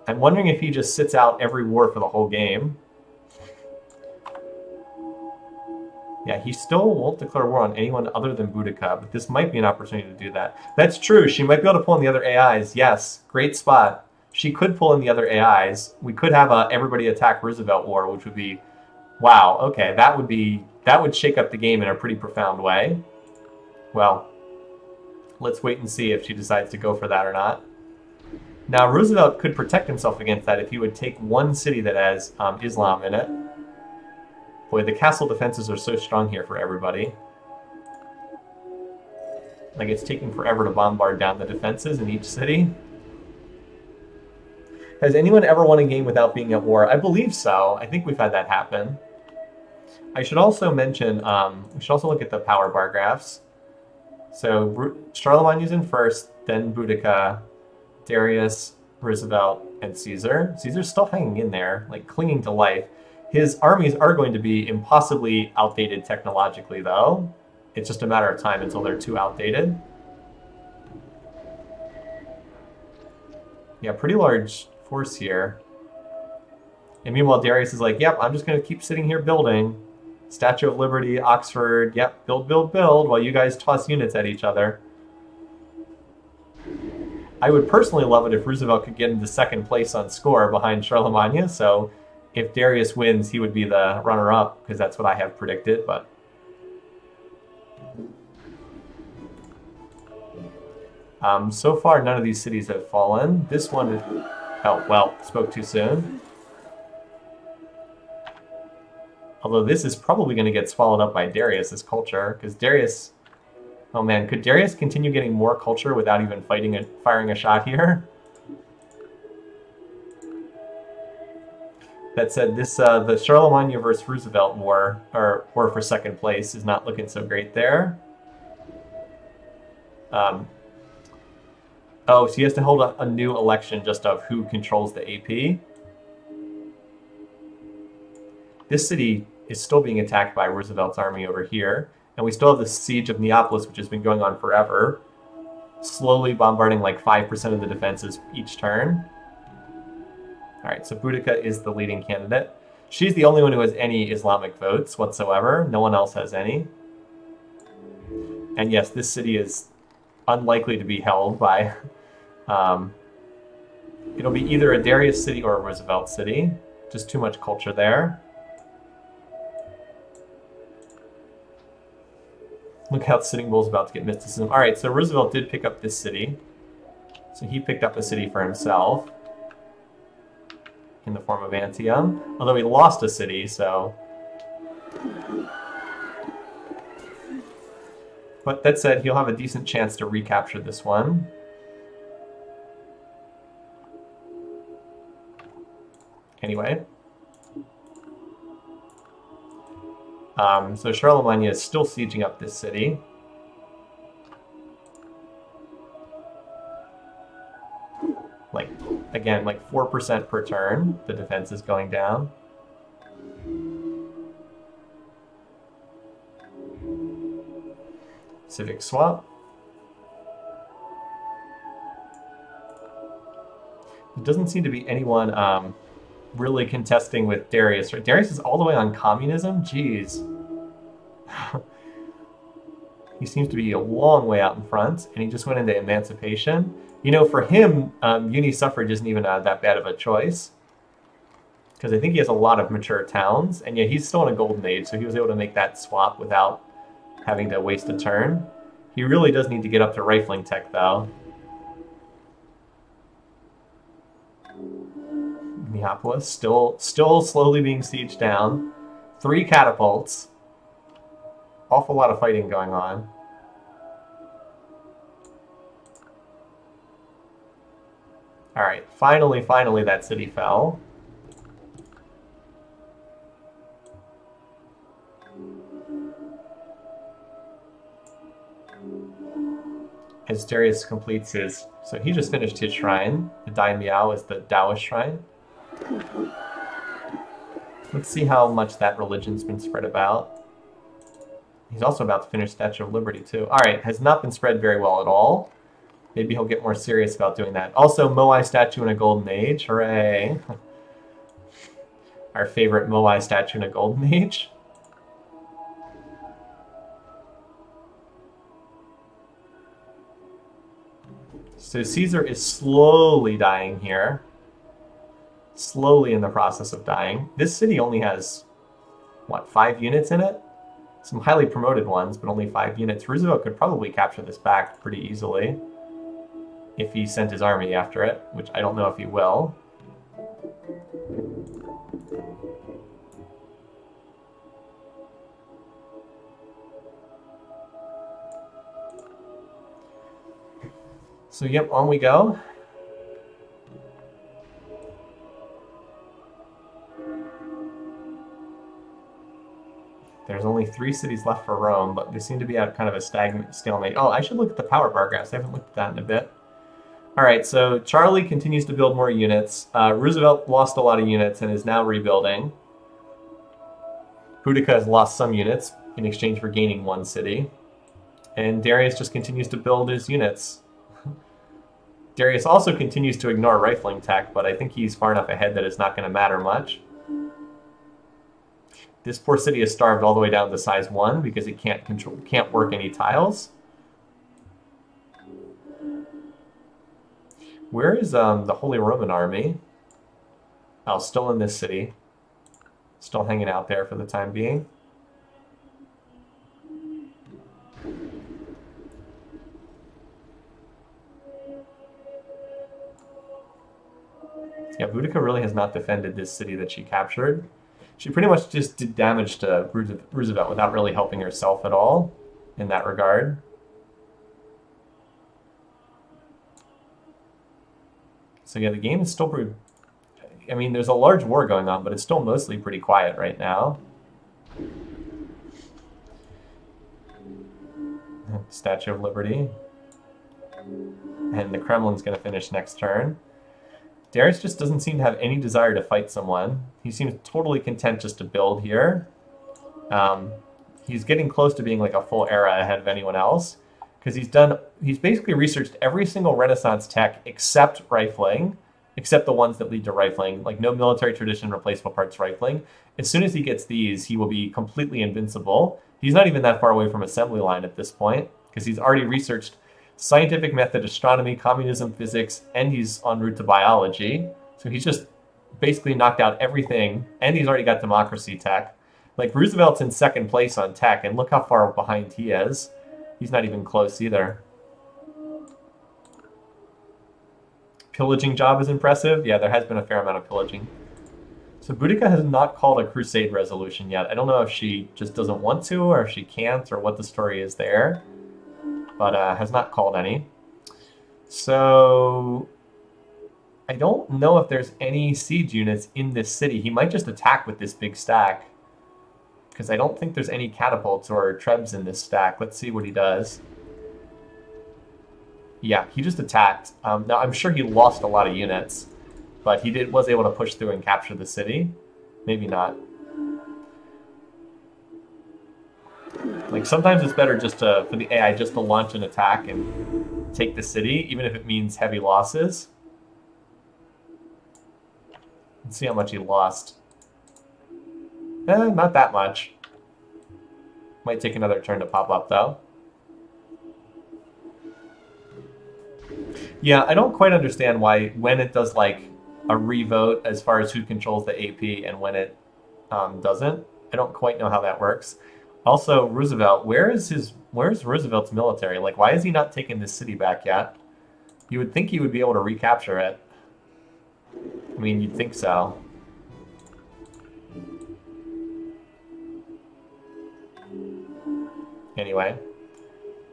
[SPEAKER 1] I'm wondering if he just sits out every war for the whole game. Yeah, he still won't declare war on anyone other than Boudica, but this might be an opportunity to do that. That's true. She might be able to pull in the other AIs. Yes, great spot. She could pull in the other AIs. We could have a everybody attack Roosevelt war, which would be... Wow, okay, that would shake up the game in a pretty profound way. Well, let's wait and see if she decides to go for that or not. Now, Roosevelt could protect himself against that if he would take one city that has Islam in it. Boy, the castle defenses are so strong here for everybody. Like, it's taking forever to bombard down the defenses in each city. Has anyone ever won a game without being at war? I believe so. I think we've had that happen. I should also mention, we should also look at the power bar graphs. So Charlemagne's in first, then Boudica, Darius, Roosevelt, and Caesar. Caesar's still hanging in there, like clinging to life. His armies are going to be impossibly outdated technologically, though. It's just a matter of time until they're too outdated. Yeah, pretty large force here. And meanwhile, Darius is like, yep, I'm just going to keep sitting here building. Statue of Liberty, Oxford, yep, build, build, build, while you guys toss units at each other. I would personally love it if Roosevelt could get into second place on score behind Charlemagne, so if Darius wins, he would be the runner-up, because that's what I have predicted, but... so far, none of these cities have fallen. This one, oh, well, spoke too soon. Although this is probably going to get swallowed up by Darius's culture, because Darius... Oh man, could Darius continue getting more culture without even firing a shot here? That said, this the Charlemagne versus Roosevelt war for second place is not looking so great there. Oh, so he has to hold a new election just of who controls the AP. This city is still being attacked by Roosevelt's army over here. And we still have the siege of Neapolis, which has been going on forever, slowly bombarding like 5% of the defenses each turn. All right, so Boudica is the leading candidate. She's the only one who has any Islamic votes whatsoever. No one else has any. And yes, this city is unlikely to be held by... it'll be either a Darius city or a Roosevelt city. Just too much culture there. Look how Sitting Bull's about to get mysticism. All right, so Roosevelt did pick up this city. So he picked up a city for himself in the form of Antium. Although he lost a city, so... But that said, he'll have a decent chance to recapture this one. Anyway. So Charlemagne is still sieging up this city. Like, again, like 4% per turn, the defense is going down. Civic swap. There doesn't seem to be anyone really contesting with Darius. Darius is all the way on communism? Jeez. He seems to be a long way out in front, and he just went into emancipation. You know, for him, uni-suffrage isn't even that bad of a choice, because I think he has a lot of mature towns, and yeah, he's still in a golden age, so he was able to make that swap without having to waste a turn. He really does need to get up to rifling tech, though. Neapolis, still slowly being sieged down. 3 catapults. Awful lot of fighting going on. Alright, finally that city fell. As Darius completes his... So he just finished his shrine. The Dai Miao is the Taoist shrine. Let's see how much that religion's been spread about. He's also about to finish Statue of Liberty, too. Alright, has not been spread very well at all. Maybe he'll get more serious about doing that. Also, Moai statue in a golden age. Hooray! Our favorite Moai statue in a golden age. So Caesar is slowly dying here. Slowly in the process of dying. This city only has, what, 5 units in it? Some highly promoted ones, but only 5 units. Roosevelt could probably capture this back pretty easily if he sent his army after it, which I don't know if he will. So yep, on we go. only 3 cities left for Rome, but they seem to be at kind of a stalemate. Oh, I should look at the power bar graphs. I haven't looked at that in a bit. All right, so Charlie continues to build more units. Roosevelt lost a lot of units and is now rebuilding. Boudica has lost some units in exchange for gaining 1 city. And Darius just continues to build his units. Darius also continues to ignore rifling tech, but I think he's far enough ahead that it's not going to matter much. This poor city is starved all the way down to size 1 because it can't work any tiles. Where is the Holy Roman Army? Oh, still in this city. Still hanging out there for the time being. Yeah, Boudica really has not defended this city that she captured. She pretty much just did damage to Roosevelt without really helping herself at all in that regard. So yeah, the game is still pretty... I mean, there's a large war going on, but it's still mostly pretty quiet right now. Statue of Liberty. And the Kremlin's going to finish next turn. Darius just doesn't seem to have any desire to fight someone. He seems totally content just to build here. He's getting close to being like a full era ahead of anyone else. Because he's basically researched every single Renaissance tech except rifling, except the ones that lead to rifling, like no military tradition, replaceable parts rifling. As soon as he gets these, he will be completely invincible. He's not even that far away from assembly line at this point, because he's already researched scientific method, astronomy, communism, physics, and he's en route to biology. So he's just basically knocked out everything, and he's already got democracy tech. Like, Roosevelt's in 2nd place on tech, and look how far behind he is. He's not even close either. Pillaging job is impressive. Yeah, there has been a fair amount of pillaging. So Boudica has not called a crusade resolution yet. I don't know if she just doesn't want to, or if she can't, or what the story is there. But has not called any. So I don't know if there's any siege units in this city. He might just attack with this big stack, because I don't think there's any catapults or trebs in this stack. Let's see what he does. Yeah, he just attacked. Now, I'm sure he lost a lot of units, but he was able to push through and capture the city. Maybe not. Like, sometimes it's better just for the AI just to launch an attack and take the city, even if it means heavy losses. Let's see how much he lost. Not that much. Might take another turn to pop up, though. Yeah, I don't quite understand why, when it does, like, a revote as far as who controls the AP and when it doesn't. I don't quite know how that works. Also, Roosevelt, where's Roosevelt's military? Like, why is he not taking this city back yet? You would think he would be able to recapture it. I mean, you'd think so. Anyway,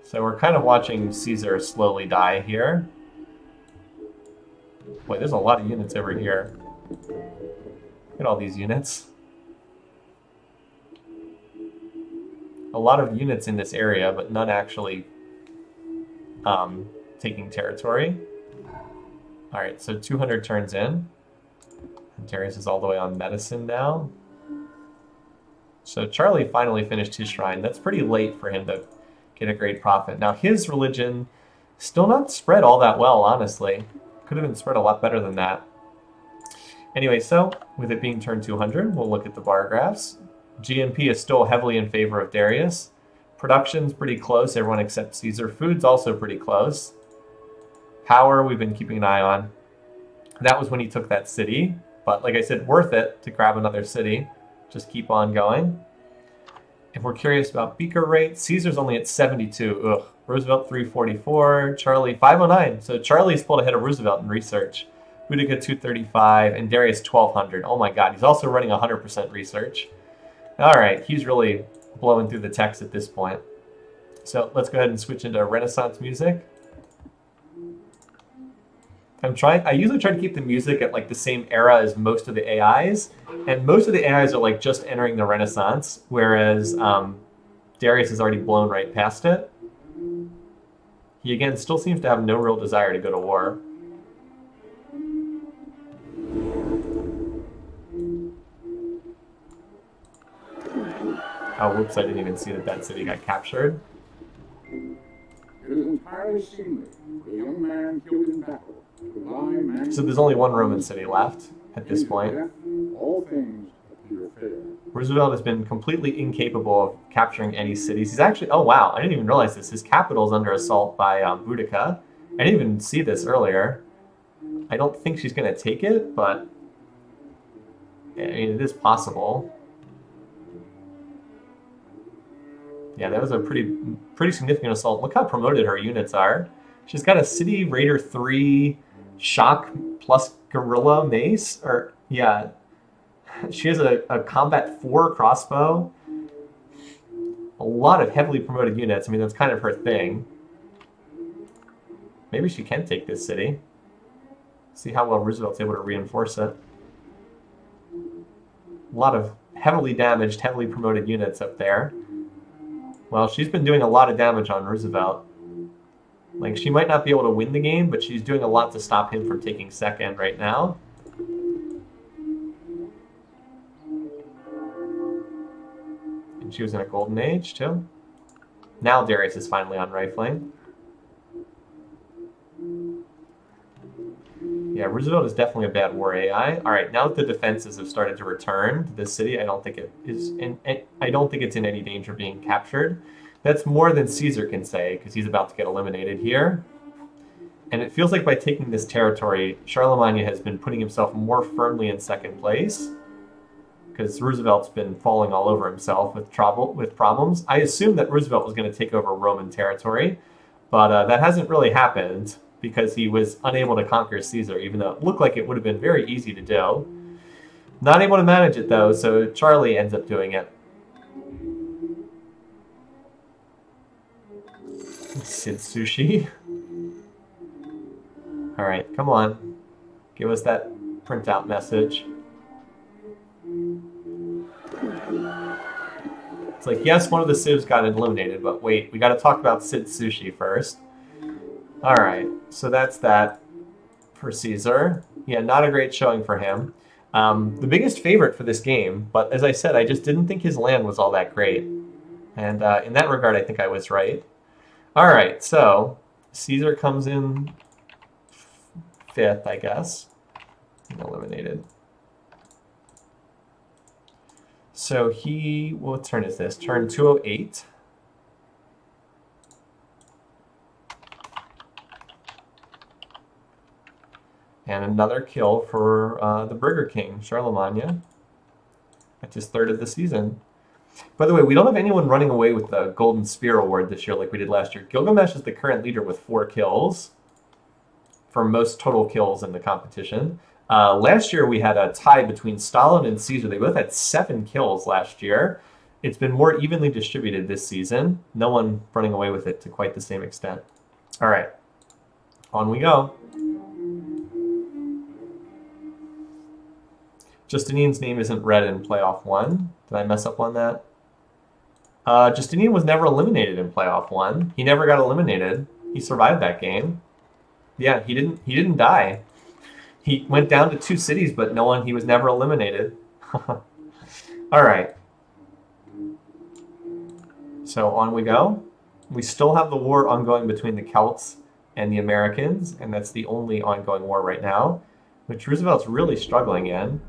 [SPEAKER 1] so we're kind of watching Caesar slowly die here. Wait, there's a lot of units over here. Look at all these units. A lot of units in this area, but none actually taking territory. Alright, so 200 turns in. Darius is all the way on medicine now. So Charlie finally finished his shrine. That's pretty late for him to get a great profit. Now his religion still not spread all that well, honestly. Could have been spread a lot better than that. Anyway, so with it being turn 200, we'll look at the bar graphs. GNP is still heavily in favor of Darius. Production's pretty close, everyone except Caesar. Food's also pretty close. Power, we've been keeping an eye on. That was when he took that city. But like I said, worth it to grab another city. Just keep on going. If we're curious about beaker rate, Caesar's only at 72. Ugh. Roosevelt 344, Charlie 509. So Charlie's pulled ahead of Roosevelt in research. Boudica 235, and Darius 1200. Oh my god, he's also running 100% research. Alright, he's really blowing through the text at this point. So let's go ahead and switch into Renaissance music. I usually try to keep the music at like the same era as most of the AIs, and most of the AIs are like just entering the Renaissance, whereas Darius has already blown right past it. He again still seems to have no real desire to go to war. Oh, whoops, I didn't even see that that city got captured.
[SPEAKER 3] It is entirely seemly. The young man killed in battle.
[SPEAKER 1] So there's only one Roman city left at this point.
[SPEAKER 3] All things appear fair.
[SPEAKER 1] Roosevelt has been completely incapable of capturing any cities. He's actually, oh wow, I didn't even realize this. His capital is under assault by Boudica. I didn't even see this earlier. I don't think she's going to take it, but I mean, it is possible. Yeah, that was a pretty significant assault. Look how promoted her units are. She's got a City Raider 3 Shock plus Guerrilla Mace. Or, yeah. She has a Combat 4 crossbow. A lot of heavily promoted units. I mean, that's kind of her thing. Maybe she can take this city. See how well Roosevelt's able to reinforce it. A lot of heavily damaged, heavily promoted units up there. Well, she's been doing a lot of damage on Roosevelt. Like, she might not be able to win the game, but she's doing a lot to stop him from taking second right now. And she was in a golden age, too. Now Darius is finally on rifling. Yeah, Roosevelt is definitely a bad war AI. All right, now that the defenses have started to return to this city, I don't think it is. I don't think it's in any danger of being captured. That's more than Caesar can say because he's about to get eliminated here. And it feels like by taking this territory, Charlemagne has been putting himself more firmly in second place because Roosevelt's been falling all over himself with problems. I assumed that Roosevelt was going to take over Roman territory, but that hasn't really happened, because he was unable to conquer Caesar, even though it looked like it would have been very easy to do. Not able to manage it, though, so Charlie ends up doing it. Sid Sushi. All right, come on. Give us that printout message. It's like, yes, one of the Civs got eliminated, but wait, we got to talk about Sid Sushi first. All right, so that's that for Caesar. Yeah, not a great showing for him. The biggest favorite for this game, but as I said, I just didn't think his land was all that great. And in that regard, I think I was right. All right, so Caesar comes in fifth, I guess. Eliminated. So he, what turn is this? Turn 208. And another kill for the Burger King, Charlemagne. That's his third of the season. By the way, we don't have anyone running away with the Golden Spear Award this year like we did last year. Gilgamesh is the current leader with 4 kills for most total kills in the competition. Last year we had a tie between Stalin and Caesar. They both had 7 kills last year. It's been more evenly distributed this season. No one running away with it to quite the same extent. All right, on we go. Justinian's name isn't read in Playoff 1. Did I mess up on that? Justinian was never eliminated in Playoff 1. He never got eliminated. He survived that game. Yeah, he didn't die. He went down to 2 cities, but he was never eliminated. All right. So on we go. We still have the war ongoing between the Celts and the Americans, and that's the only ongoing war right now, which Roosevelt's really struggling in.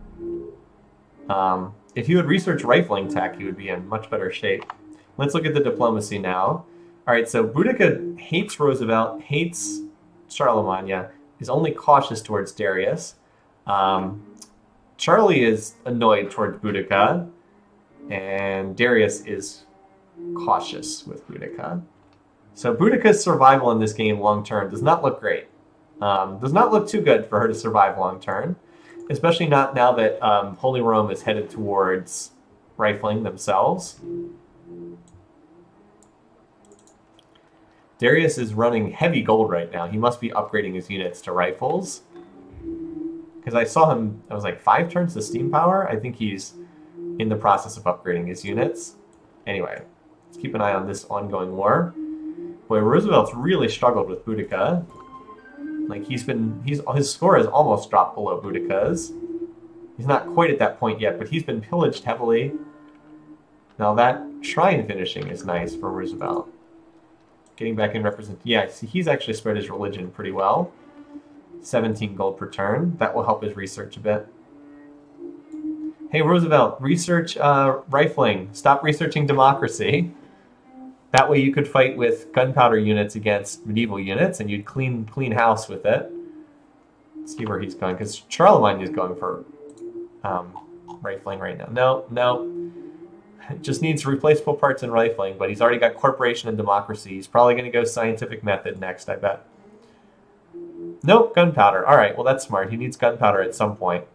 [SPEAKER 1] If he would research rifling tech, he would be in much better shape. Let's look at the diplomacy now. All right, so Boudica hates Roosevelt, hates Charlemagne, is only cautious towards Darius. Charlie is annoyed toward Boudica, and Darius is cautious with Boudica. So Boudica's survival in this game long-term does not look great. Does not look too good for her to survive long-term. Especially not now that Holy Rome is headed towards rifling themselves. Darius is running heavy gold right now. He must be upgrading his units to rifles. Because I saw him, I was like 5 turns to steam power. I think he's in the process of upgrading his units. Anyway, let's keep an eye on this ongoing war. Boy, Roosevelt's really struggled with Boudica. Like his score has almost dropped below Boudica's. He's not quite at that point yet, but he's been pillaged heavily. Now that shrine finishing is nice for Roosevelt. Getting back in represent. Yeah, see, he's actually spread his religion pretty well. 17 gold per turn. That will help his research a bit. Hey Roosevelt, research rifling. Stop researching democracy. That way you could fight with gunpowder units against medieval units, and you'd clean house with it. Let's see where he's going, because Charlemagne is going for rifling right now. No. Just needs replaceable parts in rifling, but he's already got corporation and democracy. He's probably going to go scientific method next, I bet. Nope, gunpowder. All right, well, that's smart. He needs gunpowder at some point.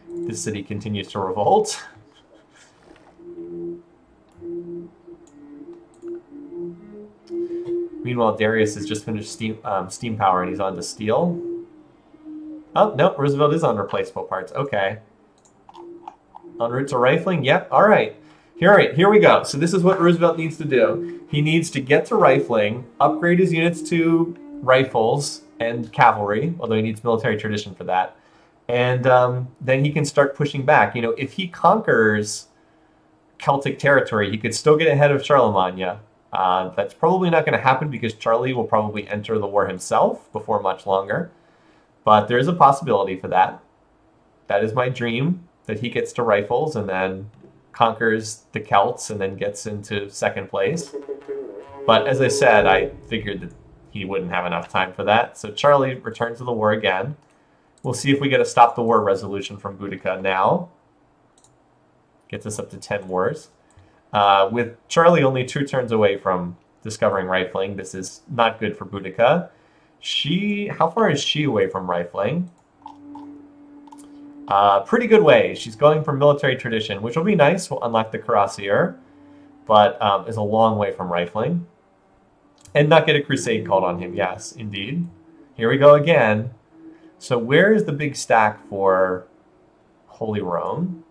[SPEAKER 1] This city continues to revolt. Meanwhile, Darius has just finished steam power and he's on to steel. Oh, no, Roosevelt is on replaceable parts. Okay. En route to rifling? Yep, all right. Here we go. So this is what Roosevelt needs to do. He needs to get to rifling, upgrade his units to rifles and cavalry, although he needs military tradition for that. And then he can start pushing back. You know, if he conquers Celtic territory, he could still get ahead of Charlemagne. That's probably not going to happen because Charlie will probably enter the war himself before much longer. But there is a possibility for that. That is my dream, that he gets to rifles and then conquers the Celts and then gets into second place. But as I said, I figured that he wouldn't have enough time for that. So Charlie returns to the war again. We'll see if we get a stop the war resolution from Boudica now. Gets us up to 10 wars. With Charlie only 2 turns away from discovering rifling, this is not good for Boudica. How far is she away from rifling? Pretty good way. She's going for military tradition, which will be nice. We'll unlock the cuirassier, but is a long way from rifling. And not get a crusade called on him. Yes, indeed. Here we go again. So where is the big stack for Holy Rome?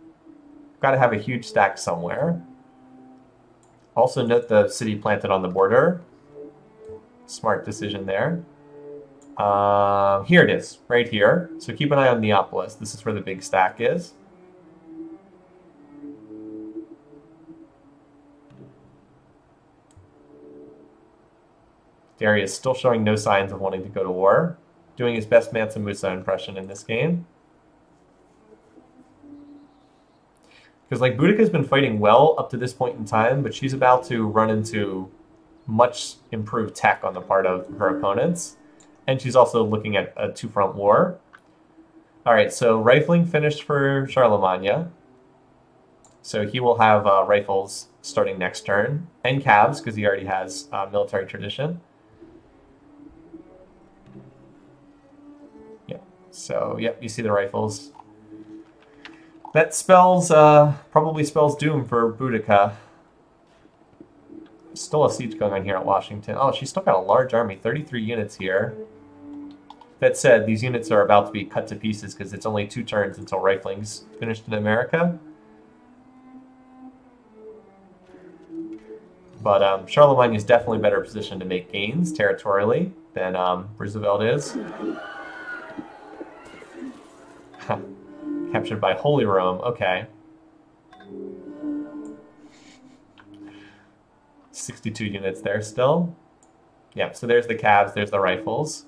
[SPEAKER 1] Got to have a huge stack somewhere. Also note the city planted on the border. Smart decision there. Here it is, right here. So keep an eye on Neapolis. This is where the big stack is. Darius still showing no signs of wanting to go to war. Doing his best Mansa Musa impression in this game. Because like Boudica's been fighting well up to this point in time, but she's about to run into much improved tech on the part of her opponents. And she's also looking at a 2-front war. All right, so rifling finished for Charlemagne. So he will have rifles starting next turn. And calves, because he already has military tradition. Yeah, so yep, you see the rifles. That spells, probably spells doom for Boudica. Still a siege going on here at Washington. Oh, she's still got a large army, 33 units here. That said, these units are about to be cut to pieces because it's only 2 turns until rifling's finished in America. But Charlemagne is definitely better positioned to make gains territorially than Roosevelt is. Captured by Holy Rome, okay. 62 units there still. Yeah, so there's the calves, there's the rifles.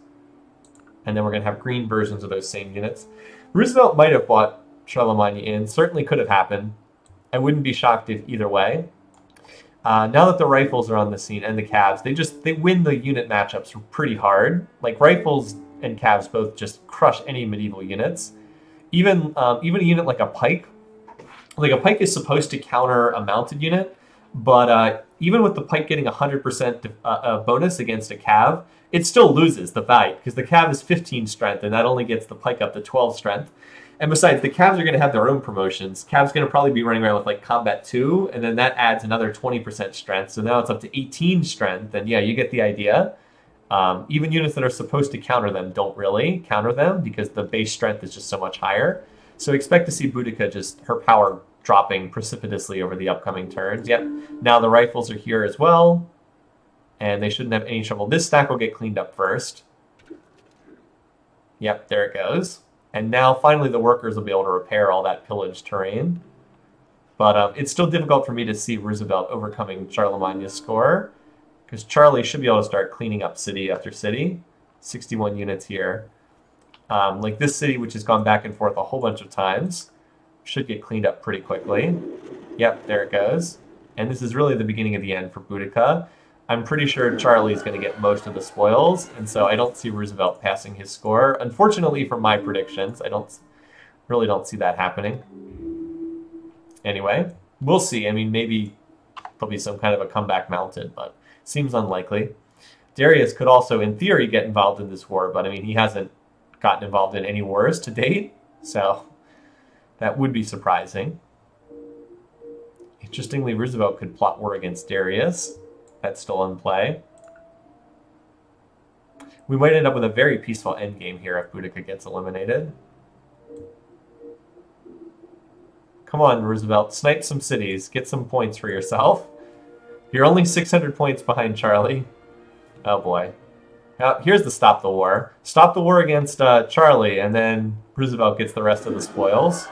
[SPEAKER 1] And then we're going to have green versions of those same units. Roosevelt might have bought Charlemagne in. Certainly could have happened. I wouldn't be shocked if either way. Now that the rifles are on the scene and the calves, they win the unit matchups pretty hard. Like rifles and calves both just crush any medieval units. Even a unit like a pike. Like a pike is supposed to counter a mounted unit, but even with the pike getting 100% bonus against a cav, it still loses the fight because the cav is 15 strength and that only gets the pike up to 12 strength. And besides, the Cavs are going to have their own promotions. Cavs going to probably be running around with like Combat 2, and then that adds another 20% strength. So now it's up to 18 strength, and yeah, you get the idea. Even units that are supposed to counter them don't really counter them because the base strength is just so much higher. So expect to see Boudica just her power dropping precipitously over the upcoming turns. Yep, now the rifles are here as well, and they shouldn't have any trouble. This stack will get cleaned up first. Yep, there it goes. And now, finally, the workers will be able to repair all that pillaged terrain. But it's still difficult for me to see Roosevelt overcoming Charlemagne's score, because Charlie should be able to start cleaning up city after city. 61 units here. Like this city, which has gone back and forth a whole bunch of times, should get cleaned up pretty quickly. Yep, there it goes. And this is really the beginning of the end for Boudica. I'm pretty sure Charlie's going to get most of the spoils, and so I don't see Roosevelt passing his score. Unfortunately for my predictions, I really don't see that happening. Anyway, we'll see. I mean, maybe there'll be some kind of a comeback mounted, but seems unlikely. Darius could also, in theory, get involved in this war, but I mean, he hasn't gotten involved in any wars to date, so that would be surprising. Interestingly, Roosevelt could plot war against Darius. That's still in play. We might end up with a very peaceful endgame here if Boudica gets eliminated. Come on, Roosevelt. Snipe some cities. Get some points for yourself. You're only 600 points behind Charlie. Oh, boy. Here's the stop the war. Stop the war against Charlie, and then Roosevelt gets the rest of the spoils.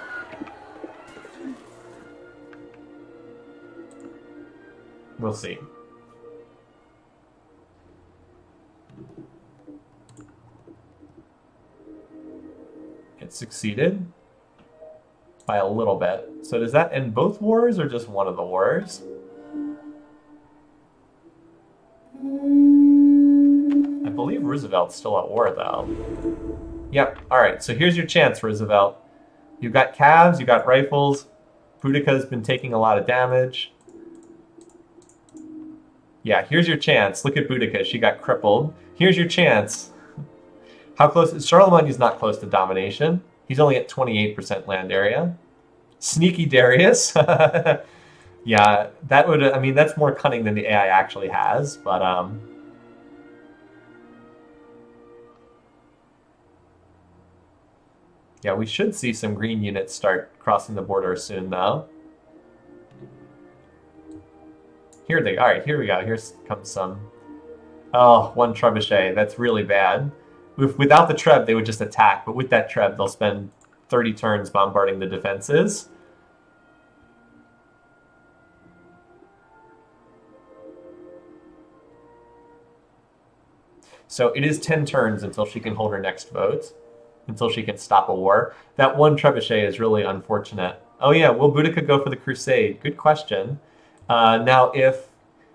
[SPEAKER 1] We'll see. It succeeded by a little bit. So does that end both wars or just one of the wars? I believe Roosevelt's still at war, though. Yep. All right. So here's your chance, Roosevelt. You've got Cavs. You've got rifles. Boudica's been taking a lot of damage. Yeah, here's your chance. Look at Boudica. She got crippled. Here's your chance. How close is Charlemagne? Is not close to domination. He's only at 28% land area. Sneaky Darius. Yeah, that would, I mean, that's more cunning than the AI actually has, but yeah, we should see some green units start crossing the border soon, though. Here they, all right, here we go. Here comes some. Oh, one trebuchet. That's really bad. Without the treb, they would just attack, but with that treb, they'll spend 30 turns bombarding the defenses. So it is 10 turns until she can hold her next vote, until she can stop a war. That one trebuchet is really unfortunate. Oh yeah, will Boudica go for the crusade? Good question. Now, if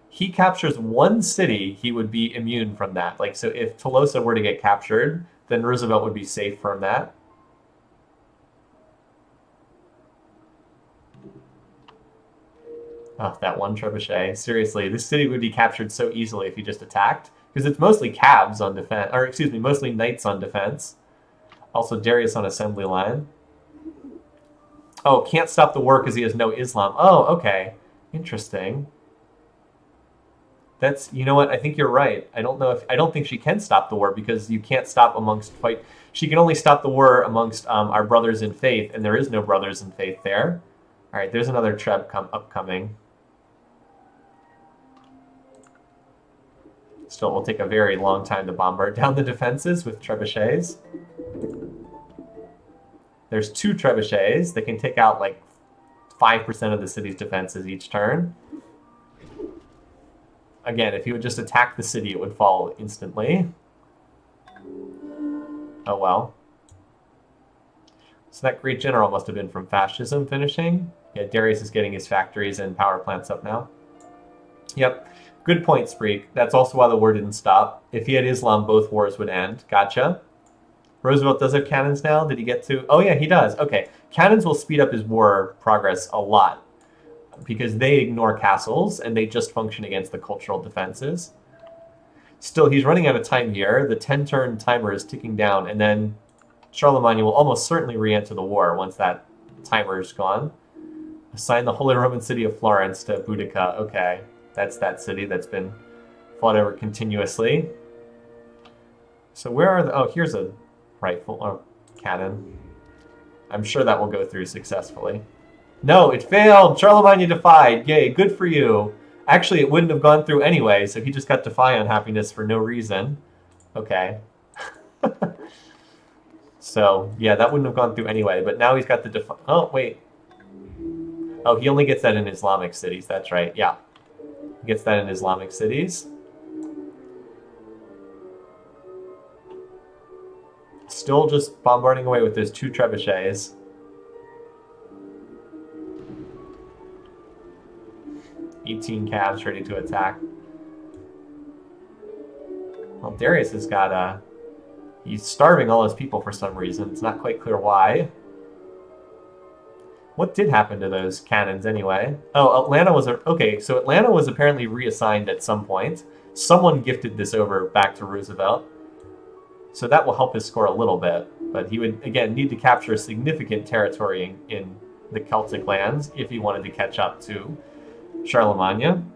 [SPEAKER 1] he captures one city, he would be immune from that. Like, so if Tolosa were to get captured, then Roosevelt would be safe from that. Oh, that one trebuchet. Seriously, this city would be captured so easily if he just attacked. Because it's mostly Cavs on defense, or excuse me, mostly Knights on defense. Also Darius on assembly line. Oh, can't stop the war because he has no Islam. Oh, okay. Interesting. That's, you know what, I think you're right. I don't think she can stop the war because you can't stop amongst fight. She can only stop the war amongst our brothers in faith, and there is no brothers in faith there. All right, there's another treb upcoming. Still, it will take a very long time to bombard down the defenses with trebuchets. There's 2 trebuchets. They can take out like 5% of the city's defenses each turn. Again, if he would just attack the city, it would fall instantly. Oh well. So that great general must have been from fascism finishing. Yeah, Darius is getting his factories and power plants up now. Yep. Good point, Spreek. That's also why the war didn't stop. If he had Islam, both wars would end. Gotcha. Roosevelt does have cannons now. Did he get to? Oh, yeah, he does. Okay. Cannons will speed up his war progress a lot because they ignore castles and they just function against the cultural defenses. Still, he's running out of time here. The 10-turn timer is ticking down, and then Charlemagne will almost certainly re-enter the war once that timer is gone. Assign the Holy Roman city of Florence to Boudica. Okay, that's that city that's been fought over continuously. So where are the... Oh, here's a rifle or cannon. I'm sure that will go through successfully. No, it failed! Charlemagne defied! Yay, good for you! Actually, it wouldn't have gone through anyway, so he just got defy unhappiness for no reason. Okay. So, yeah, that wouldn't have gone through anyway, but now he's got the defy... Oh, wait. Oh, he only gets that in Islamic cities, that's right, yeah. He gets that in Islamic cities. Still just bombarding away with those 2 trebuchets. "18 cabs ready to attack." Well, Darius has got he's starving all his people for some reason. It's not quite clear why. What did happen to those cannons anyway? Oh, Atlanta was... Okay, so Atlanta was apparently reassigned at some point. Someone gifted this over back to Roosevelt. So that will help his score a little bit. But he would, again, need to capture a significant territory in the Celtic lands if he wanted to catch up to Charlemagne.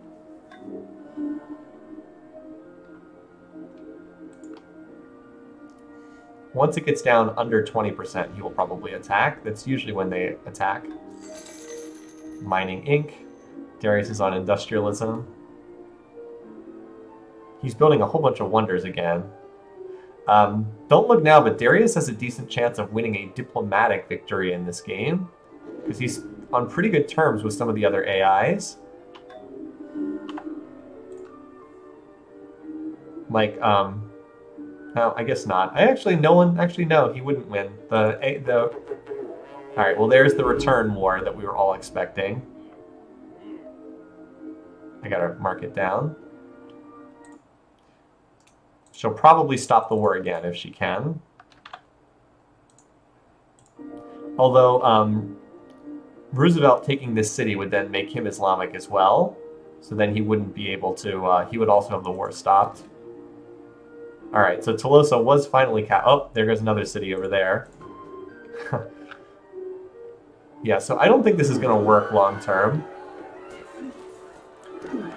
[SPEAKER 1] Once it gets down under 20%, he will probably attack. That's usually when they attack. Mining Inc. Darius is on industrialism. He's building a whole bunch of wonders again. Don't look now, but Darius has a decent chance of winning a diplomatic victory in this game, because he's on pretty good terms with some of the other AIs. Like, no, I guess not. No, he wouldn't win. Alright, well there's the return war that we were all expecting. I gotta mark it down. She'll probably stop the war again if she can. Although, Roosevelt taking this city would then make him Islamic as well. So then he wouldn't be able to, he would also have the war stopped. Alright, so Tolosa was finally oh, there goes another city over there. Yeah, so I don't think this is going to work long term.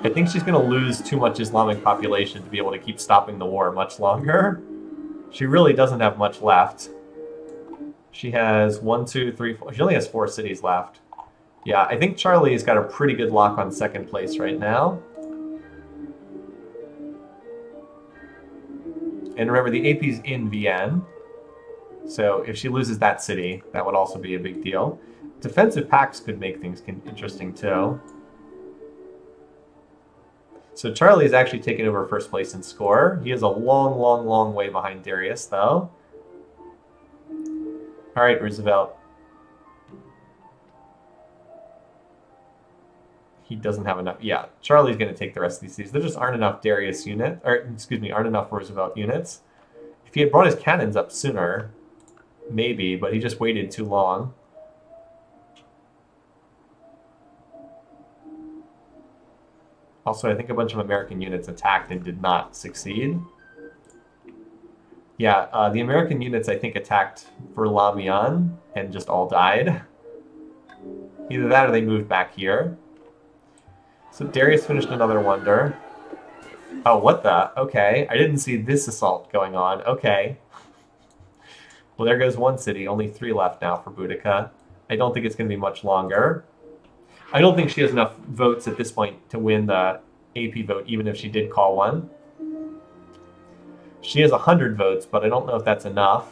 [SPEAKER 1] I think she's going to lose too much Islamic population to be able to keep stopping the war much longer. She really doesn't have much left. She has 1, 2, 3, 4... She only has 4 cities left. Yeah, I think Charlie's got a pretty good lock on second place right now. And remember, the AP's in Vienne. So if she loses that city, that would also be a big deal. Defensive pacts could make things interesting too. So Charlie is actually taking over first place in score. He is a long, long, long way behind Darius, though. All right, Roosevelt. He doesn't have enough. Yeah, Charlie's going to take the rest of these cities. There just aren't enough Darius units, or excuse me, aren't enough Roosevelt units. If he had brought his cannons up sooner, maybe, but he just waited too long. Also, I think a bunch of American units attacked and did not succeed. Yeah, the American units, I think, attacked for Lamian and just all died. Either that or they moved back here. So Darius finished another wonder. Oh, what the? Okay, I didn't see this assault going on. Okay. Well, there goes one city. Only 3 left now for Boudica. I don't think it's going to be much longer. I don't think she has enough votes at this point to win the AP vote, even if she did call one. She has 100 votes, but I don't know if that's enough.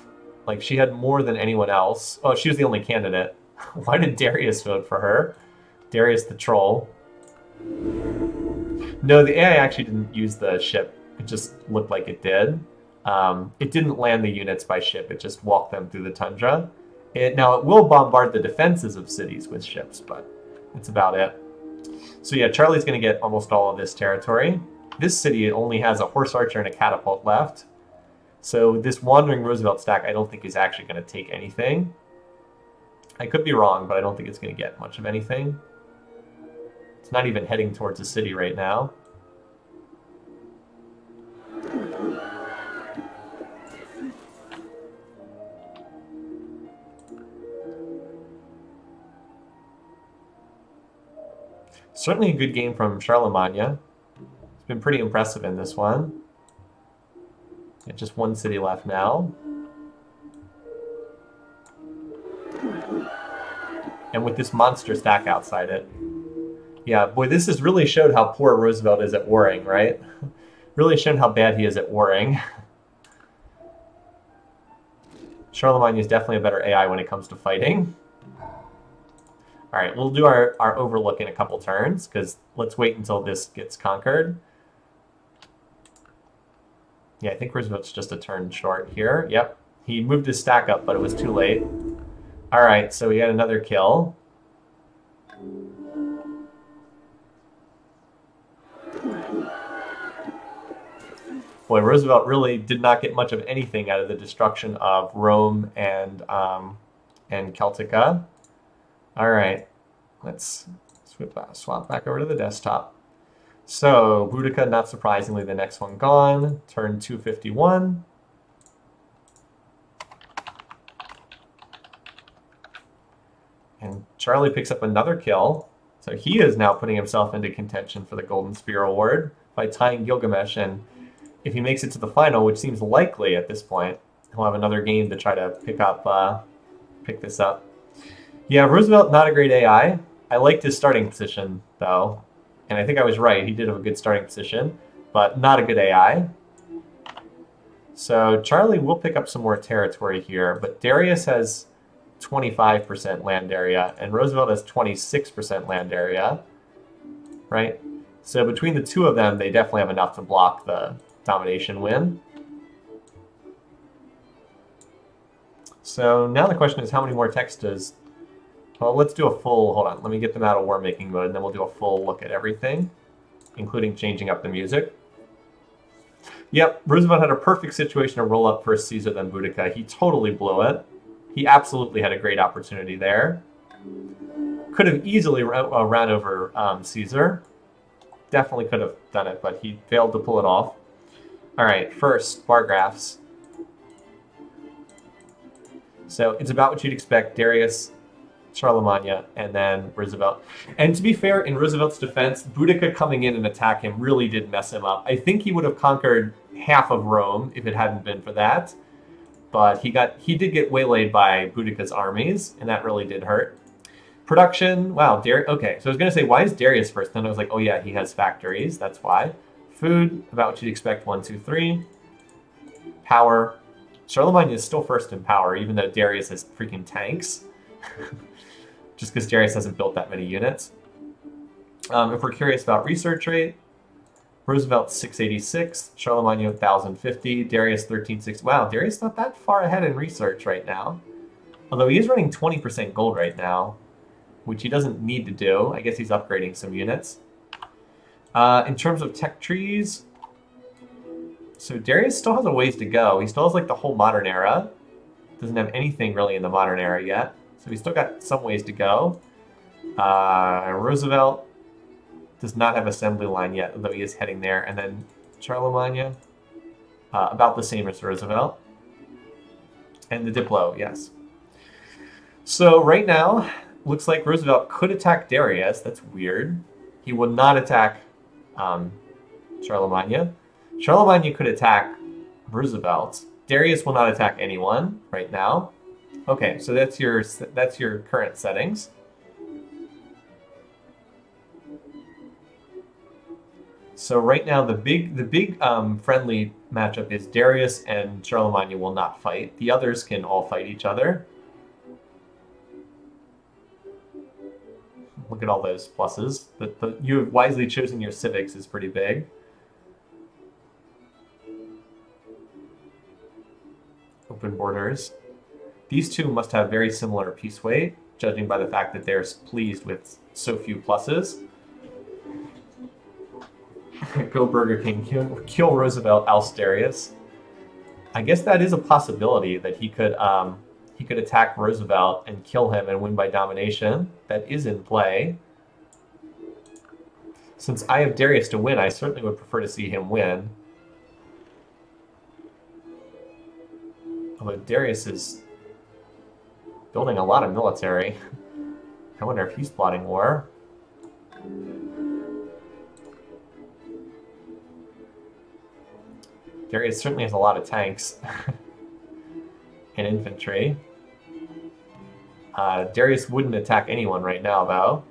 [SPEAKER 1] Like, she had more than anyone else. Oh, she was the only candidate. Why did Darius vote for her? Darius the troll. No, the AI actually didn't use the ship. It just looked like it did. It didn't land the units by ship. It just walked them through the tundra. Now, it will bombard the defenses of cities with ships, but that's about it. So yeah, Charlie's going to get almost all of this territory. This city only has a horse archer and a catapult left. So this wandering Roosevelt stack I don't think is actually going to take anything. I could be wrong, but I don't think it's going to get much of anything. It's not even heading towards the city right now. Certainly a good game from Charlemagne. He's been pretty impressive in this one. Just one city left now. And with this monster stack outside it. Yeah, boy, this has really showed how poor Roosevelt is at warring, right? Really shown how bad he is at warring. Charlemagne is definitely a better AI when it comes to fighting. All right, we'll do our overlook in a couple turns, because let's wait until this gets conquered. Yeah, I think Roosevelt's just a turn short here. Yep, he moved his stack up, but it was too late. All right, so we got another kill. Boy, Roosevelt really did not get much of anything out of the destruction of Rome and Celtica. All right, let's swap back over to the desktop. So Boudica, not surprisingly, the next one gone. Turn 251. And Charlie picks up another kill. So he is now putting himself into contention for the Golden Spear Award by tying Gilgamesh. And if he makes it to the final, which seems likely at this point, he'll have another game to try to pick this up. Yeah, Roosevelt, not a great AI. I liked his starting position, though. And I think I was right. He did have a good starting position, but not a good AI. So Charlie will pick up some more territory here, but Darius has 25% land area, and Roosevelt has 26% land area, right? So between the two of them, they definitely have enough to block the domination win. So now the question is, how many more techs does... Well, let's do a full... Hold on, let me get them out of war-making mode, and then we'll do a full look at everything, including changing up the music. Yep, Roosevelt had a perfect situation to roll up first Caesar, then Boudica. He totally blew it. He absolutely had a great opportunity there. Could have easily ran over Caesar. Definitely could have done it, but he failed to pull it off. All right, first, bar graphs. So it's about what you'd expect. Darius, Charlemagne, and then Roosevelt. And to be fair, in Roosevelt's defense, Boudica coming in and attack him really did mess him up. I think he would have conquered half of Rome if it hadn't been for that. But he did get waylaid by Boudica's armies, and that really did hurt. Production, wow, okay, so I was going to say, why is Darius first? Then I was like, oh yeah, he has factories, that's why. Food, about what you'd expect, 1, 2, 3. Power, Charlemagne is still first in power, even though Darius has freaking tanks. Just because Darius hasn't built that many units. If we're curious about research rate, Roosevelt 686, Charlemagne 1050, Darius 1360. Wow, Darius not that far ahead in research right now. Although he is running 20% gold right now, which he doesn't need to do. I guess he's upgrading some units. In terms of tech trees, so Darius still has a ways to go. He still has like the whole modern era. Doesn't have anything really in the modern era yet. So he's still got some ways to go. Roosevelt does not have assembly line yet, although he is heading there. And then Charlemagne, about the same as Roosevelt. And the Diplo, yes. So right now, looks like Roosevelt could attack Darius. That's weird. He will not attack Charlemagne. Charlemagne could attack Roosevelt. Darius will not attack anyone right now. Okay, so that's your current settings. So right now the big friendly matchup is Darius and Charlemagne will not fight. The others can all fight each other. Look at all those pluses. You have wisely chosen your civics is pretty big. Open borders. These two must have very similar peace weight, judging by the fact that they're pleased with so few pluses. Go Burger King, kill Roosevelt, oust Darius. I guess that is a possibility that he could attack Roosevelt and kill him and win by domination. That is in play. Since I have Darius to win, I certainly would prefer to see him win. Although Darius is building a lot of military. I wonder if he's plotting war. Darius certainly has a lot of tanks and infantry. Darius wouldn't attack anyone right now, though.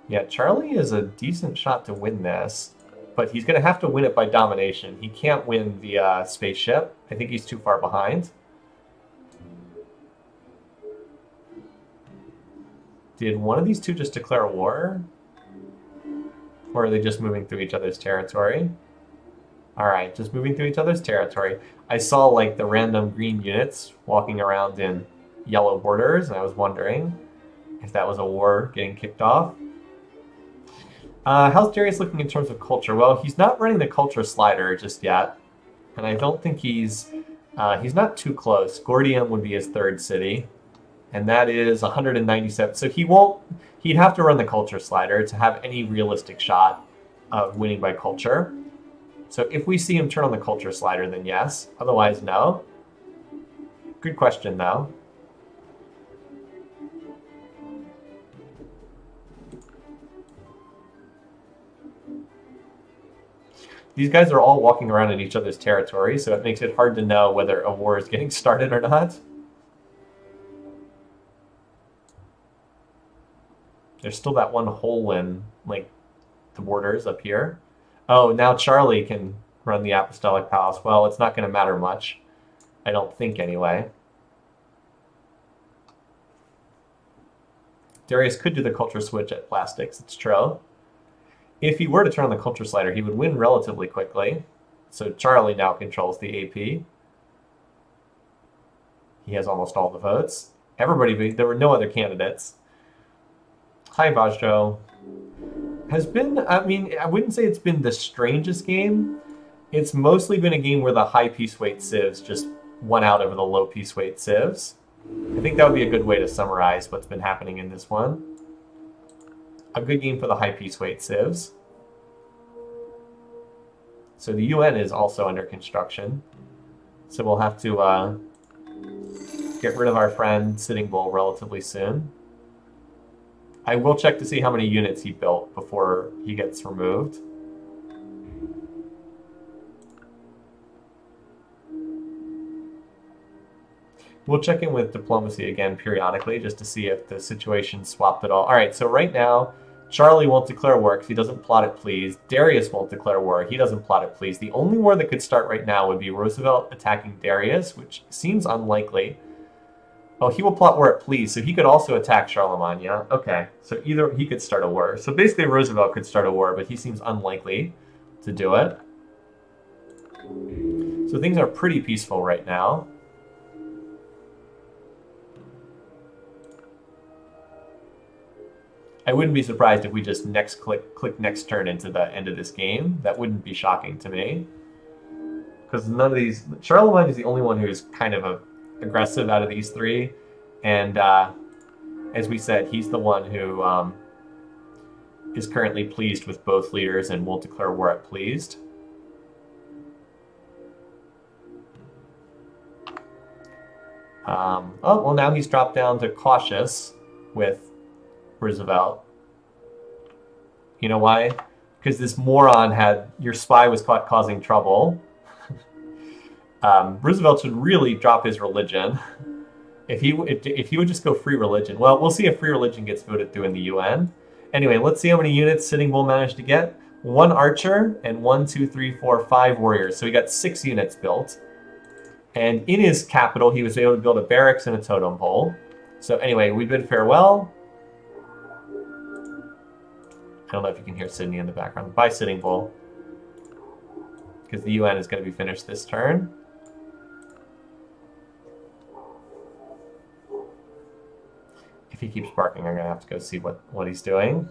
[SPEAKER 1] Yeah, Charlie is a decent shot to win this, but he's going to have to win it by domination. He can't win the spaceship. I think he's too far behind. Did one of these two just declare war? Or are they just moving through each other's territory? Alright, just moving through each other's territory. I saw like the random green units walking around in yellow borders, and I was wondering if that was a war getting kicked off. How's Darius looking in terms of culture? Well, he's not running the culture slider just yet, and I don't think he's not too close. Gordium would be his third city, and that is 197. So he'd have to run the culture slider to have any realistic shot of winning by culture. So if we see him turn on the culture slider, then yes. Otherwise, no. Good question, though. These guys are all walking around in each other's territory, so it makes it hard to know whether a war is getting started or not. There's still that one hole in, like, the borders up here. Oh, now Charlie can run the Apostolic Palace. Well, it's not going to matter much. I don't think, anyway. Darius could do the culture switch at plastics, it's true. If he were to turn on the culture slider, he would win relatively quickly. So Charlie now controls the AP. He has almost all the votes. Everybody, there were no other candidates. Hi, Vajjo. Has been, I mean, I wouldn't say it's been the strangest game. It's mostly been a game where the high piece weight civs just won out over the low piece weight civs. I think that would be a good way to summarize what's been happening in this one. A good game for the high piece weight civs. So the UN is also under construction. So we'll have to get rid of our friend Sitting Bull relatively soon. I will check to see how many units he built before he gets removed. We'll check in with diplomacy again periodically just to see if the situation swapped at all. All right, so right now, Charlie won't declare war because he doesn't plot it please. Darius won't declare war. He doesn't plot it please. The only war that could start right now would be Roosevelt attacking Darius, which seems unlikely. Oh, he will plot war at please, so he could also attack Charlemagne. Okay, so either he could start a war. So basically Roosevelt could start a war, but he seems unlikely to do it. So things are pretty peaceful right now. I wouldn't be surprised if we just click next turn into the end of this game. That wouldn't be shocking to me. Because none of these... Charlemagne is the only one who's kind of aggressive out of these three. And as we said, he's the one who is currently pleased with both leaders and won't declare war at pleased. Oh, well, now he's dropped down to cautious with Roosevelt. You know why? Because this moron had... Your spy was caught causing trouble. Roosevelt should really drop his religion. If he would just go free religion. Well, we'll see if free religion gets voted through in the UN. Anyway, let's see how many units Sitting Bull managed to get. 1 archer and 1, 2, 3, 4, 5 warriors. So he got 6 units built. And in his capital, he was able to build a barracks and a totem pole. So anyway, we bid farewell. I don't know if you can hear Sydney in the background. Bye, Sitting Bull. Because the UN is going to be finished this turn. If he keeps barking, I'm going to have to go see what he's doing.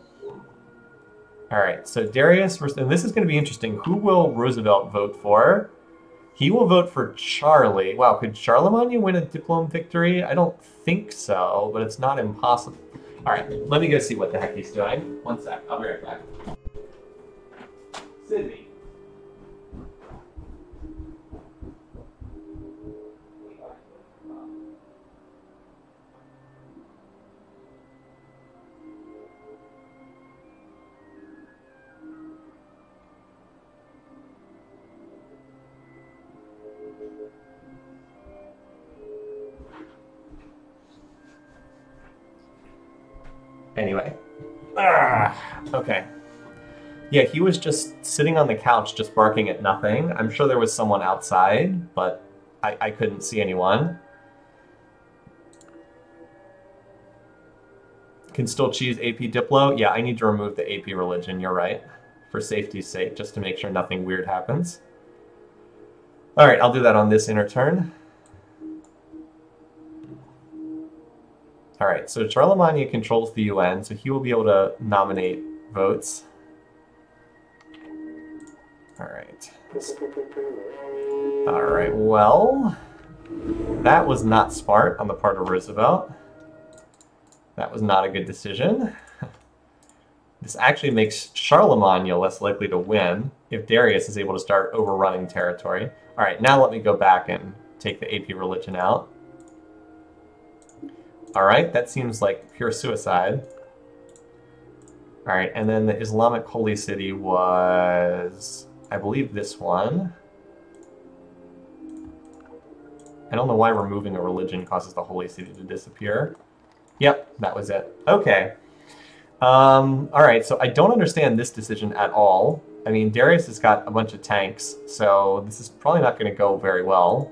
[SPEAKER 1] All right, so Darius, and this is going to be interesting. Who will Roosevelt vote for? He will vote for Charlie. Wow, could Charlemagne win a diplome victory? I don't think so, but it's not impossible. All right, let me go see what the heck he's doing. 1 sec, I'll be right back. Sydney. Anyway. Okay. Yeah, he was just sitting on the couch just barking at nothing. I'm sure there was someone outside, but I couldn't see anyone. Can still choose AP Diplo? Yeah, I need to remove the AP Religion, you're right. For safety's sake, just to make sure nothing weird happens. Alright, I'll do that on this inner turn. Alright, so Charlemagne controls the UN, so he will be able to nominate votes. Alright. Alright, well... that was not smart on the part of Roosevelt. That was not a good decision. This actually makes Charlemagne less likely to win if Darius is able to start overrunning territory. Alright, now let me go back and take the AP Religion out. Alright, that seems like pure suicide. Alright, and then the Islamic Holy City was, I believe, this one. I don't know why removing a religion causes the Holy City to disappear. Yep, that was it. Okay. Alright, so I don't understand this decision at all. I mean, Darius has got a bunch of tanks, so this is probably not going to go very well.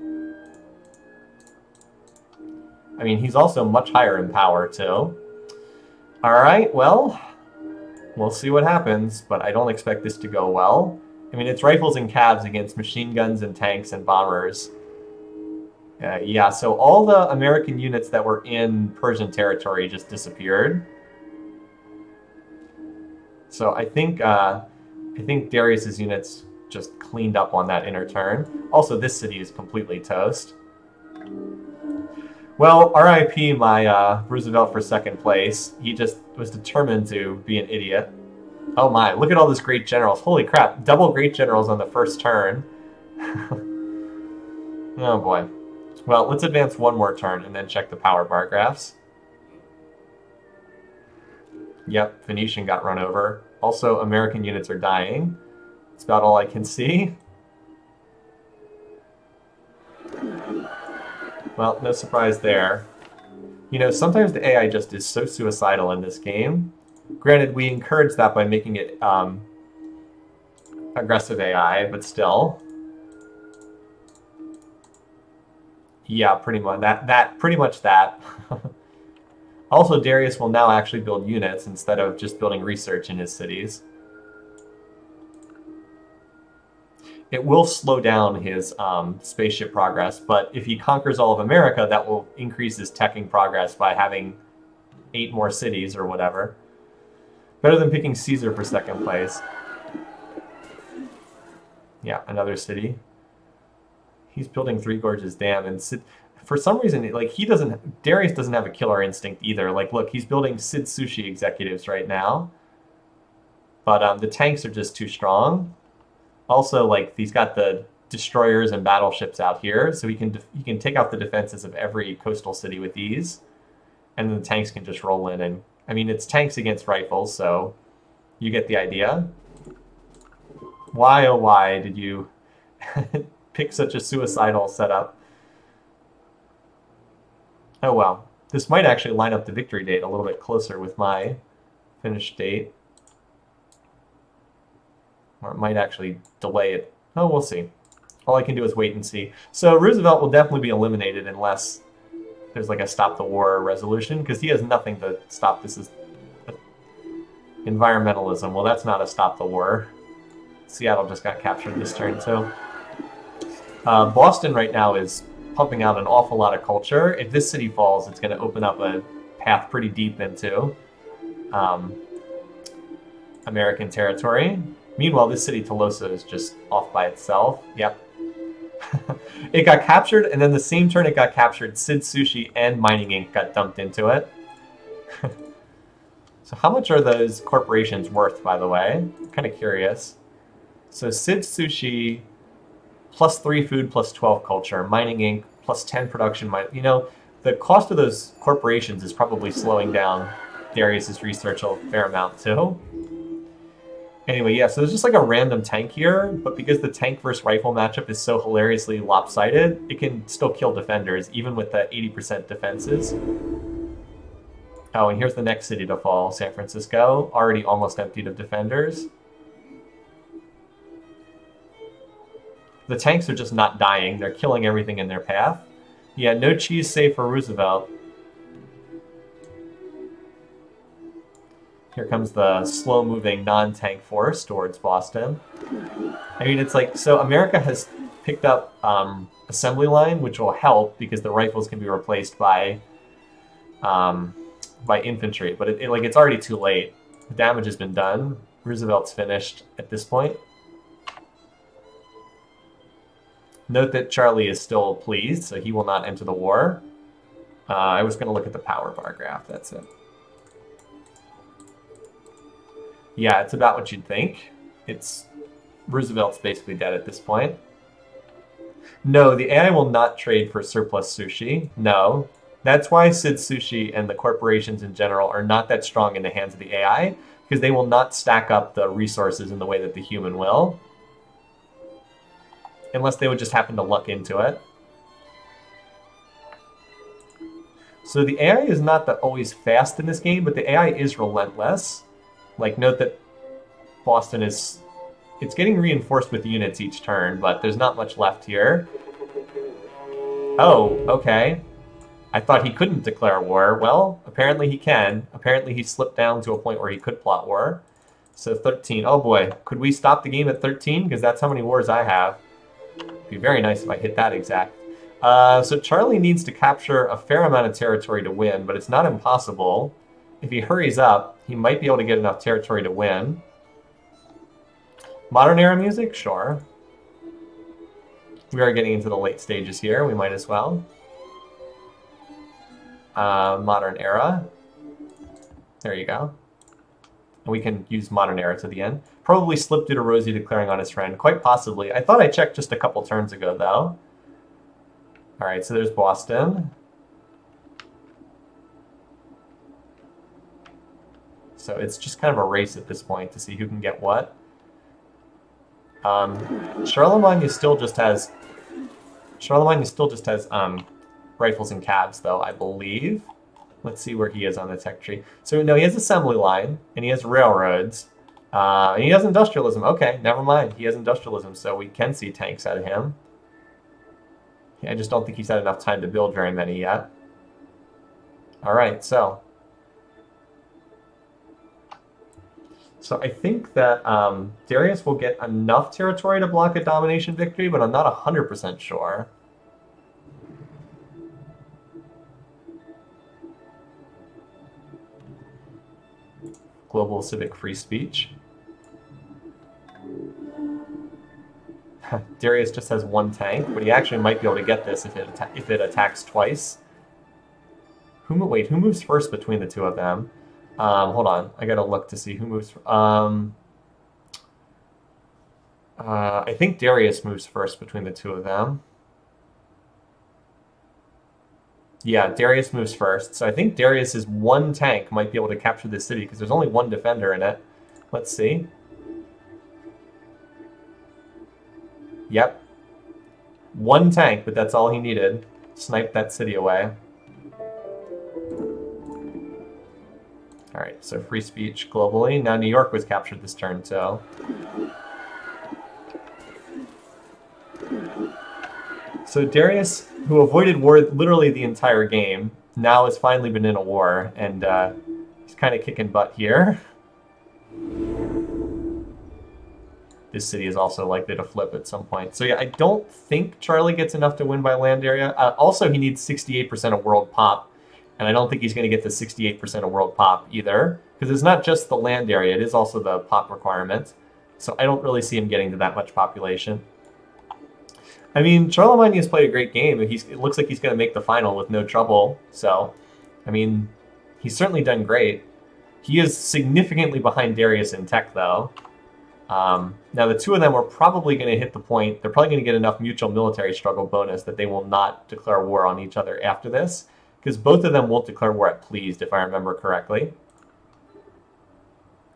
[SPEAKER 1] I mean, he's also much higher in power, too. Alright, well, we'll see what happens, but I don't expect this to go well. I mean, it's rifles and cabs against machine guns and tanks and bombers. Yeah, so all the American units that were in Persian territory just disappeared. So I think Darius's units just cleaned up on that inner turn. Also, this city is completely toast. Well, RIP my Roosevelt for second place. He just was determined to be an idiot. Oh my, look at all those great generals. Holy crap, double great generals on the first turn. Oh boy. Well, let's advance one more turn and then check the power bar graphs. Yep, Phoenician got run over. Also, American units are dying. That's about all I can see. Well, no surprise there. You know, sometimes the AI just is so suicidal in this game. Granted, we encourage that by making it aggressive AI, but still. Yeah, pretty much that. Also, Darius will now actually build units instead of just building research in his cities. It will slow down his spaceship progress, but if he conquers all of America, that will increase his teching progress by having 8 more cities or whatever. Better than picking Caesar for second place. Yeah, another city. He's building Three Gorges Dam, and for some reason, like, Darius doesn't have a killer instinct either. Like, look, he's building Sid Sushi executives right now, but the tanks are just too strong. Also, like, he's got the destroyers and battleships out here, so he can take out the defenses of every coastal city with ease, and then the tanks can just roll in. And I mean, it's tanks against rifles, so you get the idea. Why, oh why, did you pick such a suicidal setup? Oh well, this might actually line up the victory date a little bit closer with my finish date. Or it might actually delay it. Oh, we'll see. All I can do is wait and see. So Roosevelt will definitely be eliminated unless there's like a stop the war resolution, because he has nothing to stop this. Is environmentalism. Well, that's not a stop the war. Seattle just got captured this turn too. Boston right now is pumping out an awful lot of culture. If this city falls, it's going to open up a path pretty deep into American territory. Meanwhile, this city, Tolosa, is just off by itself. Yep. It got captured, and then the same turn it got captured, Sid Sushi and Mining Inc. got dumped into it. So how much are those corporations worth, by the way? I'm kind of curious. So Sid Sushi, +3 food, +12 culture. Mining Inc., +10 production. You know, the cost of those corporations is probably slowing down Darius's research a fair amount, too. Anyway, yeah, so there's just like a random tank here, but because the tank versus rifle matchup is so hilariously lopsided, it can still kill defenders, even with the 80% defenses. Oh, and here's the next city to fall, San Francisco, already almost emptied of defenders. The tanks are just not dying. They're killing everything in their path. Yeah, no cheese save for Roosevelt. Here comes the slow-moving non-tank force towards Boston. I mean, it's like, so America has picked up assembly line, which will help because the rifles can be replaced by infantry. But it's already too late. The damage has been done. Roosevelt's finished at this point. Note that Charlie is still pleased, so he will not enter the war. I was going to look at the power bar graph. That's it. Yeah, it's about what you'd think. Roosevelt's basically dead at this point. No, the AI will not trade for surplus sushi. No. That's why Sid Sushi and the corporations in general are not that strong in the hands of the AI, because they will not stack up the resources in the way that the human will. Unless they would just happen to luck into it. So the AI is not always fast in this game, but the AI is relentless. Like, note that Boston is... It's getting reinforced with units each turn, but there's not much left here. Oh, okay. I thought he couldn't declare war. Well, apparently he can. Apparently he slipped down to a point where he could plot war. So 13. Oh boy, could we stop the game at 13? Because that's how many wars I have. It'd be very nice if I hit that exact. So Charlie needs to capture a fair amount of territory to win, but it's not impossible. If he hurries up, he might be able to get enough territory to win. Modern era music? Sure. We are getting into the late stages here. We might as well. Modern era. There you go. And we can use modern era to the end. Probably slipped due to Rosie declaring on his friend. Quite possibly. I thought I checked just a couple turns ago, though. Alright, so there's Boston. So it's just kind of a race at this point to see who can get what. Charlemagne still just has rifles and cabs, though, I believe. Let's see where he is on the tech tree. So no, he has assembly line and he has railroads. And he has industrialism. Okay, never mind. He has industrialism, so we can see tanks out of him. Yeah, I just don't think he's had enough time to build very many yet. All right, so I think that Darius will get enough territory to block a domination victory, but I'm not 100% sure. Global civic free speech. Darius just has one tank, but he actually might be able to get this if it attacks twice. Who moves first between the two of them? Hold on, I gotta look to see who moves. I think Darius moves first between the two of them. Yeah, Darius moves first. So I think Darius's one tank might be able to capture this city because there's only one defender in it. Let's see. Yep. One tank, but that's all he needed. Snipe that city away. Alright, so free speech globally. Now New York was captured this turn, so... So Darius, who avoided war literally the entire game, now has finally been in a war, and he's kind of kicking butt here. This city is also likely to flip at some point. So yeah, I don't think Charlie gets enough to win by land area. Also, he needs 68% of world pop, and I don't think he's going to get the 68% of world pop either, because it's not just the land area, it is also the pop requirement. So I don't really see him getting to that much population. I mean, Charlemagne has played a great game. It looks like he's going to make the final with no trouble. So, I mean, he's certainly done great. He is significantly behind Darius in tech, though. Now, the two of them are probably going to hit the point. They're probably going to get enough mutual military struggle bonus that they will not declare war on each other after this, because both of them won't declare war at pleased, if I remember correctly.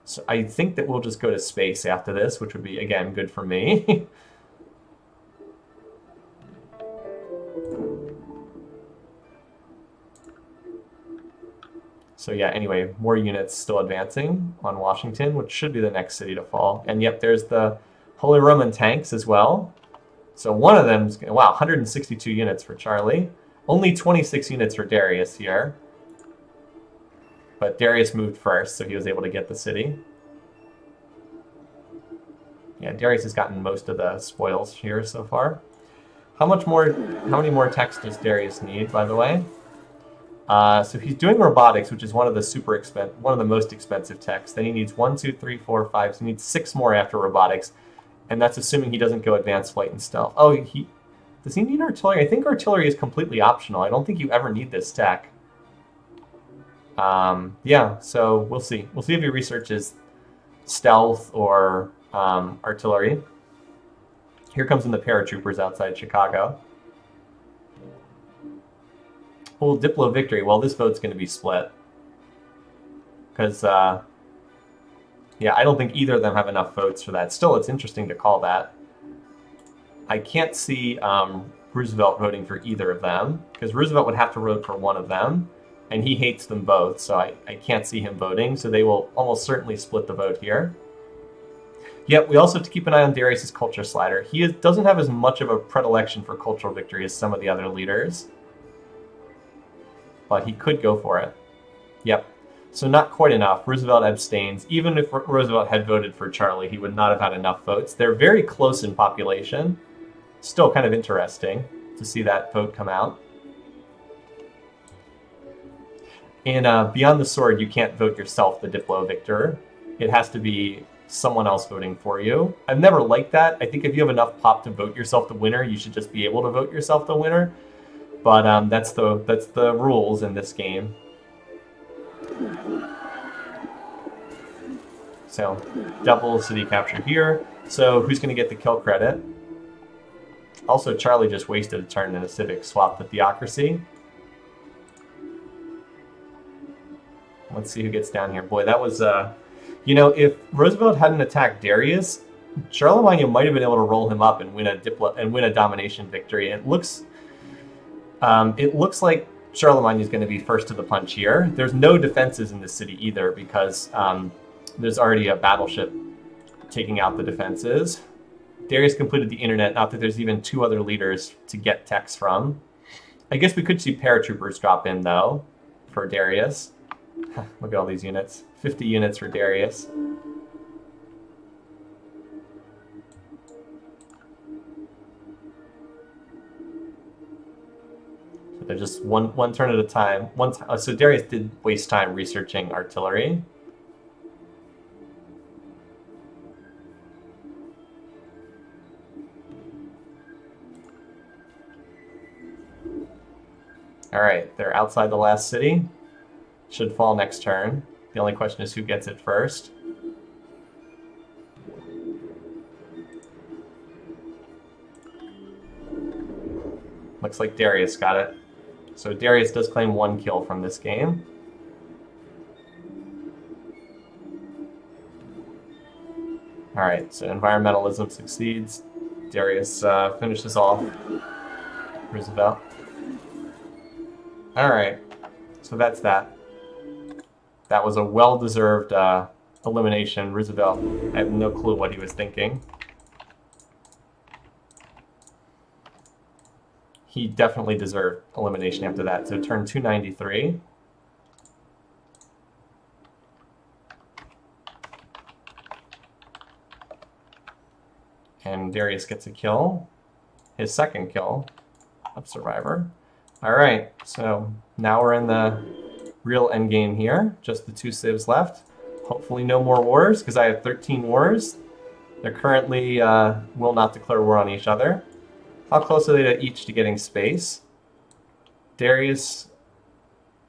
[SPEAKER 1] So I think that we'll just go to space after this, which would be, again, good for me. So yeah, anyway, more units still advancing on Washington, which should be the next city to fall. And yep, there's the Holy Roman tanks as well. So one of them's, wow, 162 units for Charlie. Only 26 units for Darius here. But Darius moved first, so he was able to get the city. Yeah, Darius has gotten most of the spoils here so far. How many more techs does Darius need, by the way? So he's doing robotics, which is one of the most expensive techs. Then he needs 1, 2, 3, 4, 5. So he needs 6 more after robotics, and that's assuming he doesn't go advanced flight and stealth. Oh, does he need artillery? I think artillery is completely optional. I don't think you ever need this tech. Yeah, so we'll see. We'll see if he researches stealth or artillery. Here comes in the paratroopers outside Chicago. Well, Diplo victory. Well, this vote's going to be split. Because, yeah, I don't think either of them have enough votes for that. Still, it's interesting to call that. I can't see Roosevelt voting for either of them, because Roosevelt would have to vote for one of them, and he hates them both, so I can't see him voting, so they will almost certainly split the vote here. Yet, we also have to keep an eye on Darius's culture slider. He doesn't have as much of a predilection for cultural victory as some of the other leaders, but he could go for it. Yep. So not quite enough. Roosevelt abstains. Even if Roosevelt had voted for Charlie, he would not have had enough votes. They're very close in population. Still kind of interesting to see that vote come out. In Beyond the Sword, you can't vote yourself the Diplo victor. It has to be someone else voting for you. I've never liked that. I think if you have enough pop to vote yourself the winner, you should just be able to vote yourself the winner. But that's the rules in this game. So double city capture here. So who's going to get the kill credit? Also, Charlie just wasted a turn in a civic swap to theocracy. Let's see who gets down here. Boy, that was you know, if Roosevelt hadn't attacked Darius, Charlemagne might have been able to roll him up and win a domination victory. It looks like Charlemagne is going to be first to the punch here. There's no defenses in the city either because there's already a battleship taking out the defenses. Darius completed the internet, not that there's even 2 other leaders to get techs from. I guess we could see paratroopers drop in, though, for Darius. Look at all these units. 50 units for Darius. So they're just one turn at a time. So Darius did waste time researching artillery. All right, they're outside the last city. Should fall next turn. The only question is who gets it first. Looks like Darius got it. So Darius does claim 1 kill from this game. All right, so environmentalism succeeds. Darius finishes off Roosevelt. All right, so that's that. That was a well-deserved elimination. Roosevelt, I have no clue what he was thinking. He definitely deserved elimination after that. So turn 293. And Darius gets a kill. His second kill of Survivor. All right, so now we're in the real endgame here. Just the 2 civs left. Hopefully no more wars, because I have 13 wars. They're currently will not declare war on each other. How close are they to each to getting space? Darius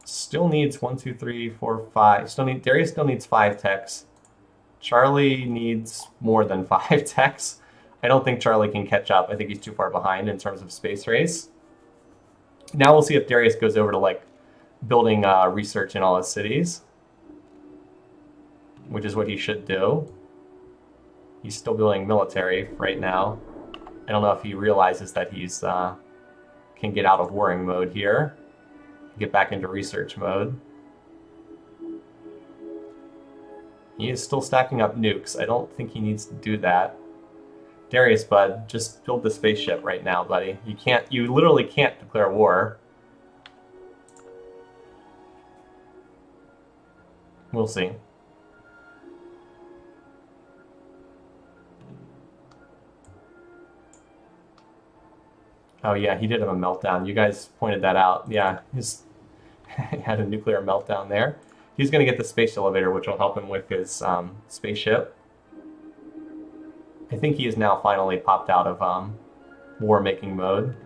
[SPEAKER 1] still needs 1, 2, 3, 4, 5. Darius still needs 5 techs. Charlie needs more than 5 techs. I don't think Charlie can catch up. I think he's too far behind in terms of space race. Now we'll see if Darius goes over to like building research in all his cities, which is what he should do. He's still building military right now. I don't know if he realizes that he's can get out of warring mode here, get back into research mode. He is still stacking up nukes. I don't think he needs to do that. Darius, bud, just build the spaceship right now, buddy. You literally can't declare war. We'll see. Oh yeah, he did have a meltdown. You guys pointed that out. Yeah, he had a nuclear meltdown there. He's going to get the space elevator, which will help him with his spaceship. I think he is now finally popped out of war-making mode.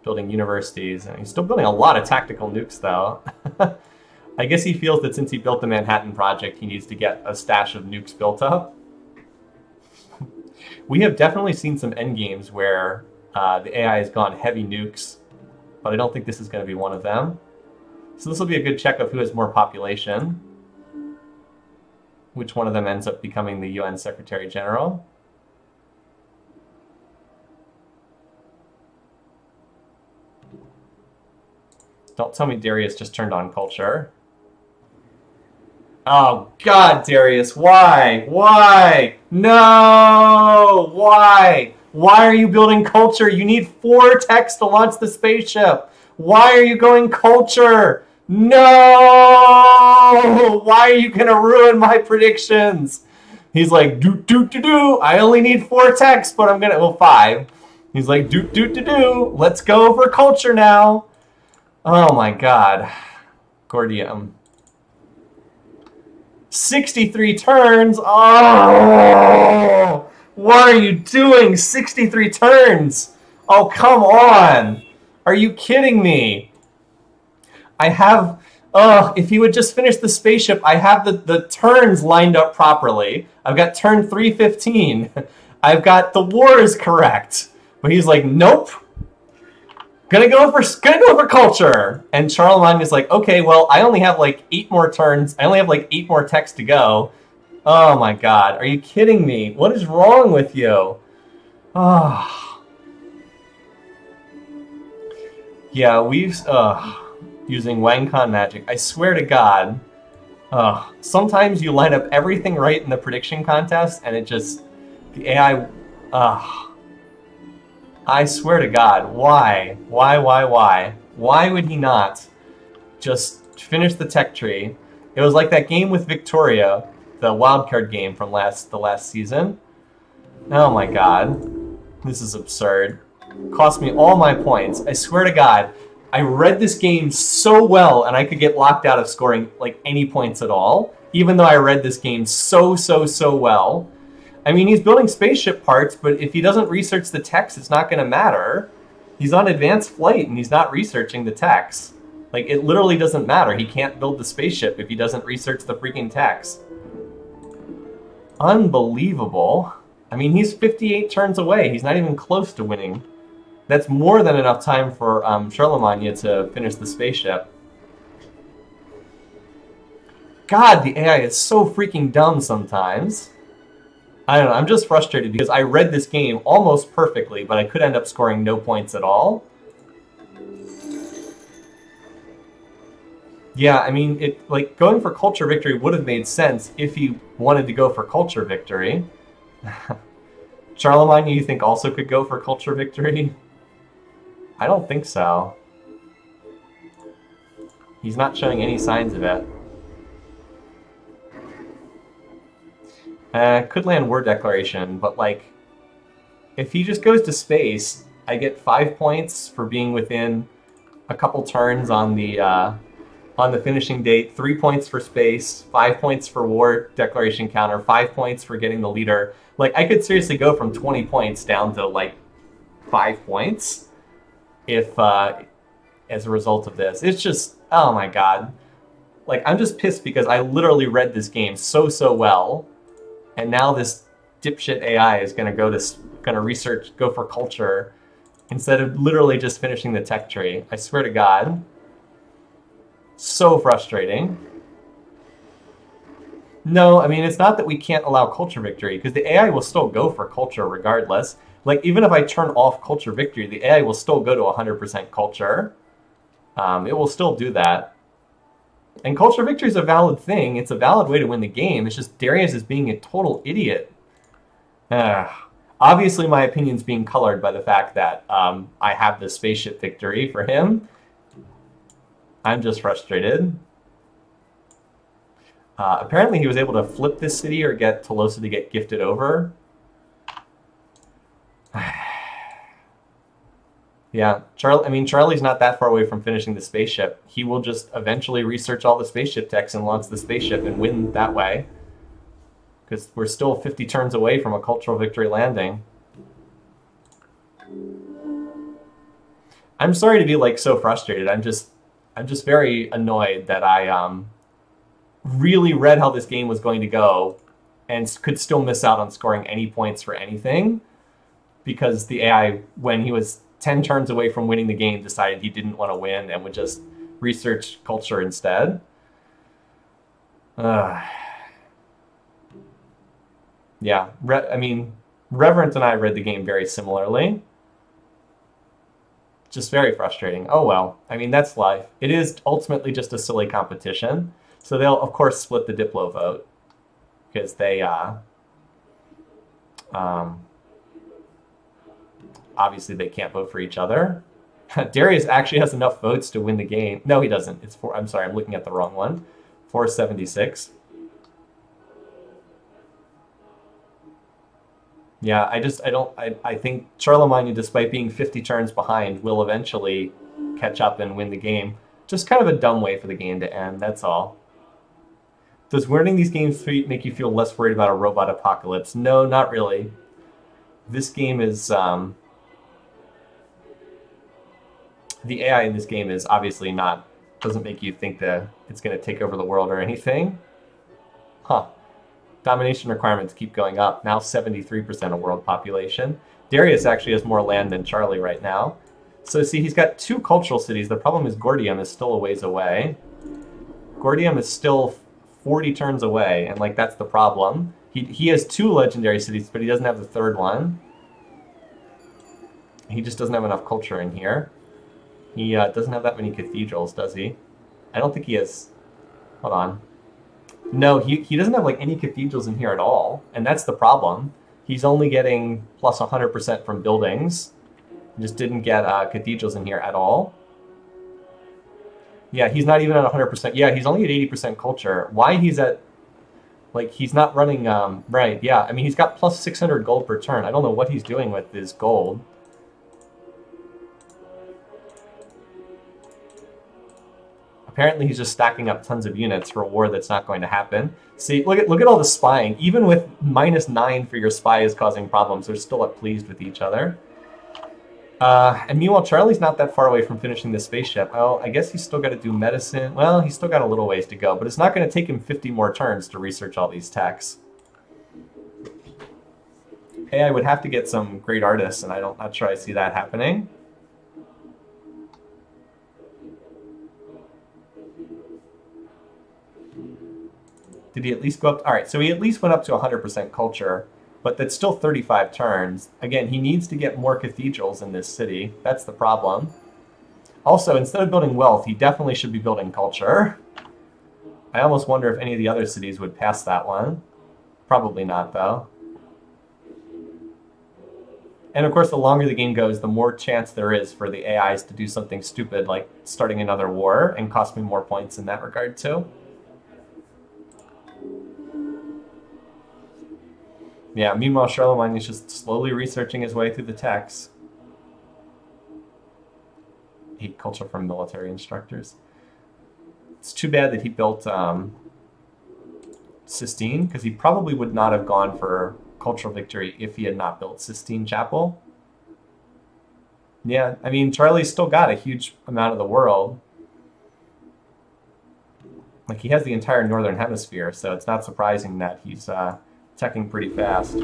[SPEAKER 1] Building universities. And he's still building a lot of tactical nukes, though. I guess he feels that since he built the Manhattan Project, he needs to get a stash of nukes built up. We have definitely seen some endgames where the AI has gone heavy nukes, but I don't think this is going to be one of them. So this will be a good check of who has more population. Which one of them ends up becoming the UN Secretary General. Don't tell me Darius just turned on culture. Oh, God, Darius, why? Why? No! Why? Why are you building culture? You need 4 techs to launch the spaceship. Why are you going culture? No! Why are you going to ruin my predictions? He's like, do. I only need 4 techs, but I'm going to, well, 5. He's like, do. Let's go for culture now. Oh, my God. Gordium. 63 turns. Oh, what are you doing? 63 turns. Oh, come on. Are you kidding me? I have, if he would just finish the spaceship, I have the turns lined up properly. I've got turn 315. I've got the wars correct. But he's like, nope. Gonna go for culture. And Charlemagne is like, okay, well, I only have like 8 more turns. I only have like 8 more techs to go. Oh my God, are you kidding me? What is wrong with you? Oh. Yeah, we've using Wang Con magic. I swear to God, sometimes you line up everything right in the prediction contest, and it just the AI. I swear to God, why? Why would he not just finish the tech tree? It was like that game with Victoria, the wildcard game from the last season. Oh my God, this is absurd. Cost me all my points. I swear to God, I read this game so well, and I could get locked out of scoring like any points at all, even though I read this game so well. I mean, he's building spaceship parts, but if he doesn't research the text, it's not going to matter. He's on advanced flight, and he's not researching the text. Like, it literally doesn't matter. He can't build the spaceship if he doesn't research the freaking text. Unbelievable. I mean, he's 58 turns away. He's not even close to winning. That's more than enough time for Charlemagne to finish the spaceship. God, the AI is so freaking dumb sometimes. I don't know, I'm just frustrated because I read this game almost perfectly, but I could end up scoring no points at all. Yeah, I mean, like going for culture victory would have made sense if he wanted to go for culture victory. Charlemagne, you think also could go for culture victory? I don't think so. He's not showing any signs of it. Could land word declaration, but like, if he just goes to space, I get 5 points for being within a couple turns on the finishing date, 3 points for space, 5 points for war declaration counter, 5 points for getting the leader. Like, I could seriously go from 20 points down to like 5 points if as a result of this. It's just, oh my God. Like, I'm just pissed because I literally read this game so well. And now this dipshit AI is going to go for culture instead of literally just finishing the tech tree. I swear to God. So frustrating. No, I mean, it's not that we can't allow culture victory, because the AI will still go for culture regardless. Like, even if I turn off culture victory, the AI will still go to 100% culture. It will still do that. And culture victory is a valid thing. It's a valid way to win the game. It's just Darius is being a total idiot. Obviously, my opinion's being colored by the fact that I have the spaceship victory for him. I'm just frustrated. Apparently, he was able to flip this city or get Tolosa to get gifted over. Yeah, Charlie's not that far away from finishing the spaceship. He will just eventually research all the spaceship techs and launch the spaceship and win that way. Because we're still 50 turns away from a cultural victory landing. I'm sorry to be like so frustrated. I'm just very annoyed that I really read how this game was going to go and could still miss out on scoring any points for anything because the AI, when he was 10 turns away from winning the game, decided he didn't want to win and would just research culture instead. Yeah, Reverent and I read the game very similarly. Just very frustrating. Oh well, that's life. It is ultimately just a silly competition. So they'll, of course, split the Diplo vote because they obviously they can't vote for each other. Darius actually has enough votes to win the game. No, he doesn't. It's four. I'm sorry, I'm looking at the wrong one. 476. Yeah, I think Charlemagne, despite being 50 turns behind, will eventually catch up and win the game. Just kind of a dumb way for the game to end, that's all. Does winning these games make you feel less worried about a robot apocalypse? No, not really. This game is... the AI in this game is obviously not... doesn't make you think that it's going to take over the world or anything. Huh. Domination requirements keep going up. Now 73% of world population. Darius actually has more land than Charlie right now. So see, he's got 2 cultural cities. The problem is Gordium is still a ways away. Gordium is still 40 turns away, and that's the problem. He has 2 legendary cities, but he doesn't have the 3rd one. He just doesn't have enough culture in here. He doesn't have that many cathedrals, does he? I don't think he has... Hold on. No, he doesn't have any cathedrals in here at all, and that's the problem. He's only getting plus 100% from buildings. He just didn't get cathedrals in here at all. Yeah, he's not even at 100%. Yeah, he's only at 80% culture. Why he's at... he's not running... right, yeah. He's got plus 600 gold per turn. I don't know what he's doing with his gold. Apparently he's just stacking up tons of units for a war that's not going to happen. See, look at all the spying. Even with -9 for your spy is causing problems, they're still pleased with each other. And meanwhile, Charlie's not that far away from finishing the spaceship. Well, I guess he's still got to do medicine. Well, he's still got a little ways to go, but it's not going to take him 50 more turns to research all these techs. Hey, I would have to get some great artists, and I'm not sure I see that happening. Did he at least go up? All right, so he at least went up to 100% culture, but that's still 35 turns. Again, he needs to get more cathedrals in this city. That's the problem. Also, instead of building wealth, he definitely should be building culture. I almost wonder if any of the other cities would pass that one. Probably not, though. And of course, the longer the game goes, the more chance there is for the AIs to do something stupid like starting another war and cost me more points in that regard, too. Yeah, meanwhile, Charlemagne is just slowly researching his way through the texts. 8 culture from military instructors. It's too bad that he built Sistine, because he probably would not have gone for cultural victory if he had not built Sistine Chapel. Yeah, Charlie's still got a huge amount of the world. He has the entire northern hemisphere, so it's not surprising that he's... teching pretty fast.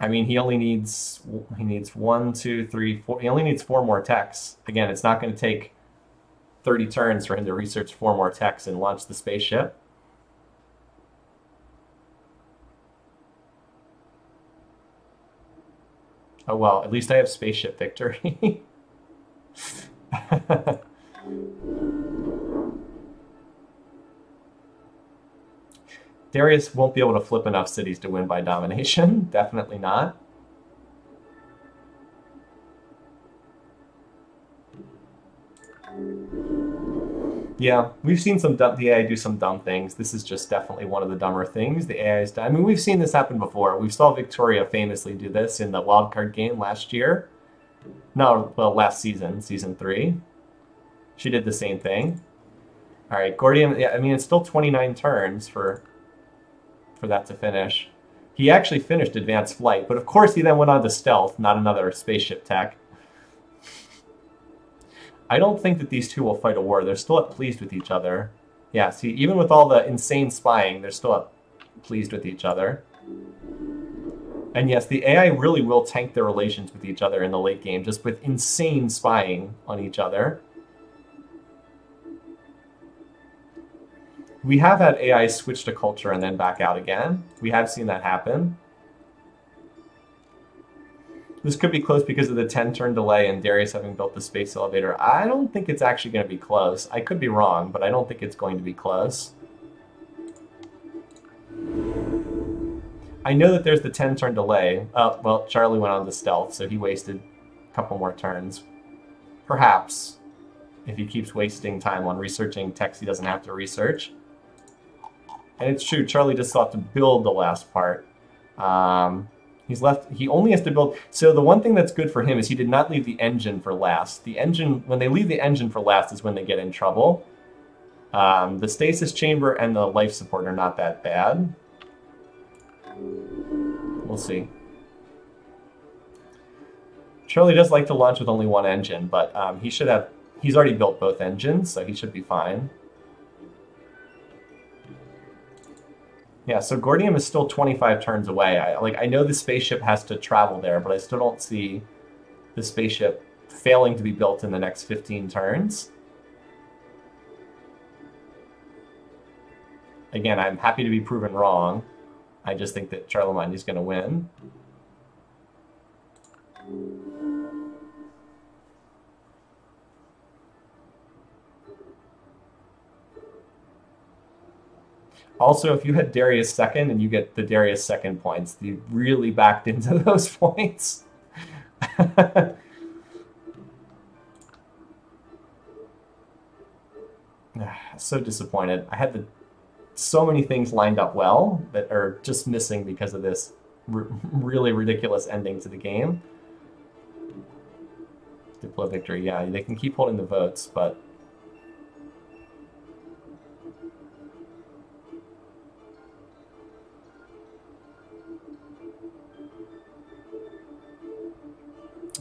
[SPEAKER 1] He only needs 1, 2, 3, 4. He only needs 4 more techs. Again, it's not going to take 30 turns for him to research 4 more techs and launch the spaceship. Oh well, at least I have spaceship victory. Darius won't be able to flip enough cities to win by domination. Definitely not. Yeah, we've seen the AI do some dumb things. This is just definitely one of the dumber things the AI has done. I mean, we've seen this happen before. We saw Victoria famously do this in the wildcard game last year. No, well, last season, season 3. She did the same thing. All right, Gordium. Yeah, I mean, it's still 29 turns for that to finish. He actually finished advanced flight, but of course he then went on to stealth, not another spaceship tech. I don't think that these two will fight a war. They're still pleased with each other. Yeah, see, even with all the insane spying, they're still pleased with each other. And yes, the AI really will tank their relations with each other in the late game, just with insane spying on each other. We have had AI switch to culture and then back out again. We have seen that happen. This could be close because of the 10-turn delay and Darius having built the space elevator. I don't think it's actually going to be close. I could be wrong, but I don't think it's going to be close. I know that there's the 10-turn delay. Well, Charlie went on to stealth, so he wasted a couple more turns. Perhaps, if he keeps wasting time on researching text he doesn't have to research. And it's true, Charlie just sought to build the last part. He only has to build. So the one thing that's good for him is he did not leave the engine for last. The engine, when they leave the engine for last, is when they get in trouble. The stasis chamber and the life support are not that bad. We'll see. Charlie does like to launch with only one engine, but he's already built both engines, so he should be fine. Yeah, so Gordium is still 25 turns away. I know the spaceship has to travel there, but I still don't see the spaceship failing to be built in the next 15 turns. Again, I'm happy to be proven wrong. I just think that Charlemagne is going to win. Also, if you had Darius second and you get the Darius second points, you really backed into those points. So disappointed. I had so many things lined up well that are just missing because of this really ridiculous ending to the game. Diplo victory, yeah, they can keep holding the votes, but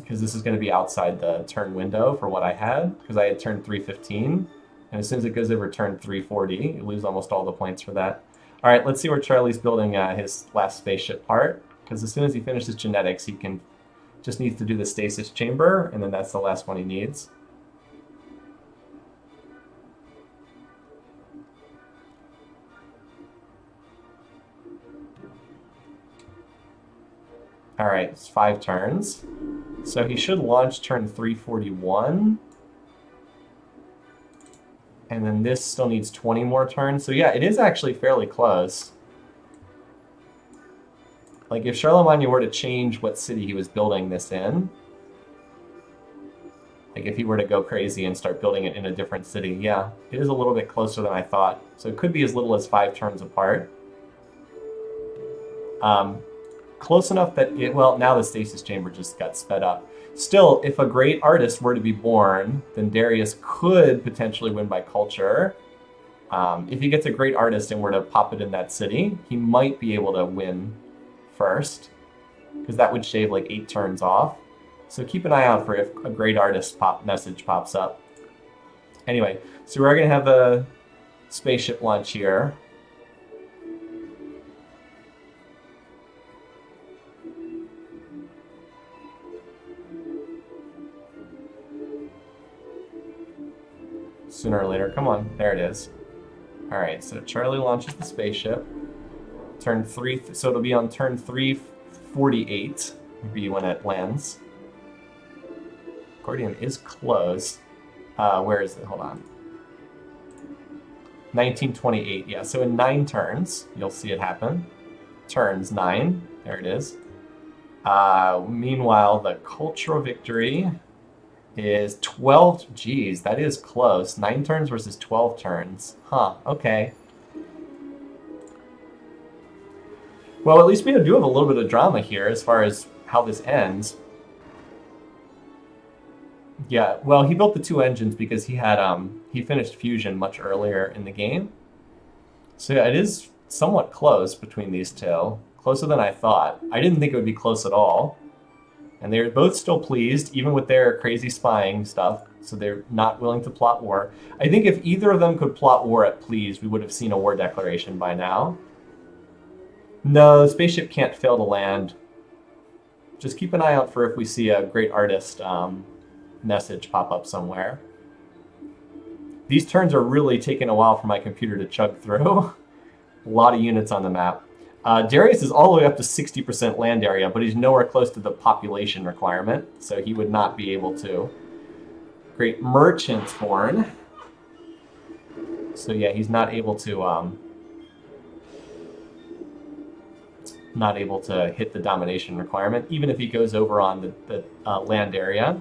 [SPEAKER 1] because this is going to be outside the turn window for what I had, because I had turn 315, and as soon as it goes over turn 340, you lose almost all the points for that. All right, let's see where Charlie's building his last spaceship part, because as soon as he finishes genetics, he just needs to do the stasis chamber, and then that's the last one he needs. All right, it's 5 turns. So he should launch turn 341. And then this still needs 20 more turns. So yeah, it is actually fairly close. Like if Charlemagne were to change what city he was building this in, like if he were to go crazy and start building it in a different city, yeah, it is a little bit closer than I thought. So it could be as little as 5 turns apart. Close enough that well, now the stasis chamber just got sped up. Still, if a great artist were to be born, then Darius could potentially win by culture. If he gets a great artist and were to pop it in that city, he might be able to win first, because that would shave like 8 turns off. So keep an eye out for if a great artist message pops up. Anyway, so we're going to have a spaceship launch here. Sooner or later. Come on, there it is. All right, so Charlie launches the spaceship. Turn 3, so it'll be on turn 348. be when it lands. Gordium is close. Where is it? Hold on. 1928, yeah. So in 9 turns, you'll see it happen. Turns 9, there it is. Meanwhile, the cultural victory is 12. Geez, that is close. 9 turns versus 12 turns. Huh, okay. Well, at least we do have a little bit of drama here as far as how this ends. Yeah, well, he built the 2 engines because he had he finished fusion much earlier in the game. So yeah, it is somewhat close between these two. Closer than I thought. I didn't think it would be close at all. And they're both still pleased, even with their crazy spying stuff. So they're not willing to plot war. I think if either of them could plot war at pleased, we would have seen a war declaration by now. No, the spaceship can't fail to land. Just keep an eye out for if we see a great artist message pop up somewhere. These turns are really taking a while for my computer to chug through. A lot of units on the map. Darius is all the way up to 60% land area, but he's nowhere close to the population requirement, so he would not be able to. Great merchants born. So yeah, he's not able to hit the domination requirement, even if he goes over on the land area.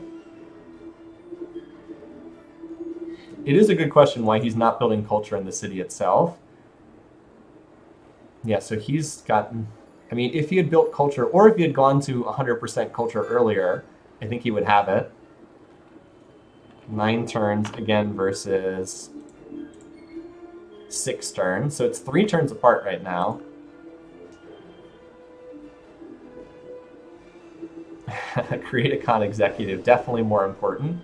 [SPEAKER 1] It is a good question why he's not building culture in the city itself. Yeah, so he's gotten... I mean, if he had built culture, or if he had gone to 100% culture earlier, I think he would have it. 9 turns, again, versus 6 turns. So it's 3 turns apart right now. Create a con executive, definitely more important.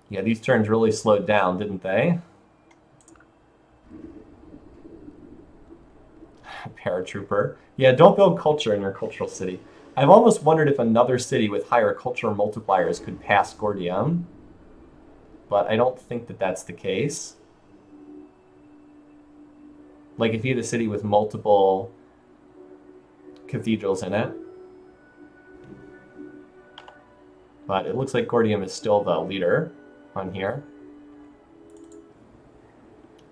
[SPEAKER 1] Yeah, these turns really slowed down, didn't they? Paratrooper. Yeah, don't build culture in your cultural city. I've almost wondered if another city with higher cultural multipliers could pass Gordium. But I don't think that that's the case. Like if you had a city with multiple cathedrals in it. But it looks like Gordium is still the leader on here.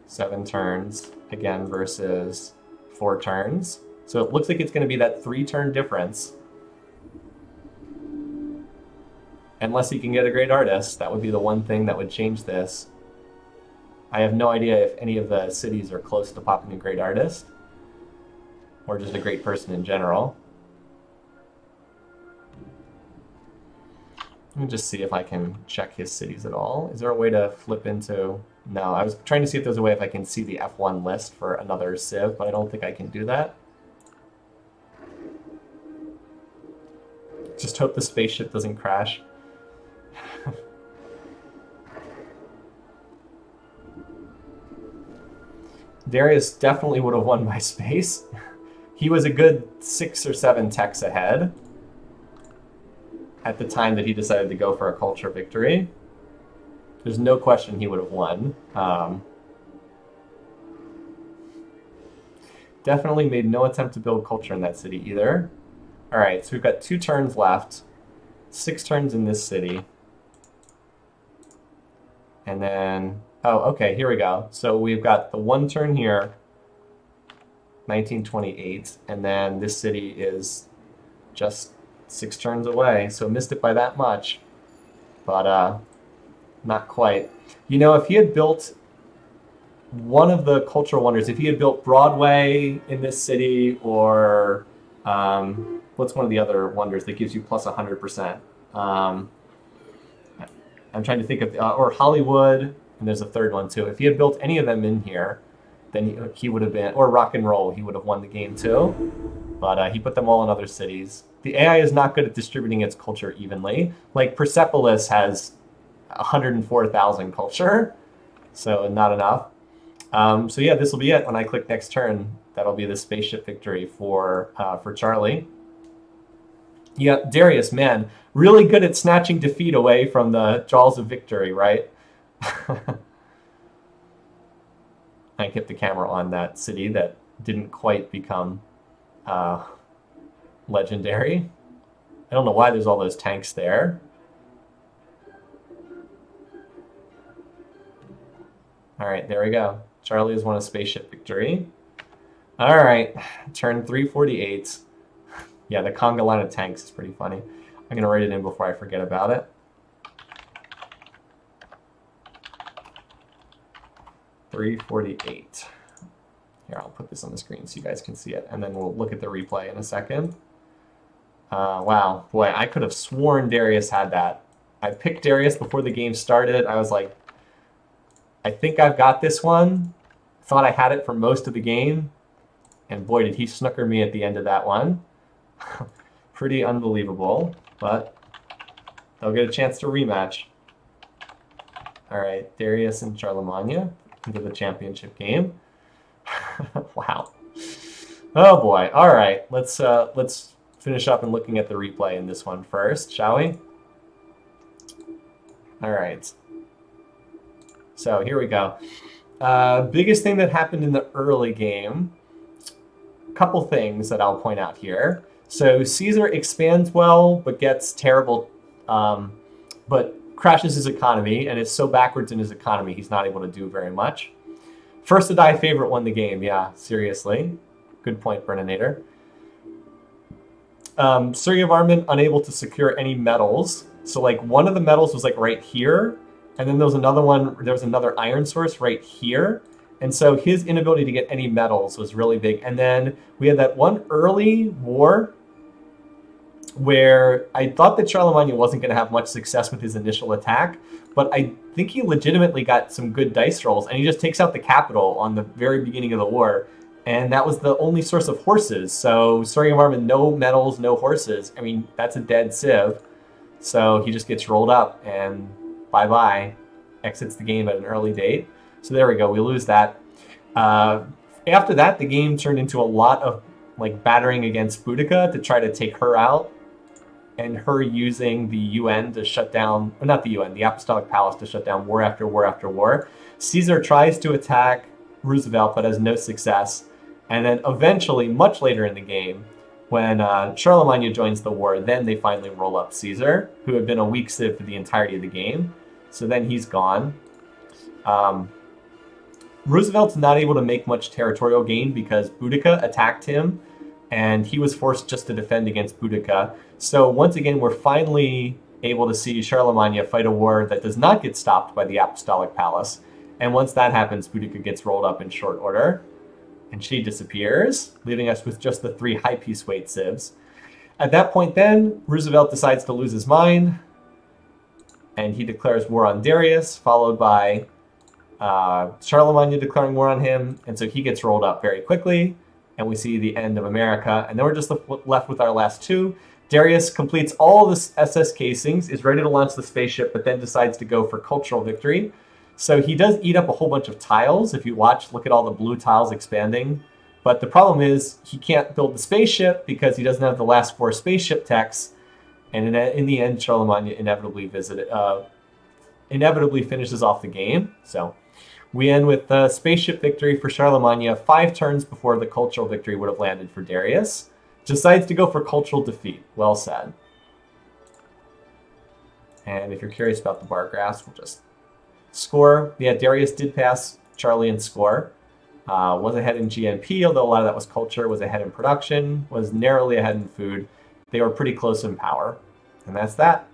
[SPEAKER 1] 7 turns, again, versus 4 turns. So it looks like it's going to be that 3-turn difference. Unless he can get a great artist, that would be the one thing that would change this. I have no idea if any of the cities are close to popping a great artist, or just a great person in general. Let me just see if I can check his cities at all. Is there a way to flip into... No, I was trying to see if there's a way if I can see the F1 list for another Civ, but I don't think I can do that. Just hope the spaceship doesn't crash. Darius definitely would have won by space. He was a good 6 or 7 techs ahead at the time that he decided to go for a culture victory. There's no question he would have won. Definitely made no attempt to build culture in that city either. All right, so we've got 2 turns left. 6 turns in this city. And then, oh, okay, here we go. So we've got the 1 turn here, 1928, and then this city is just 6 turns away, so missed it by that much, but not quite. You know, if he had built one of the cultural wonders, if he had built Broadway in this city, or what's one of the other wonders that gives you plus 100%? I'm trying to think of, or Hollywood, and there's a third one too. If he had built any of them in here, then he would have been, or rock and roll, he would have won the game too. But he put them all in other cities. The AI is not good at distributing its culture evenly. Like Persepolis has 104,000 culture, so not enough. So yeah, this will be it. When I click next turn, that'll be the spaceship victory for Charlie. Yeah, Darius, man, really good at snatching defeat away from the jaws of victory, right? I kept the camera on that city that didn't quite become legendary. I don't know why there's all those tanks there. All right, there we go. Charlie has won a spaceship victory. All right, turn 348. Yeah, the conga line of tanks is pretty funny. I'm going to write it in before I forget about it. 348. Here, I'll put this on the screen so you guys can see it, and then we'll look at the replay in a second. Wow, boy, I could have sworn Darius had that. I picked Darius before the game started. I was like, I think I've got this one. Thought I had it for most of the game. And boy, did he snooker me at the end of that one. Pretty unbelievable, but they'll get a chance to rematch. All right, Darius and Charlemagne into the championship game. Wow. Oh boy. All right, let's finish up and looking at the replay in this one first, shall we? All right. So here we go. Biggest thing that happened in the early game. Couple things that I'll point out here. So Caesar expands well, but gets terrible, but crashes his economy and is so backwards in his economy he's not able to do very much. First to die favorite won the game. Yeah, seriously. Good point, Burninator. Surya Varman unable to secure any metals. So like one of the metals was like right here, and then there was another one, there was another iron source right here. And so his inability to get any metals was really big. And then we had that one early war where I thought that Charlemagne wasn't going to have much success with his initial attack, but I think he legitimately got some good dice rolls, and he just takes out the capital on the very beginning of the war. And that was the only source of horses. So Surya Varman, no metals, no horses. I mean, that's a dead civ. So he just gets rolled up and bye-bye, exits the game at an early date. So there we go, we lose that. After that, the game turned into a lot of like battering against Boudica to try to take her out, and her using the UN to shut down, or not the UN, the Apostolic Palace to shut down war after war after war. Caesar tries to attack Roosevelt but has no success. And then eventually, much later in the game, when Charlemagne joins the war, then they finally roll up Caesar, who had been a weak civ for the entirety of the game. So then he's gone. Roosevelt's not able to make much territorial gain because Boudica attacked him, and he was forced just to defend against Boudica. So once again, we're finally able to see Charlemagne fight a war that does not get stopped by the Apostolic Palace. And once that happens, Boudica gets rolled up in short order, and she disappears, leaving us with just the 3 high piece weight civs. At that point then, Roosevelt decides to lose his mind, and he declares war on Darius, followed by Charlemagne declaring war on him, and so he gets rolled up very quickly, and we see the end of America. And then we're just left with our last 2. Darius completes all the SS casings, is ready to launch the spaceship, but then decides to go for cultural victory. So he does eat up a whole bunch of tiles. If you watch, look at all the blue tiles expanding. But the problem is he can't build the spaceship because he doesn't have the last 4 spaceship techs. And in the end, Charlemagne inevitably finishes off the game. So we end with the spaceship victory for Charlemagne 5 turns before the cultural victory would have landed for Darius. Decides to go for cultural defeat. Well said. And if you're curious about the bar graphs, we'll just score. Yeah, Darius did pass Charlie in score. Was ahead in GNP, although a lot of that was culture. Was ahead in production. Was narrowly ahead in food. They were pretty close in power. And that's that.